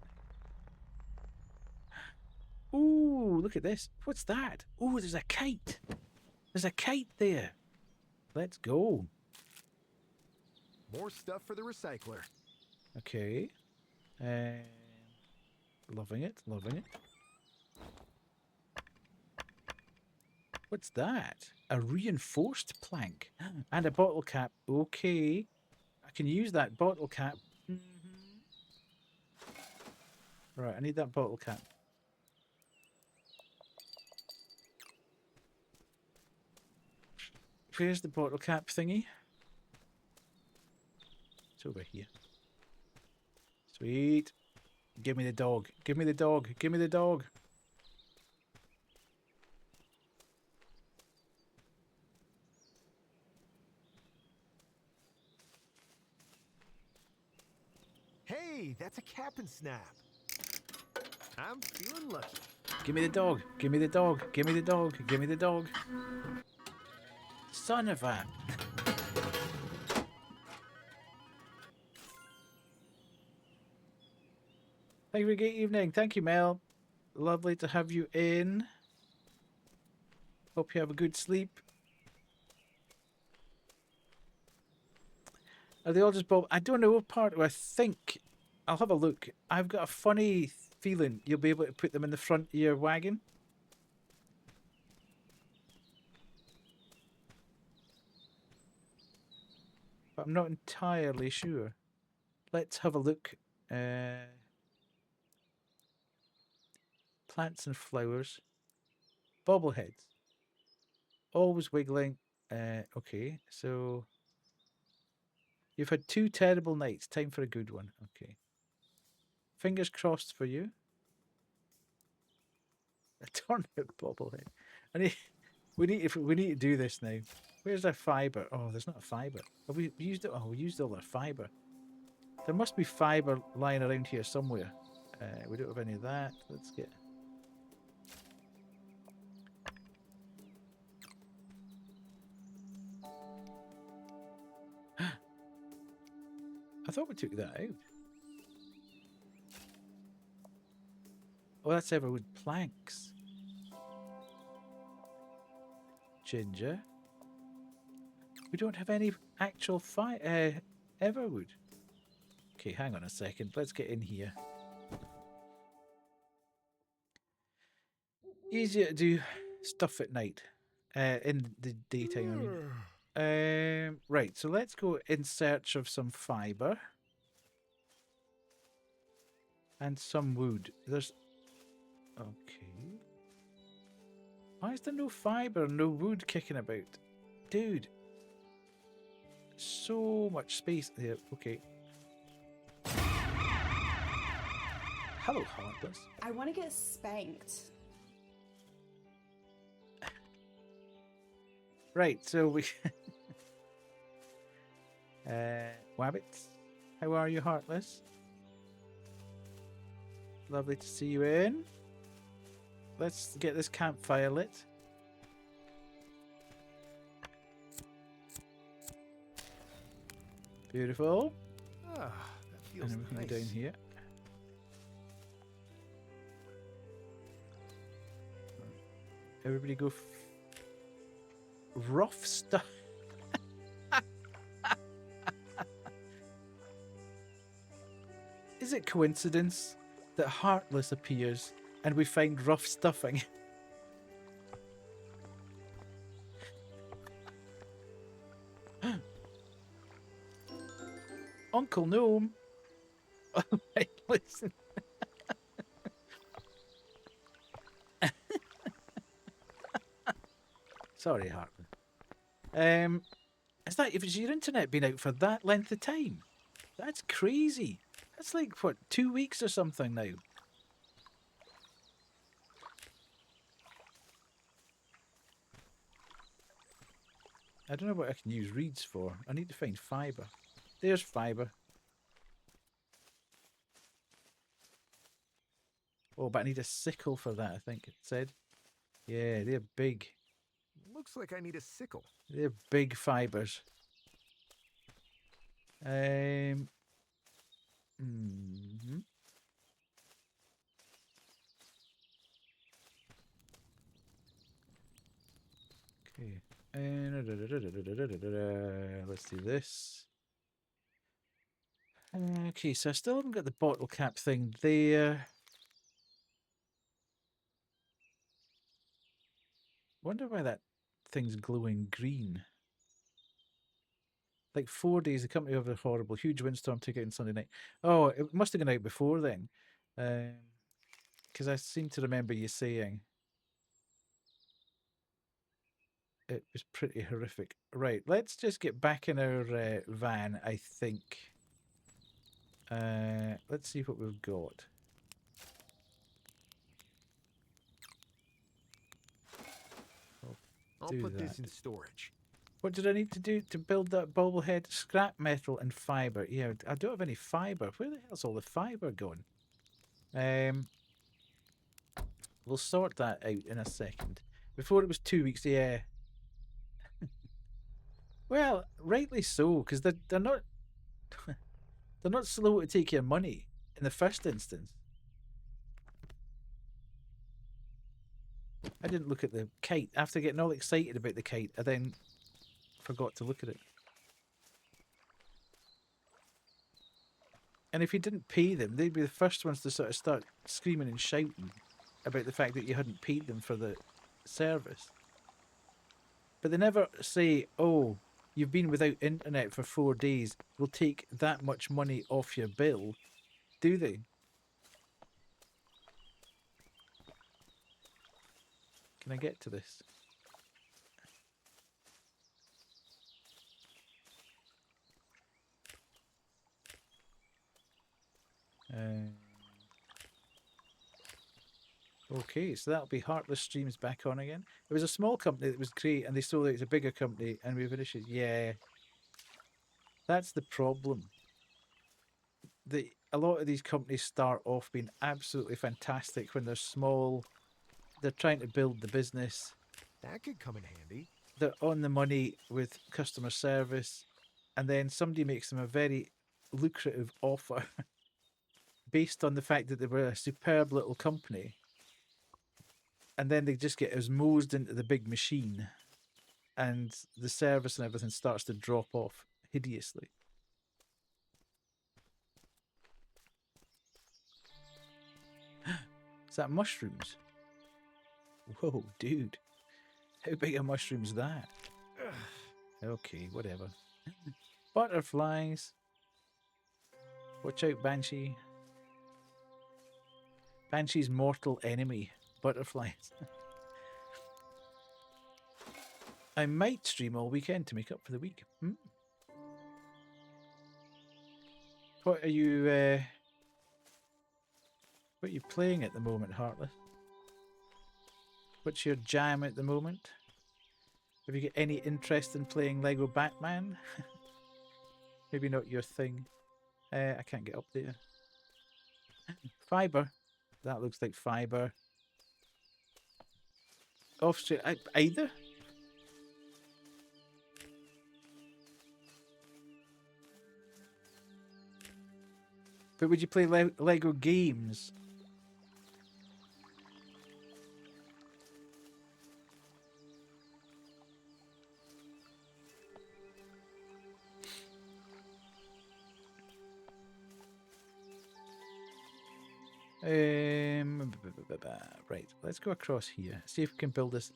Ooh, look at this. What's that? Ooh, there's a kite. There's a kite there. Let's go. More stuff for the recycler. Okay. Loving it, loving it. What's that? A reinforced plank and a bottle cap. Okay. I can use that bottle cap. Right, I need that bottle cap. Where's the bottle cap thingy? It's over here. Sweet. Give me the dog. Give me the dog. Give me the dog. Hey, that's a cap and snap. I'm feeling lucky. Give me the dog. Give me the dog. Give me the dog. Give me the dog. Son of a... Thank you for a great evening. Thank you, Mel. Lovely to have you in. Hope you have a good sleep. Are they all just bob? I don't know what part. I think I'll have a look. I've got a funny feeling you'll be able to put them in the front of your wagon. But I'm not entirely sure. Let's have a look. Plants and flowers. Bobbleheads. Always wiggling. Okay, so you've had 2 terrible nights. Time for a good one. Okay. Fingers crossed for you. A turnip bobblehead. We need to do this now. Where's our fibre? Oh, there's not a fibre. Have we used it? Oh, we used all our fibre. There must be fibre lying around here somewhere. We don't have any of that. Let's get... I thought we took that out. Oh, that's everwood planks. Ginger. We don't have any actual everwood. Okay, hang on a second. Let's get in here. Easier to do stuff at night. In the daytime, I mean. Right, so let's go in search of some fibre. And some wood. There's... Okay. Why is there no fibre, no wood kicking about? Dude. So much space there. Okay. Hello, Heartless. I want to get spanked. Right, so we... Wabbits, how are you, Heartless? Lovely to see you in. Let's get this campfire lit. Beautiful. Ah, that feels And everything nice. down here. Everybody go rough stuff. Is it coincidence that Heartless appears and we find rough stuffing? Uncle Gnome. Oh, right, listen. Sorry, Heartless. Is that, if it's your internet been out for that length of time? That's crazy. That's like, what, 2 weeks or something now? I don't know what I can use reeds for. I need to find fibre. There's fibre. Oh, but I need a sickle for that, I think it said. Yeah, they're big. Looks like I need a sickle. They're big fibres. Mhm. Okay. Let's do this. Okay, so I still haven't got the bottle cap thing there. Wonder why that thing's glowing green. Like 4 days, the company of a horrible, huge windstorm took out on Sunday night. Oh, it must have gone out before then. Because I seem to remember you saying it was pretty horrific. Right, let's just get back in our van, I think. Let's see what we've got. I'll put this in storage. What did I need to do to build that bobblehead? Scrap metal and fiber. Yeah, I don't have any fiber. Where the hell's all the fiber going? We'll sort that out in a second. Before it was 2 weeks, yeah. Well, rightly so, because they're not they're not slow to take your money in the first instance. I didn't look at the kite. After getting all excited about the kite, I then forgot to look at it. And if you didn't pay them, they'd be the first ones to sort of start screaming and shouting about the fact that you hadn't paid them for the service. But they never say, oh, you've been without internet for 4 days, we'll take that much money off your bill, do they? Can I get to this? Okay, so that'll be Heartless Streams back on again. It was a small company that was great, and they sold it to a bigger company, and we've had issues. Yeah, that's the problem. A lot of these companies start off being absolutely fantastic when they're small. They're trying to build the business. That could come in handy. They're on the money with customer service, and then somebody makes them a very lucrative offer based on the fact that they were a superb little company. And then they just get osmosed into the big machine, and the service and everything starts to drop off hideously. Is that mushrooms? Whoa, dude. How big a mushroom's that? Okay, whatever. Butterflies. Watch out, Banshee. Banshee's mortal enemy. Butterflies. I might stream all weekend to make up for the week. What are you playing at the moment, Heartless? What's your jam at the moment? Have you got any interest in playing Lego Batman? Maybe not your thing. I can't get up there. Fiber. That looks like fiber. Offstream. Either? But would you play Lego games? Right, let's go across here. See if we can build this.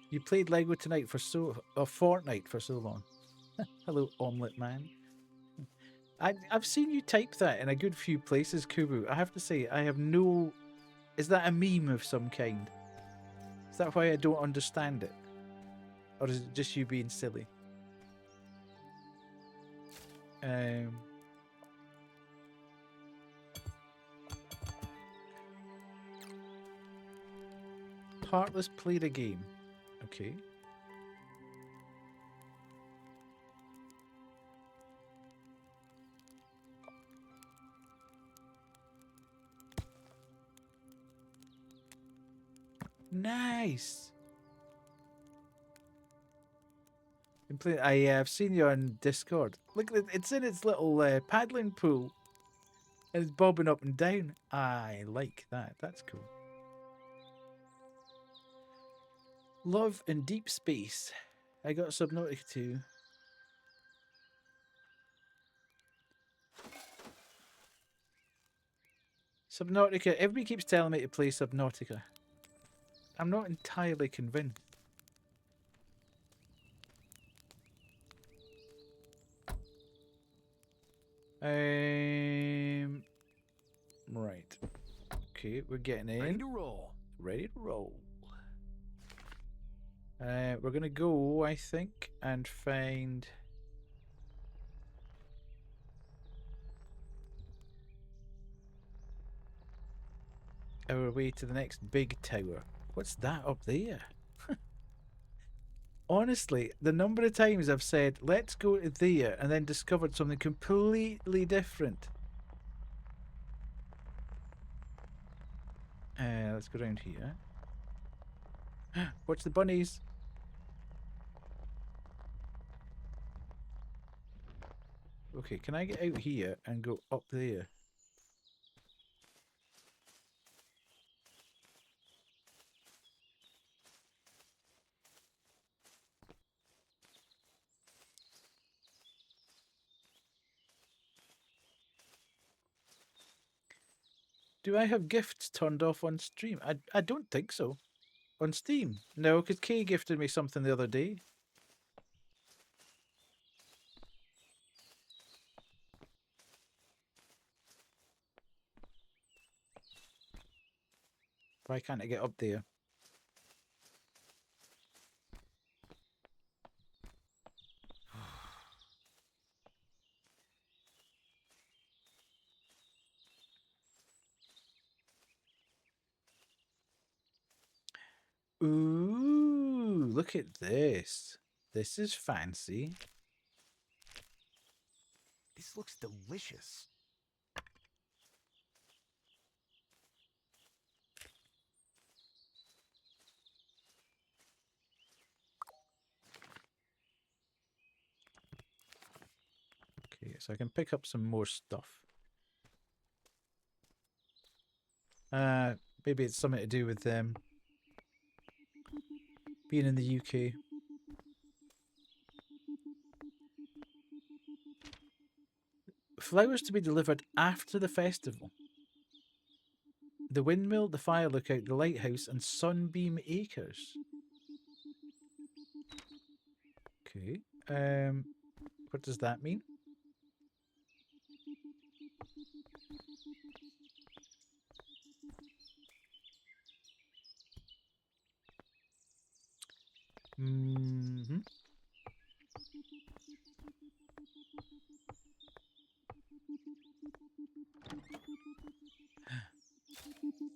You played Lego tonight for Fortnite for so long. Hello, Omelette Man. I've seen you type that in a good few places, Kubu. I have to say, I have no... Is that a meme of some kind? Is that why I don't understand it? Or is it just you being silly? Heartless played a game. Okay. Nice. I've seen you on Discord. Look, it's in its little paddling pool. And it's bobbing up and down. I like that. That's cool. Love in Deep Space. I got Subnautica too. Subnautica. Everybody keeps telling me to play Subnautica. I'm not entirely convinced. Right. Okay, we're getting in. Ready to roll. Ready to roll. We're gonna go, I think, and find our way to the next big tower. What's that up there? Honestly, the number of times I've said, let's go to there, and then discovered something completely different. Let's go around here. Watch the bunnies. Okay, can I get out here and go up there? Do I have gifts turned off on stream? I don't think so. On Steam? No, because Kay gifted me something the other day. Why can't I get up there? Ooh, look at this. This is fancy. This looks delicious. Okay, so I can pick up some more stuff. Maybe it's something to do with being in the UK. Flowers to be delivered after the festival. The windmill, the fire lookout, the lighthouse, and Sunbeam Acres. Okay. What does that mean? Mm-hmm.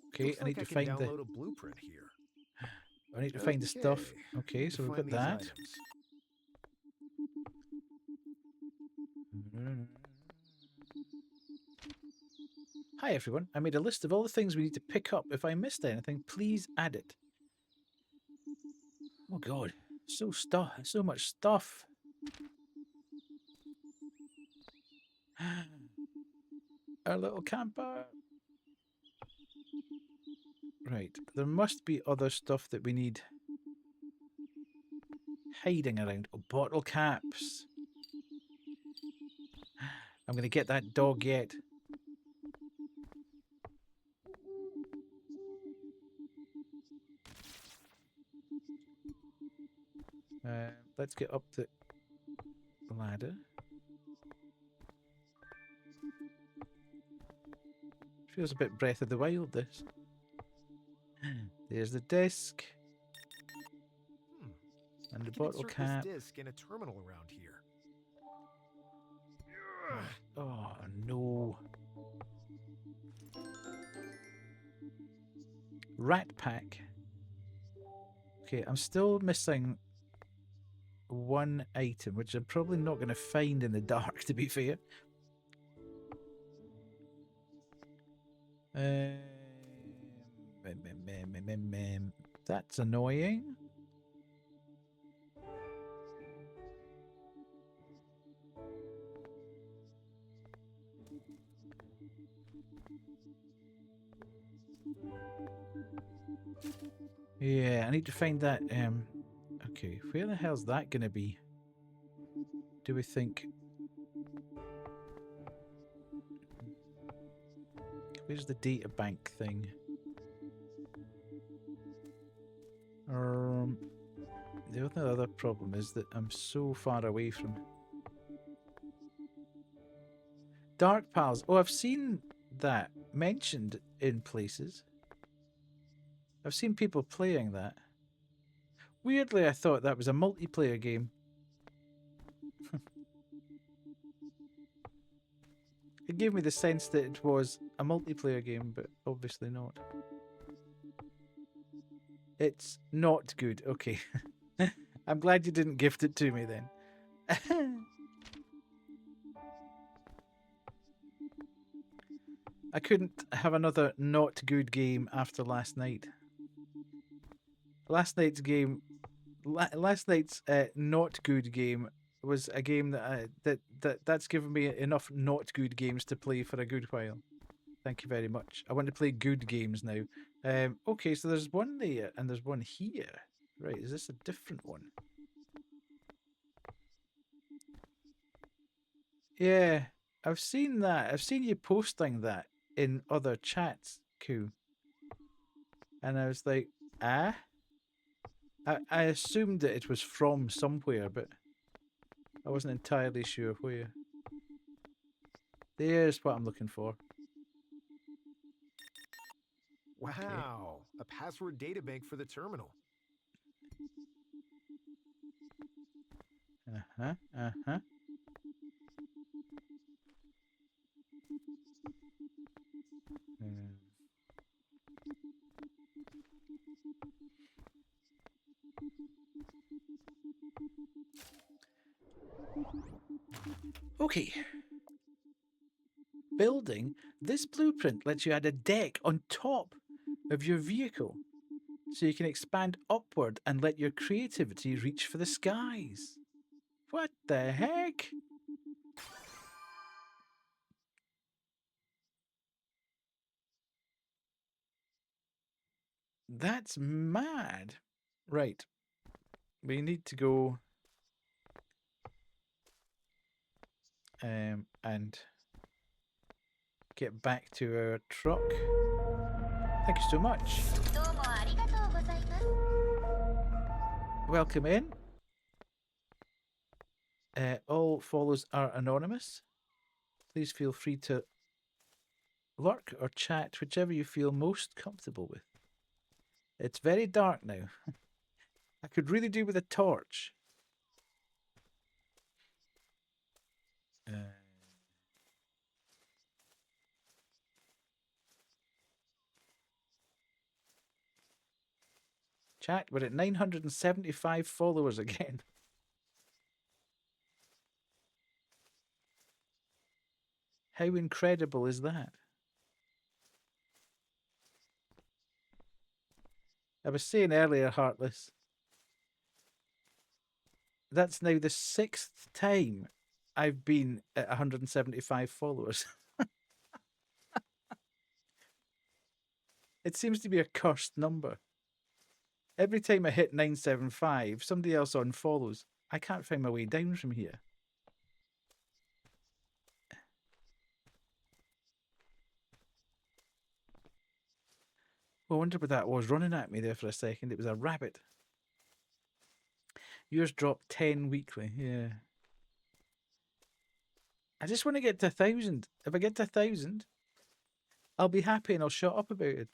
Okay, Looks I need like to I can find the. download a blueprint here. I need to find the stuff. Okay, Need so to we've find got these that. items. Hi everyone, I made a list of all the things we need to pick up. If I missed anything, please add it. Oh god, so much stuff. Our little camper. Right, there must be other stuff that we need hiding around. Oh, bottle caps. I'm going to get that dog yet. Let's get up the ladder. Feels a bit Breath of the Wild, this. There's the disc. And the bottle cap. This disc in a terminal around here. Oh no. Rat pack. Okay, I'm still missing one item, which I'm probably not going to find in the dark, to be fair. That's annoying. Yeah, I need to find that. Okay, where the hell's that going to be? Do we think? Where's the data bank thing? The other problem is that I'm so far away from. Dark Pals. Oh, I've seen that mentioned in places. I've seen people playing that. Weirdly, I thought that was a multiplayer game. It gave me the sense that it was a multiplayer game, but obviously not. It's not good. Okay. I'm glad you didn't gift it to me then. I couldn't have another not good game after last night. Last night's game, last night's not good game was a game that's given me enough not good games to play for a good while. Thank you very much. I want to play good games now. Okay, so there's one there and there's one here. Right, is this a different one? Yeah, I've seen that. I've seen you posting that in other chats, Koo. And I was like, ah? I assumed that it was from somewhere, but I wasn't entirely sure where. There's what I'm looking for. Wow, a password databank for the terminal. Uh-huh, uh-huh. Okay. Building. This blueprint lets you add a deck on top of your vehicle, so you can expand upward and let your creativity reach for the skies. What the heck? That's mad. Right. We need to go and get back to our truck. Thank you so much. Welcome in. All follows are anonymous. Please feel free to lurk or chat, whichever you feel most comfortable with. It's very dark now. I could really do with a torch. Chat, we're at 975 followers again. How incredible is that? I was saying earlier, Heartless, that's now the 6th time I've been at 175 followers. It seems to be a cursed number. Every time I hit 975, somebody else unfollows. I can't find my way down from here. Well, I wonder what that was running at me there for a second. It was a rabbit. Yours dropped 10 weekly, yeah. I just want to get to 1,000. If I get to 1,000, I'll be happy and I'll shut up about it.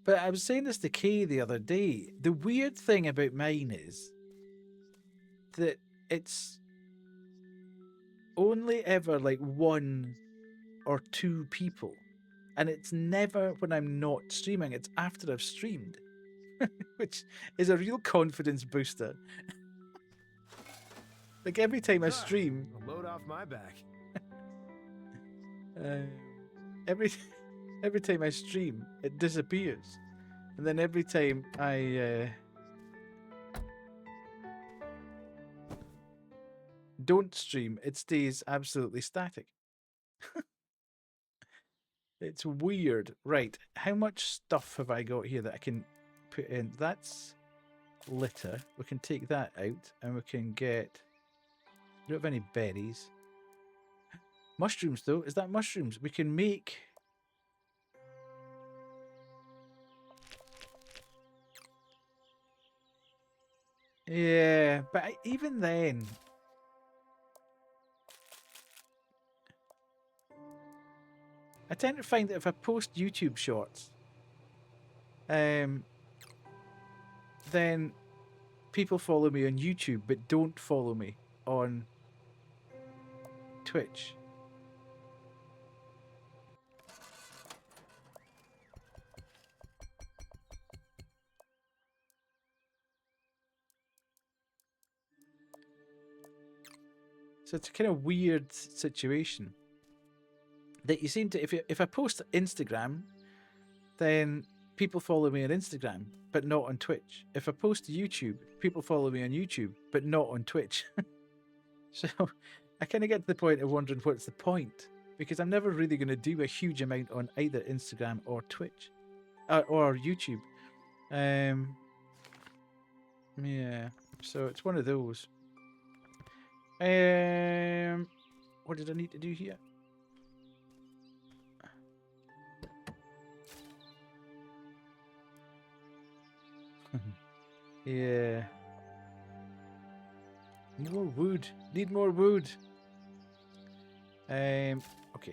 But I was saying this to Kay the other day. The weird thing about mine is that it's only ever like 1 or 2 people. And it's never when I'm not streaming. It's after I've streamed. Which is a real confidence booster. Like every time I stream... Load off my back. Every time I stream, it disappears. And then every time I don't stream, it stays absolutely static. It's weird. Right, how much stuff have I got here that I can put in? That's litter. We can take that out and we can get... We don't have any berries. Mushrooms, though. Is that mushrooms? We can make... Yeah, but even then... I tend to find that if I post YouTube shorts, then people follow me on YouTube but don't follow me on Twitch. So it's a kind of weird situation that you seem to, if I post Instagram, then people follow me on Instagram, but not on Twitch. If I post to YouTube, people follow me on YouTube, but not on Twitch. So I kind of get to the point of wondering what's the point, because I'm never really going to do a huge amount on either Instagram or Twitch or YouTube. Yeah, so it's one of those. What did I need to do here? Yeah. More wood. Need more wood. Okay,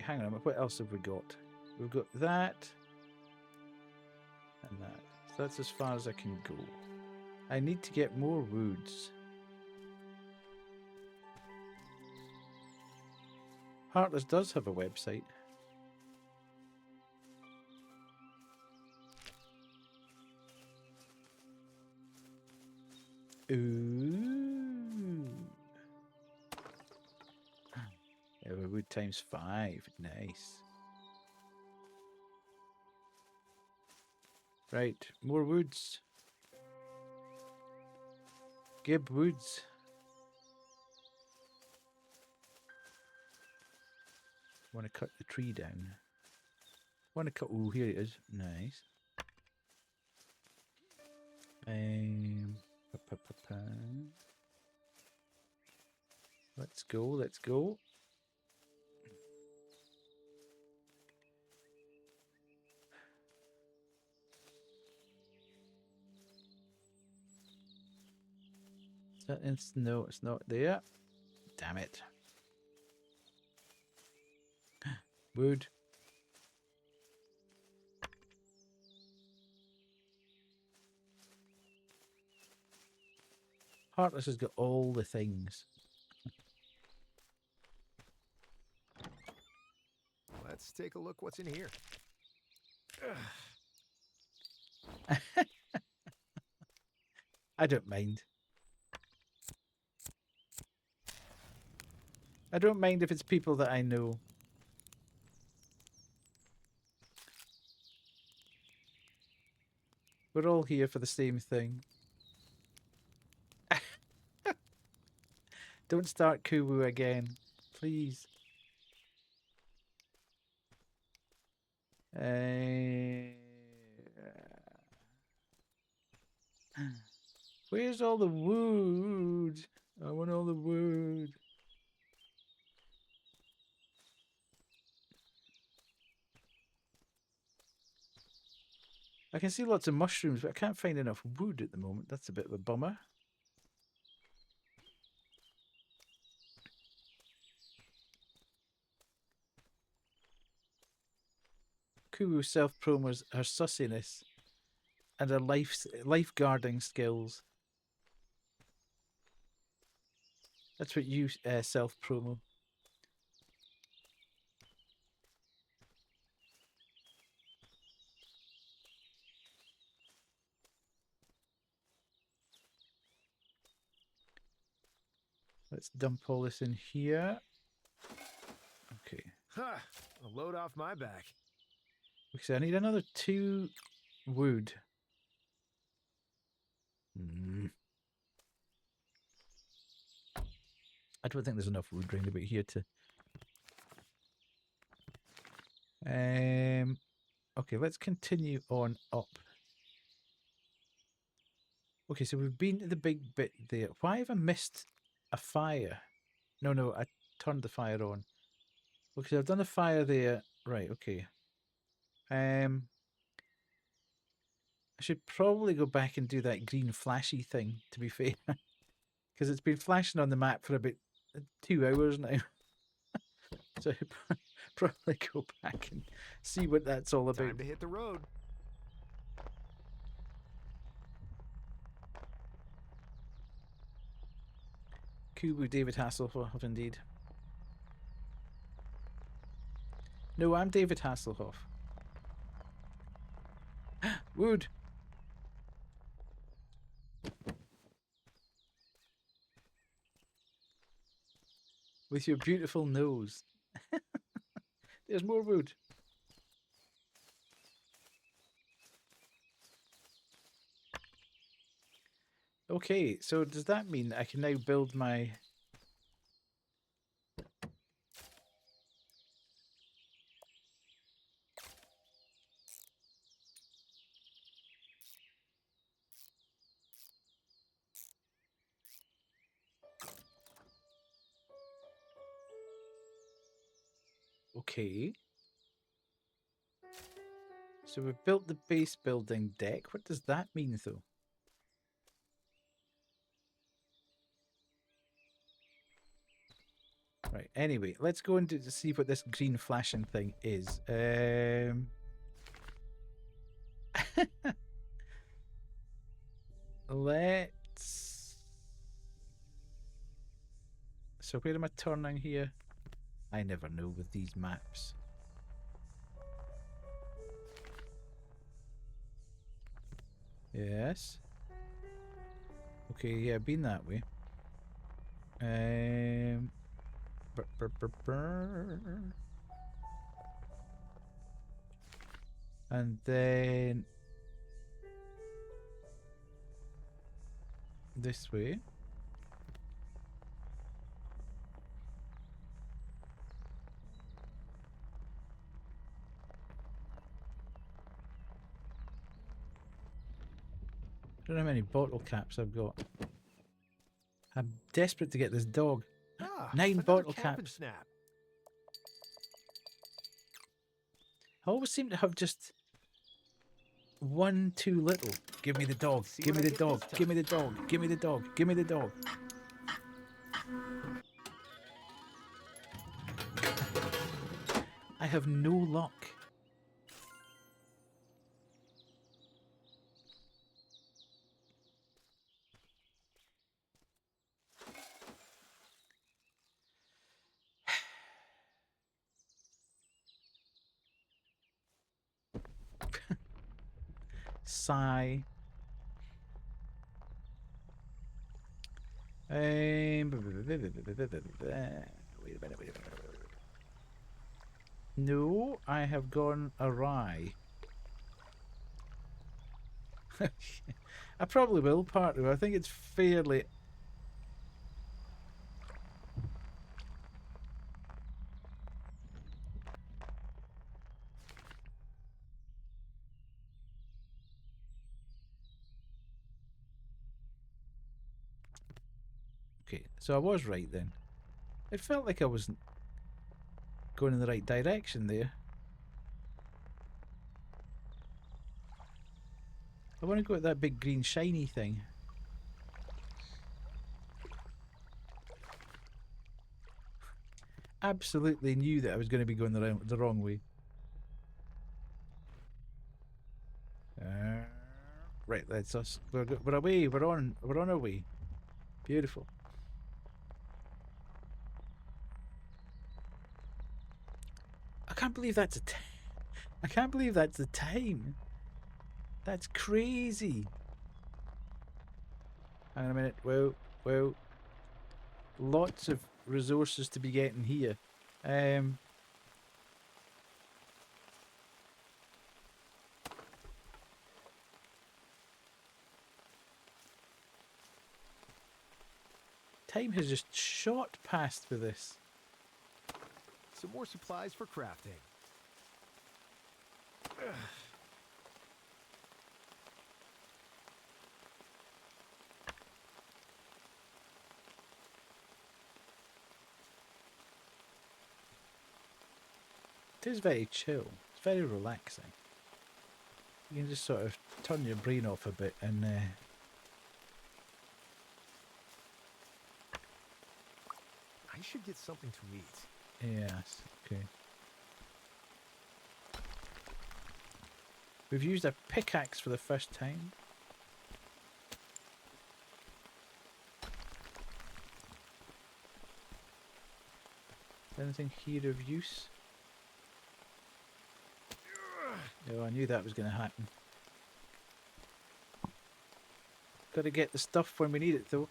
hang on. What else have we got? We've got that and that. So that's as far as I can go. I need to get more woods. Heartless does have a website. Ooh. Wood times 5. Nice. Right, more woods. Gib woods. Want to cut the tree down. Want to cut... Oh, here it is. Nice. Let's go, let's go. No, it's not there. Damn it. Wood. Heartless has got all the things. Let's take a look what's in here. I don't mind. I don't mind if it's people that I know. We're all here for the same thing. Don't start Kuwu again, please. Where's all the wood? I want all the wood. I can see lots of mushrooms, but I can't find enough wood at the moment. That's a bit of a bummer. Kuwu self-promos her sussiness and her lifeguarding skills. That's what you self-promo. Let's dump all this in here. Okay. Ha! A load off my back. Okay, I need another 2 wood. I don't think there's enough wood round about here to... Okay, let's continue on up. Okay, so we've been to the big bit there. Why have I missed a fire? No, I turned the fire on. Okay, I've done a fire there. Right, okay. I should probably go back and do that green flashy thing, to be fair. Because it's been flashing on the map for about 2 hours now. So probably go back and see what that's all about. Time to hit the road. Kubu David Hasselhoff, indeed. No, I'm David Hasselhoff. Wood. With your beautiful nose. There's more wood. Okay, so does that mean I can now build my... Okay. So we've built the base building deck. What does that mean, though? Right, anyway, let's go into to see what this green flashing thing is. Let's... So where am I turning here? I never know with these maps. Yes. Okay, yeah, been that way. And then this way. I don't know how many bottle caps I've got. I'm desperate to get this dog. Ah, 9 another bottle cap and caps. snap. I always seem to have just one too little. Give me the dog. See Give me what I the get dog. this Give me time. the dog. Give me the dog. Give me the dog. I have no luck. Sigh. Wait a minute. No, I have gone awry. I probably will partly. I think it's fairly... Okay, so I was right then. It felt like I was going in the right direction there. I want to go at that big green shiny thing. Absolutely knew that I was going to be going the wrong way. Right, that's us. We're away. We're on our way. Beautiful. I can't believe that's a I can't believe that's the time. That's crazy. Hang on a minute. Whoa. Lots of resources to be getting here. Time has just shot past with this. Some more supplies for crafting. Ugh. It is very chill. It's very relaxing. You can just sort of turn your brain off a bit and I should get something to eat. Yes, okay. We've used a pickaxe for the first time. Anything here of use? Oh, I knew that was going to happen. Got to get the stuff when we need it, though.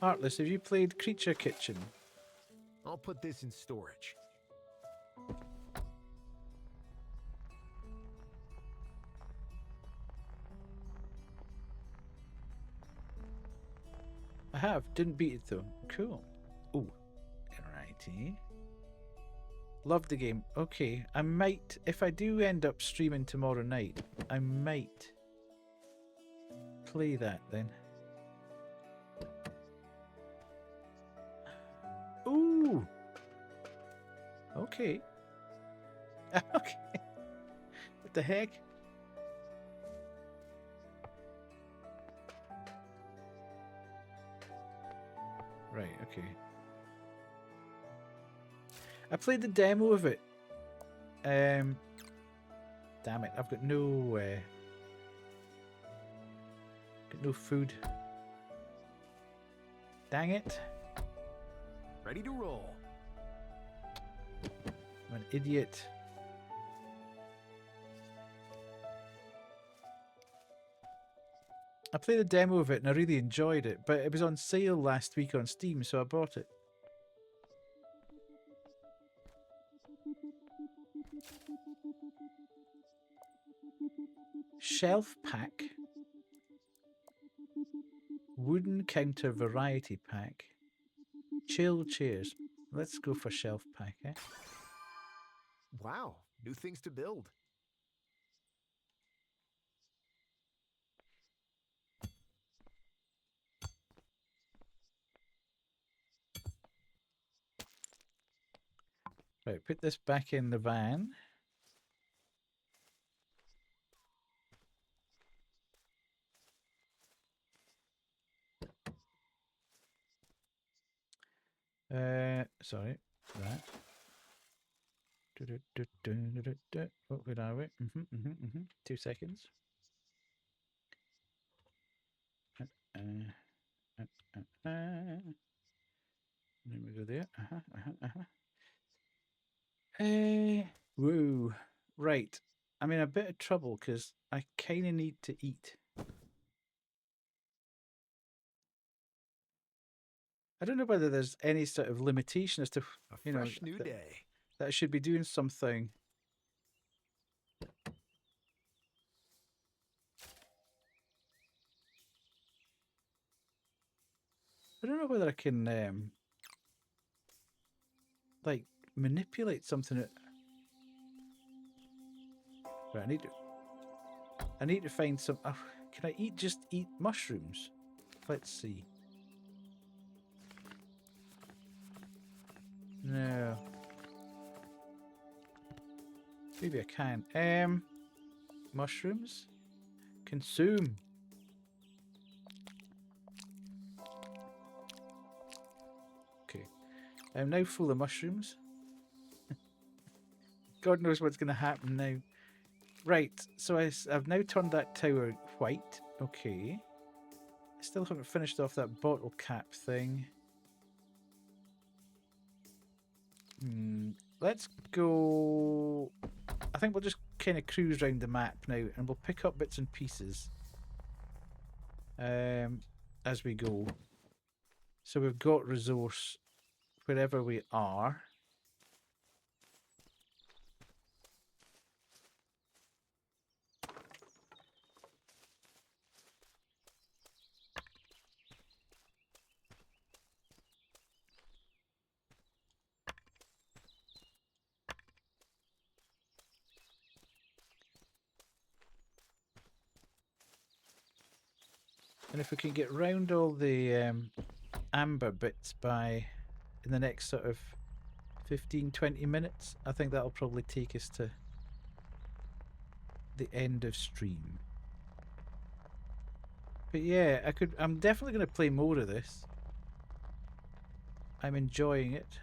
Heartless, have you played Creature Kitchen? I'll put this in storage. I have. Didn't beat it though. Cool. Ooh. Righty. Love the game. Okay. I might, if I do end up streaming tomorrow night, I might play that then. Ooh. Okay. Okay. What the heck? Right, okay. I played the demo of it. Damn it, I've got no food. Dang it. Ready to roll. I'm an idiot. I played a demo of it and I really enjoyed it, but it was on sale last week on Steam, so I bought it. Shelf pack. Wooden counter variety pack. Chill chairs. Let's go for shelf pack, eh? Wow, new things to build. Right, put this back in the van. Sorry, that. Oh, where are we? 2 seconds. Then we go there. Woo. Right. I'm in a bit of trouble because I kind of need to eat. I don't know whether there's any sort of limitation as to, A fresh new day. that I should be doing something. I don't know whether I can, like, manipulate something. Right, I need to find some. Can I just eat mushrooms? Let's see. No. Maybe I can. Mushrooms. Consume. Okay. I'm now full of mushrooms. God knows what's going to happen now. Right, so I've now turned that tower white. Okay. I still haven't finished off that bottle cap thing. Let's go... I think we'll just kind of cruise around the map now and we'll pick up bits and pieces as we go. So we've got resource wherever we are. And if we can get round all the amber bits by in the next sort of 15-20 minutes. I think that'll probably take us to the end of stream. But yeah, I'm definitely going to play more of this. I'm enjoying it.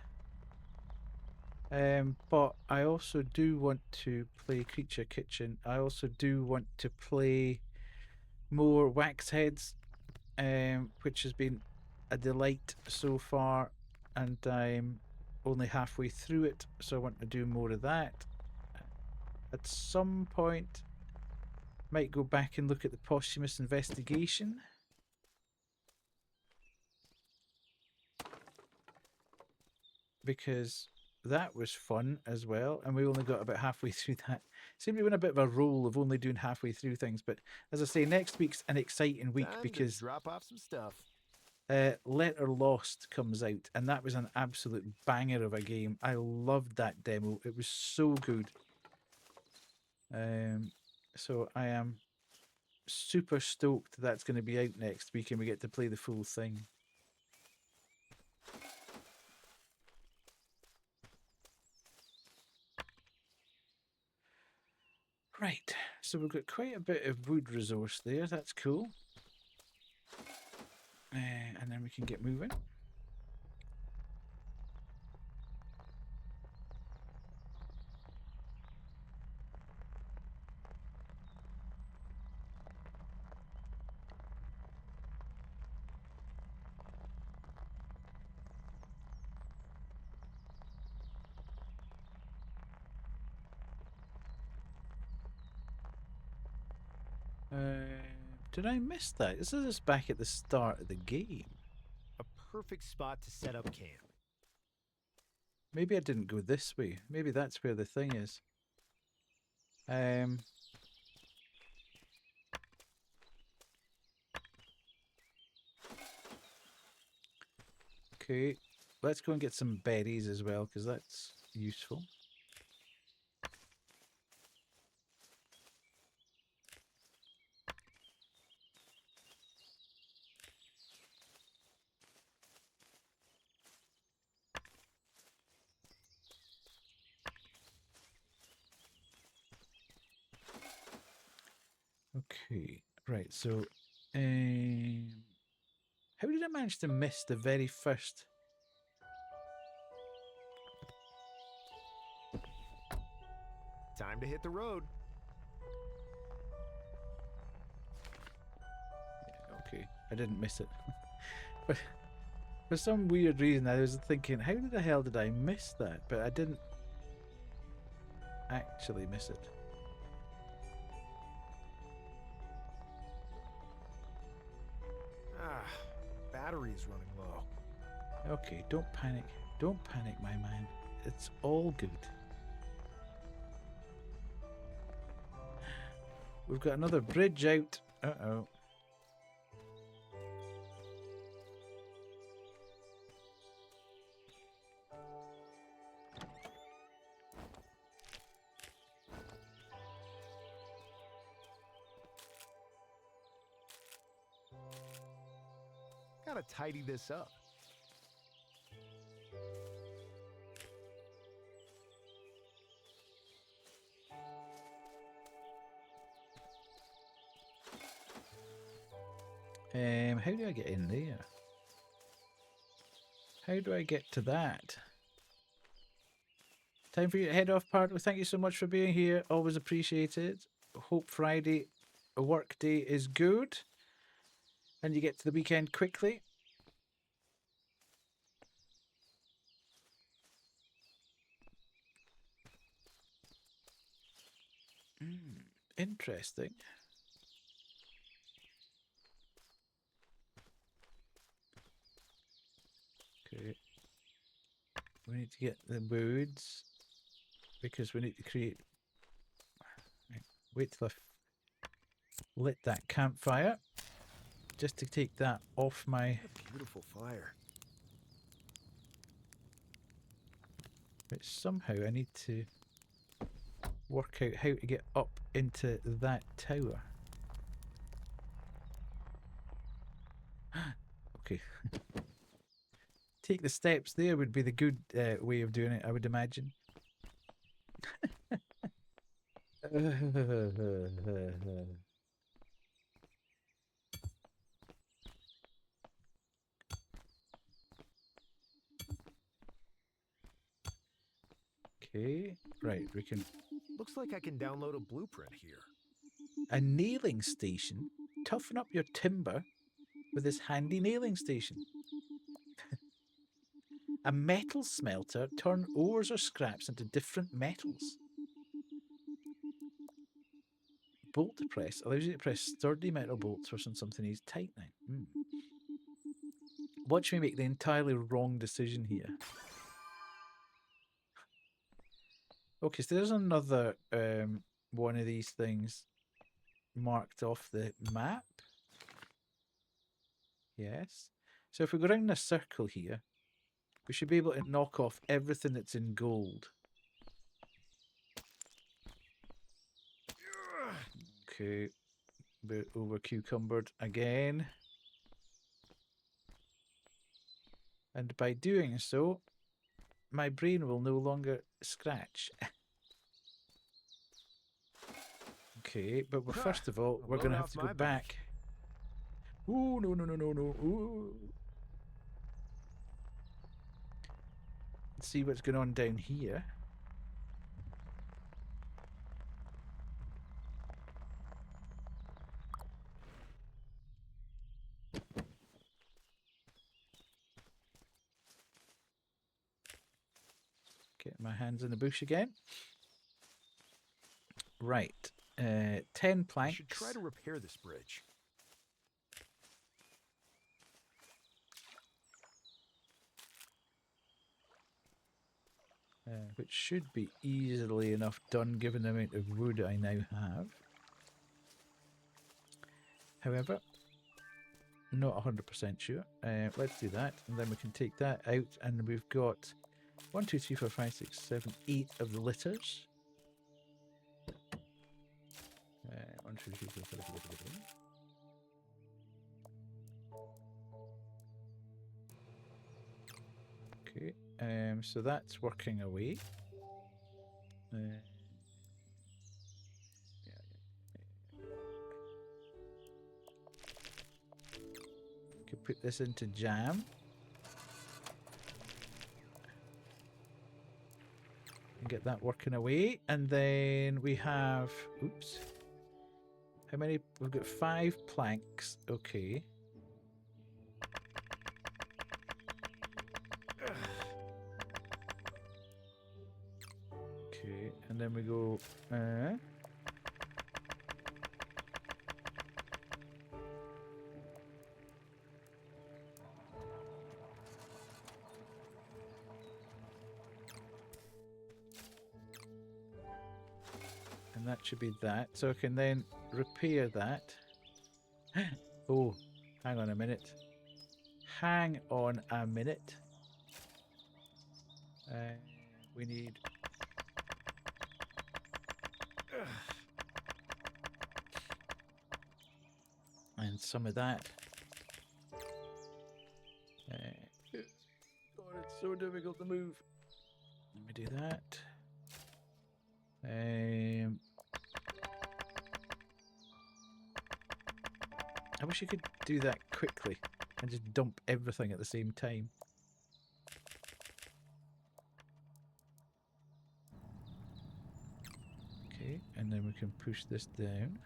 But I also do want to play Creature Kitchen. I also do want to play more Wax Heads, which has been a delight so far, and I'm only halfway through it, so I want to do more of that. At some point, might go back and look at the posthumous investigation. Because that was fun as well, and we only got about halfway through that. Seemed to be in a bit of a role of only doing halfway through things, but as I say, next week's an exciting week because drop off some stuff. Letter Lost comes out, and that was an absolute banger of a game. I loved that demo. It was so good. So I am super stoked that's going to be out next week and we get to play the full thing. Right, so we've got quite a bit of wood resource there. That's cool. And then we can get moving. Did I miss that? This is back at the start of the game. A perfect spot to set up camp. Maybe I didn't go this way. Maybe that's where the thing is. Okay, let's go and get some berries as well, because that's useful. Okay, right, so how did I manage to miss the very first? Time to hit the road. Yeah, okay, I didn't miss it. But for some weird reason I was thinking, how the hell did I miss that? But I didn't actually miss it. Battery's running low. Okay, don't panic. Don't panic, my man. It's all good. We've got another bridge out. Uh-oh. Gotta tidy this up. How do I get in there? How do I get to that? Time for you to head off, partner. Thank you so much for being here. Always appreciated. Hope Friday, a work day, is good. And you get to the weekend quickly. Interesting. Okay. We need to get the woods because we need to create. Wait till I've lit that campfire just to take that off my. What a beautiful fire. But somehow I need to work out how to get up into that tower. Okay. Take the steps there would be the good way of doing it, I would imagine. Okay, right, we can... Looks like I can download a blueprint here. A nailing station? Toughen up your timber with this handy nailing station. A metal smelter, turn ores or scraps into different metals. Bolt press allows you to press sturdy metal bolts for something needs tightening. Watch me make the entirely wrong decision here. Okay, so there's another one of these things marked off the map. Yes. So if we go around in a circle here, we should be able to knock off everything that's in gold. Okay. We're over cucumbered again. And by doing so, my brain will no longer scratch. Okay, but first of all, we're going to have to go back. Ooh, no, no, no, no, no. Ooh. Let's see what's going on down here. Get my hands in the bush again. Right. 10 planks. I should try to repair this bridge. Which should be easily enough done given the amount of wood I now have. However, not 100% sure. Let's do that, and then we can take that out, and we've got 1, 2, 3, 4, 5, 6, 7, 8 of the litters. 1, 2, 3, 4, 5, 6, 7, 8. Okay, so that's working away. Could put this into jam. And get that working away. And then we have... Oops. How many? We've got 5 planks. Okay. Okay, and then we go... and that should be that. So I can then repair that. Oh, hang on a minute. Hang on a minute. We need... and some of that. God, it's so difficult to move. Let me do that. I wish you could do that quickly and just dump everything at the same time. Okay, and then we can push this down.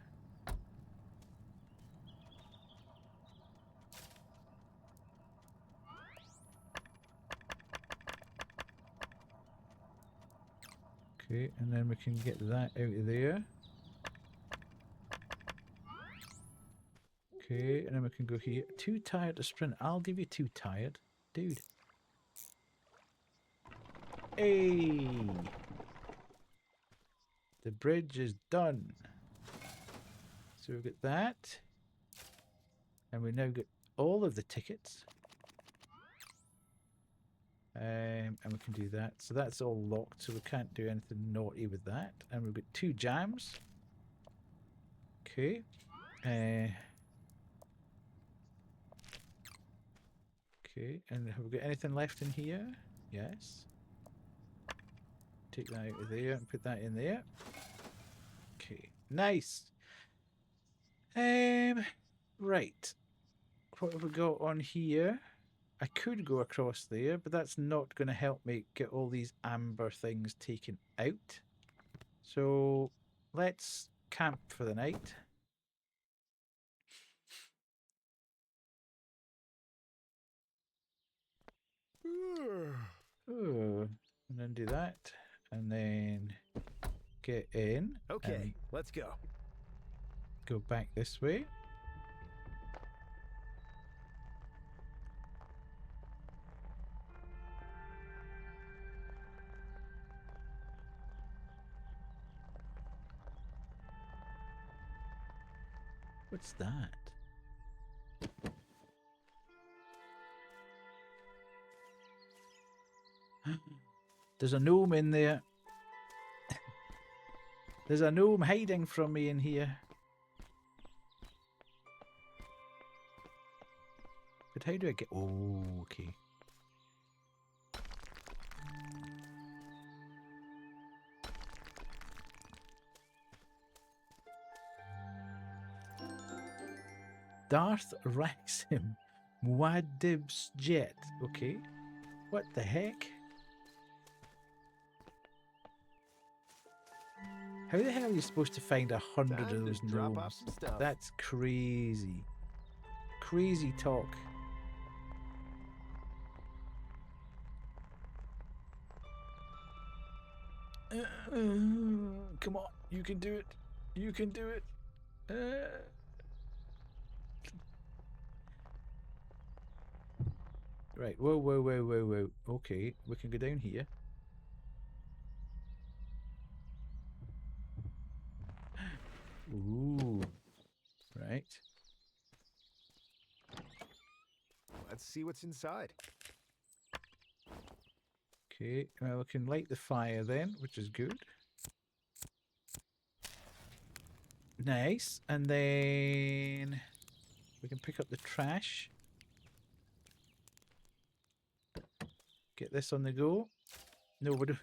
Okay, and then we can get that out of there. Okay, and then we can go here. Too tired to sprint. I'll give you too tired. Dude. Hey! The bridge is done. So we've got that. And we now got all of the tickets. And we can do that. So that's all locked, so we can't do anything naughty with that. And we've got 2 jams. Okay. Okay, and have we got anything left in here? Yes. Take that out of there and put that in there. Okay, nice. Right. What have we got on here? I could go across there, but that's not going to help me get all these amber things taken out. So let's camp for the night. Oh, and then do that, and then get in. Okay, let's go. Go back this way. What's that? There's a gnome in there. There's a gnome hiding from me in here. But how do I get... Oh, okay. Darth Raxim Muad'Dib's jet. Okay. What the heck? How the hell are you supposed to find 100 of those gnomes? That's crazy. Crazy talk. Come on, you can do it. You can do it. Right, whoa, whoa, whoa, whoa, whoa. Okay, we can go down here. Ooh, right. Let's see what's inside. Okay, well, we can light the fire then, which is good. Nice, and then we can pick up the trash. Get this on the go. No, we don't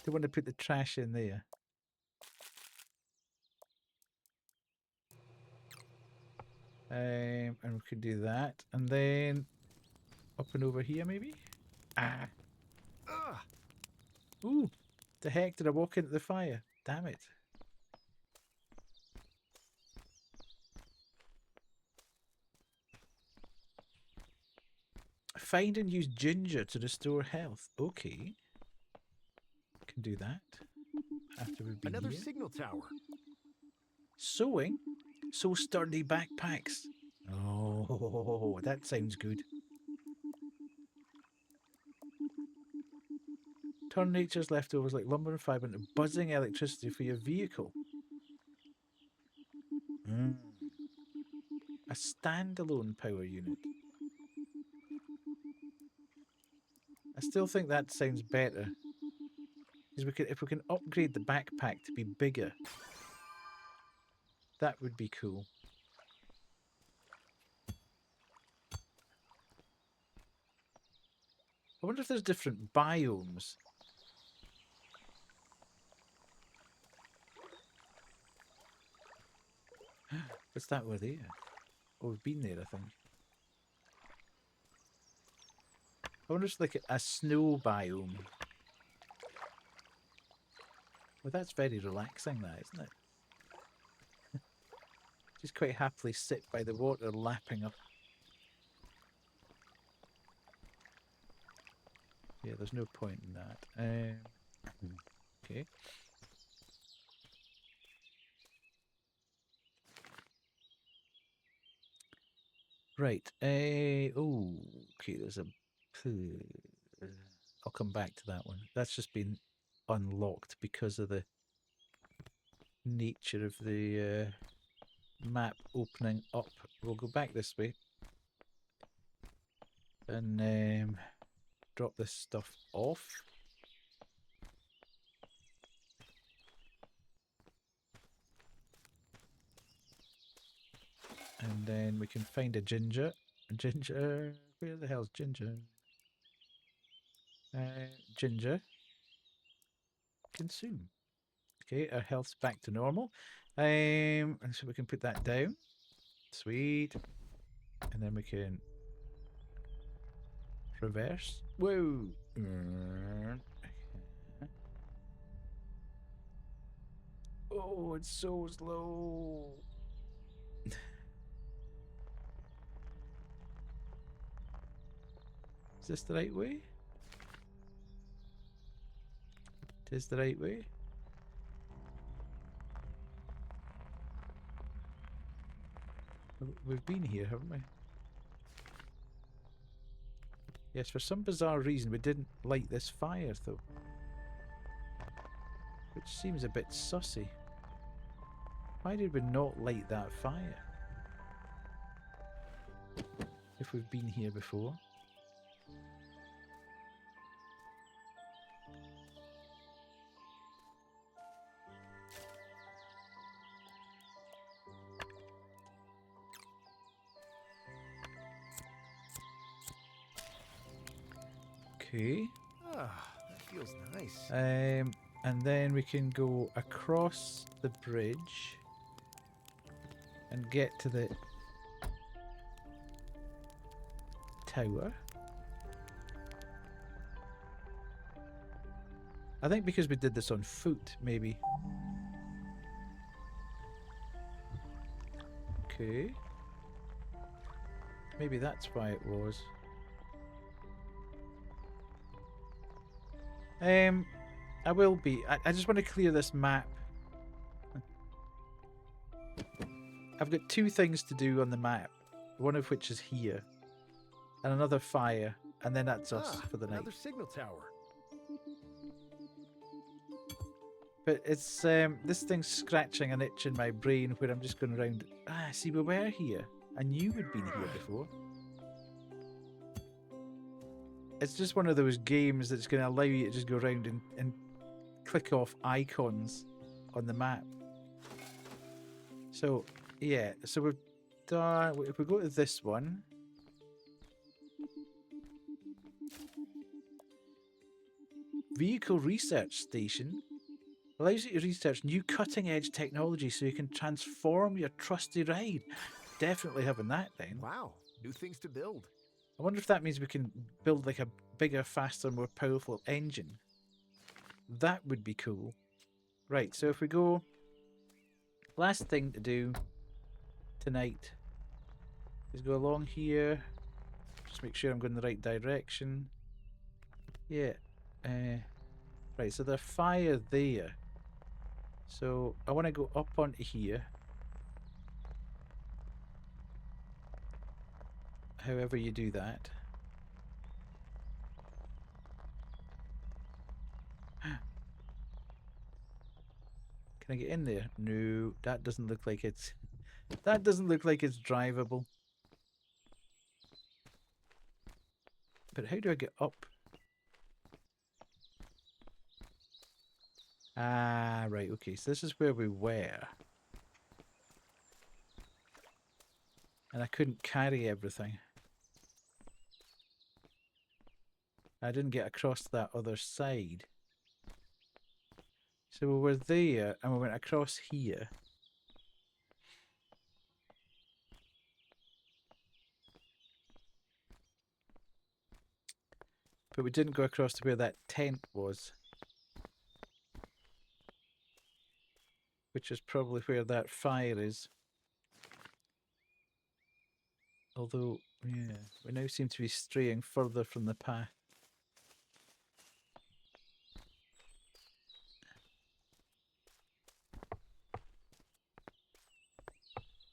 want to put the trash in there. And we could do that. And then up and over here, maybe? Ah. Ooh. The heck did I walk into the fire? Damn it. Find and use ginger to restore health. Okay. Can do that. After we've been Another here. signal tower. Sewing? Sew sturdy backpacks. Oh, that sounds good. Turn nature's leftovers like lumber and fibre into buzzing electricity for your vehicle. A standalone power unit. I still think that sounds better. Because if we can upgrade the backpack to be bigger, that would be cool. I wonder if there's different biomes. What's that over there? Oh, we've been there, I think. I wonder if it's like a snow biome. Well, that's very relaxing, that, isn't it? Just quite happily sit by the water, lapping up. Yeah, there's no point in that. Okay. Right. Oh, okay. There's a. I'll come back to that one. That's just been unlocked because of the nature of the map opening up. We'll go back this way and drop this stuff off. And then we can find a ginger. A ginger. Where the hell's Ginger? Ginger. Consume. Okay, our health's back to normal. And so we can put that down. Sweet. And then we can reverse. Whoa. Oh, it's so slow. Is this the right way? It is the right way. We've been here, haven't we? Yes, for some bizarre reason we didn't light this fire though. Which seems a bit sussy. Why did we not light that fire? If we've been here before. Okay. Ah, that feels nice. And then we can go across the bridge and get to the tower. I think because we did this on foot, maybe. Okay. Maybe that's why it was. I will be. I just want to clear this map. I've got 2 things to do on the map. One of which is here. And another fire. And then that's us for the night. Another signal tower. But it's this thing's scratching an itch in my brain where I'm just going around. Ah, see, we were here. I knew we'd been here before. It's just one of those games that's going to allow you to just go around and click off icons on the map. So, yeah. So we've done... If we go to this one... Vehicle Research Station allows you to research new cutting-edge technology so you can transform your trusty ride. Definitely having that then. Wow, new things to build. I wonder if that means we can build like a bigger, faster, more powerful engine. That would be cool. Right, so if we go... Last thing to do tonight is go along here. Just make sure I'm going in the right direction. Yeah. Right, so there's fire there. So I want to go up onto here. However you do that. Can I get in there? No, that doesn't look like it's... That doesn't look like it's drivable. But how do I get up? Ah, right, okay. So this is where we were. And I couldn't carry everything. I didn't get across that other side. So we were there and we went across here. But we didn't go across to where that tent was. Which is probably where that fire is. Although, yeah, we now seem to be straying further from the path.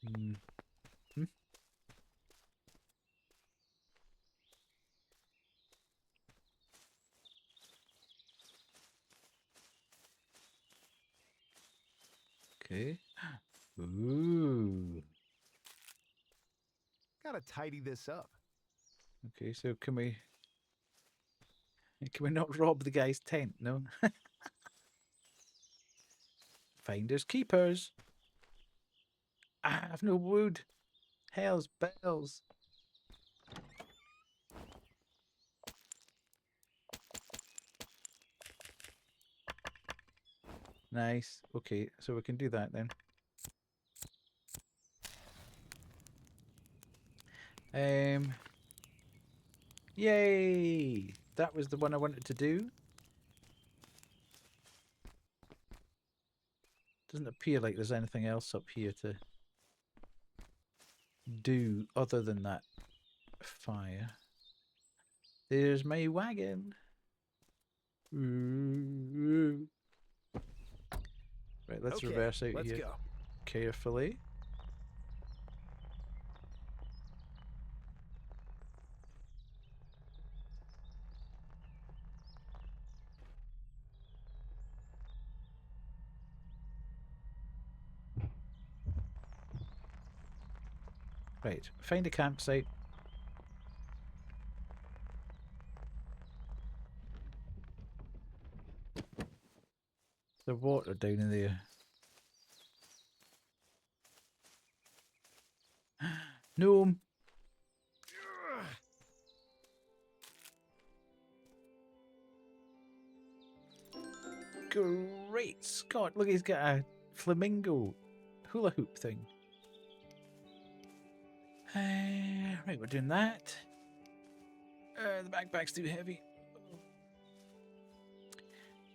Hmm. Okay. Ooh. Gotta tidy this up. Okay, so can we not rob the guy's tent? No. Finders keepers. Ah, I've no wood. Hell's bells. Nice. Okay, so we can do that then. Yay! That was the one I wanted to do. Doesn't appear like there's anything else up here to do other than that fire. There's my wagon. Right, let's reverse out here Go. carefully. Right, find a campsite. The water down in there. No. Great Scott! Look, he's got a flamingo hula hoop thing. Right, we're doing that. The backpack's too heavy.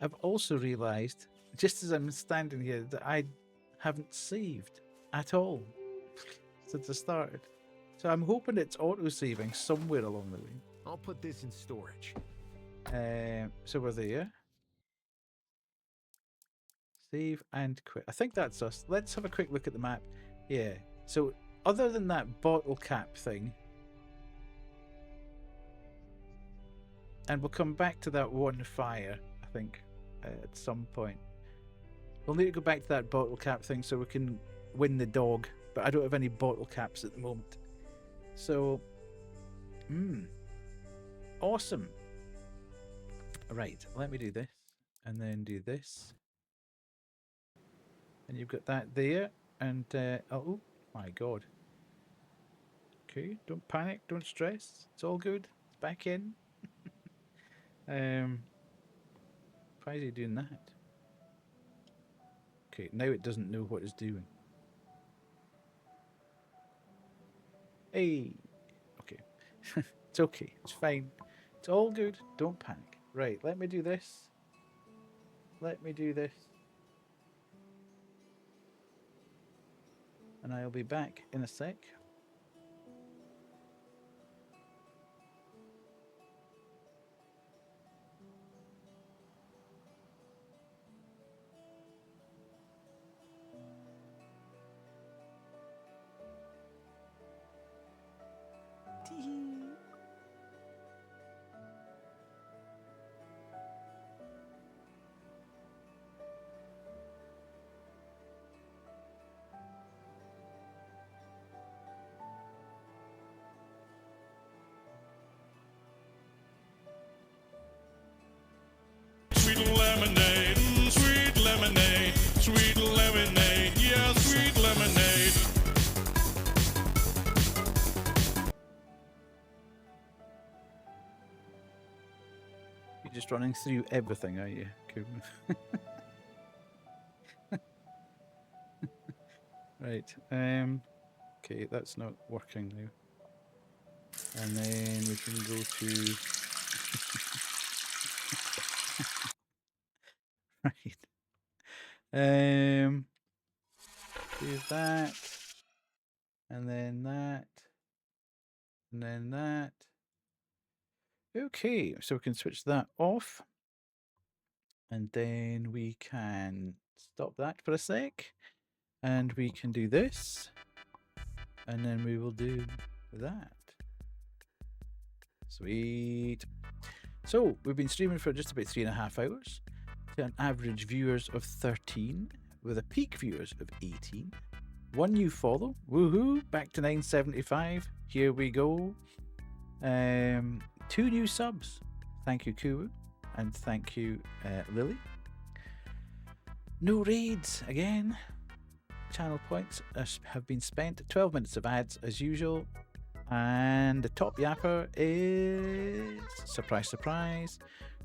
I've also realised, just as I'm standing here, that I haven't saved at all since I started. So I'm hoping it's auto-saving somewhere along the way. I'll put this in storage. So we're there. Save and quit. I think that's us. Let's have a quick look at the map. Yeah. So other than that bottle cap thing, and we'll come back to that one fire, I think, at some point. We'll need to go back to that bottle cap thing so we can win the dog, but I don't have any bottle caps at the moment. So, awesome. Right, let me do this, and then do this. And you've got that there, and, oh my god. Okay, don't panic, don't stress, it's all good, it's back in. Why is he doing that? Okay, now it doesn't know what it's doing. Hey! Okay. It's okay, it's fine. It's all good, don't panic. Right, let me do this. Let me do this. And I'll be back in a sec. Sweet lemonade, sweet lemonade, sweet lemonade, yeah, sweet lemonade. You're just running through everything, are you, Kuben? Right. Okay, that's not working now. And then we can go to right. Do that, and then that, and then that. Okay, so we can switch that off, and then we can stop that for a sec, and we can do this, and then we will do that. Sweet. So we've been streaming for just about 3.5 hours to an average viewers of 13 with a peak viewers of 18. One new follow, woohoo, back to 975. Here we go. 2 new subs. Thank you, Kuwu, and thank you, Lily. No raids again. Channel points have been spent. 12 minutes of ads as usual. And the top yapper is, surprise, surprise,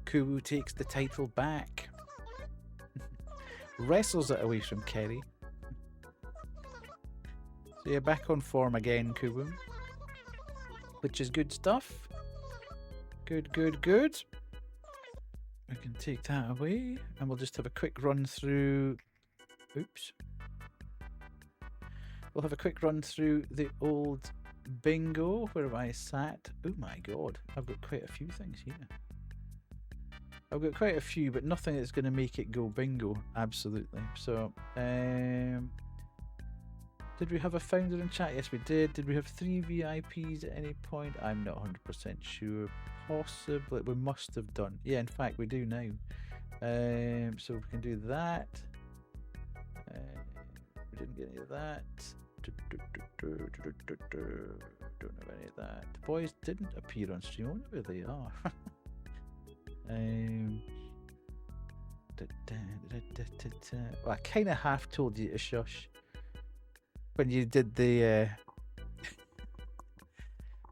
Kuwu takes the title back. wrestles it away from Kerry. So you're back on form again, Kubu. Which is good stuff. Good, good, good. We can take that away. And we'll just have a quick run through... Oops. We'll have a quick run through the old bingo where have I sat. Oh my god, I've got quite a few things here. I've got quite a few, but nothing that's going to make it go bingo. Absolutely. So, did we have a founder in chat? Yes, we did. Did we have 3 VIPs at any point? I'm not 100% sure. Possibly. We must have done. Yeah, in fact, we do now. So we can do that. We didn't get any of that. Don't have any of that. The boys didn't appear on stream. I wonder where they are. Well, I kind of half told you to shush when you did the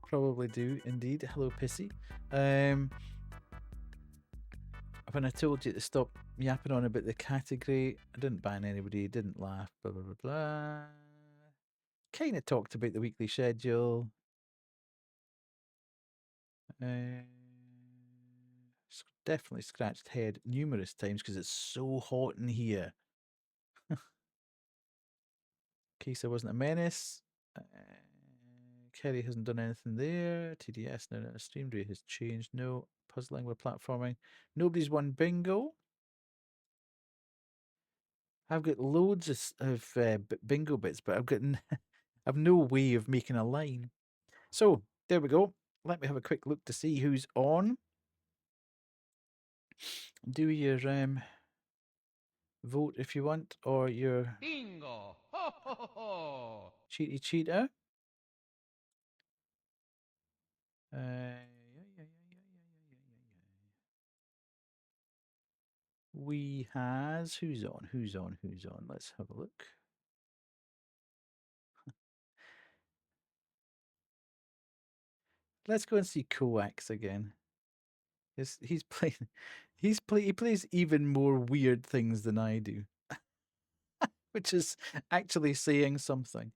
probably do indeed. Hello, Pissy. When I told you to stop yapping on about the category, I didn't ban anybody, didn't laugh, blah blah blah blah. Kind of talked about the weekly schedule. Definitely scratched head numerous times because it's so hot in here. Case I wasn't a menace. Kerry hasn't done anything there. TDS now in a stream rate has changed. No. Puzzling with platforming. Nobody's won bingo. I've got loads of bingo bits, but I've no way of making a line. So there we go. Let me have a quick look to see who's on. Do your vote if you want, or your bingo. Ho, ho, ho, ho. Cheaty cheater. We has who's on? Let's have a look. Let's go and see Coax again. He plays even more weird things than I do, which is actually saying something.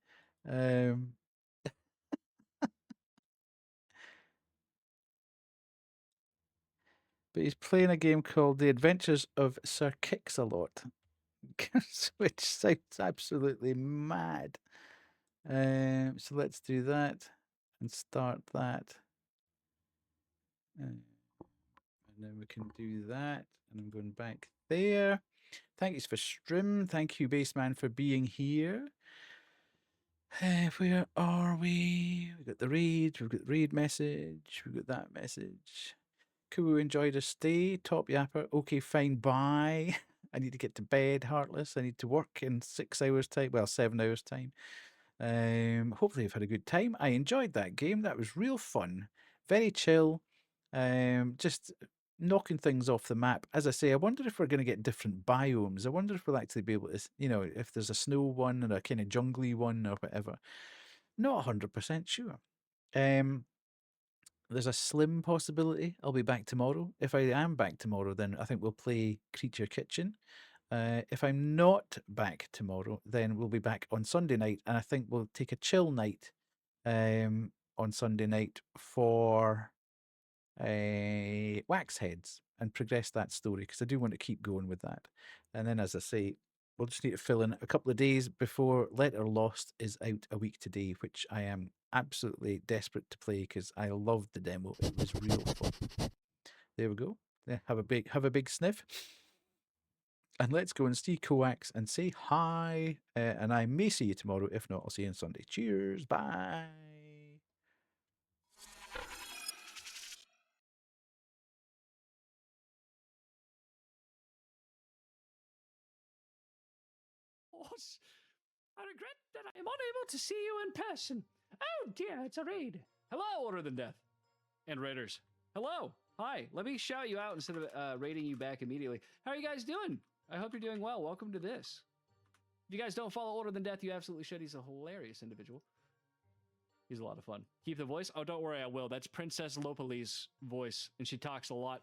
But he's playing a game called The Adventures of Sir Kix-a-Lot, which sounds absolutely mad. So let's do that and start that. And then we can do that. And I'm going back there. Thank you for stream. Thank you, Baseman, for being here. Where are we? We've got the raid. We've got the raid message. We've got that message. Kubu enjoyed a stay. Top yapper. Okay, fine. Bye. I need to get to bed, Heartless. I need to work in 6 hours' time. Well, 7 hours' time. Hopefully you've had a good time. I enjoyed that game. That was real fun. Very chill. Just knocking things off the map. As I say, I wonder if we're going to get different biomes. I wonder if we'll actually be able to, if there's a snow one or a kind of jungly one or whatever. Not 100% sure. There's a slim possibility I'll be back tomorrow. If I am back tomorrow, then I think we'll play Creature Kitchen. If I'm not back tomorrow, then we'll be back on Sunday night, and I think we'll take a chill night on Sunday night for Wax Heads and progress that story, because I do want to keep going with that. And then, as I say, we'll just need to fill in a couple of days before Letter Lost is out a week today, which I am absolutely desperate to play because I loved the demo. It was real fun. There we go. Yeah, have a big sniff. And let's go and see Coax and say hi. And I may see you tomorrow. If not, I'll see you on Sunday. Cheers. Bye. I regret that I am unable to see you in person. Oh dear, it's a raid. Hello, Older Than Death. And Raiders. Hello. Hi. Let me shout you out instead of raiding you back immediately. How are you guys doing? I hope you're doing well. Welcome to this. If you guys don't follow Older Than Death, you absolutely should. He's a hilarious individual. He's a lot of fun. Keep the voice? Oh, don't worry, I will. That's Princess Lopali's voice, and she talks a lot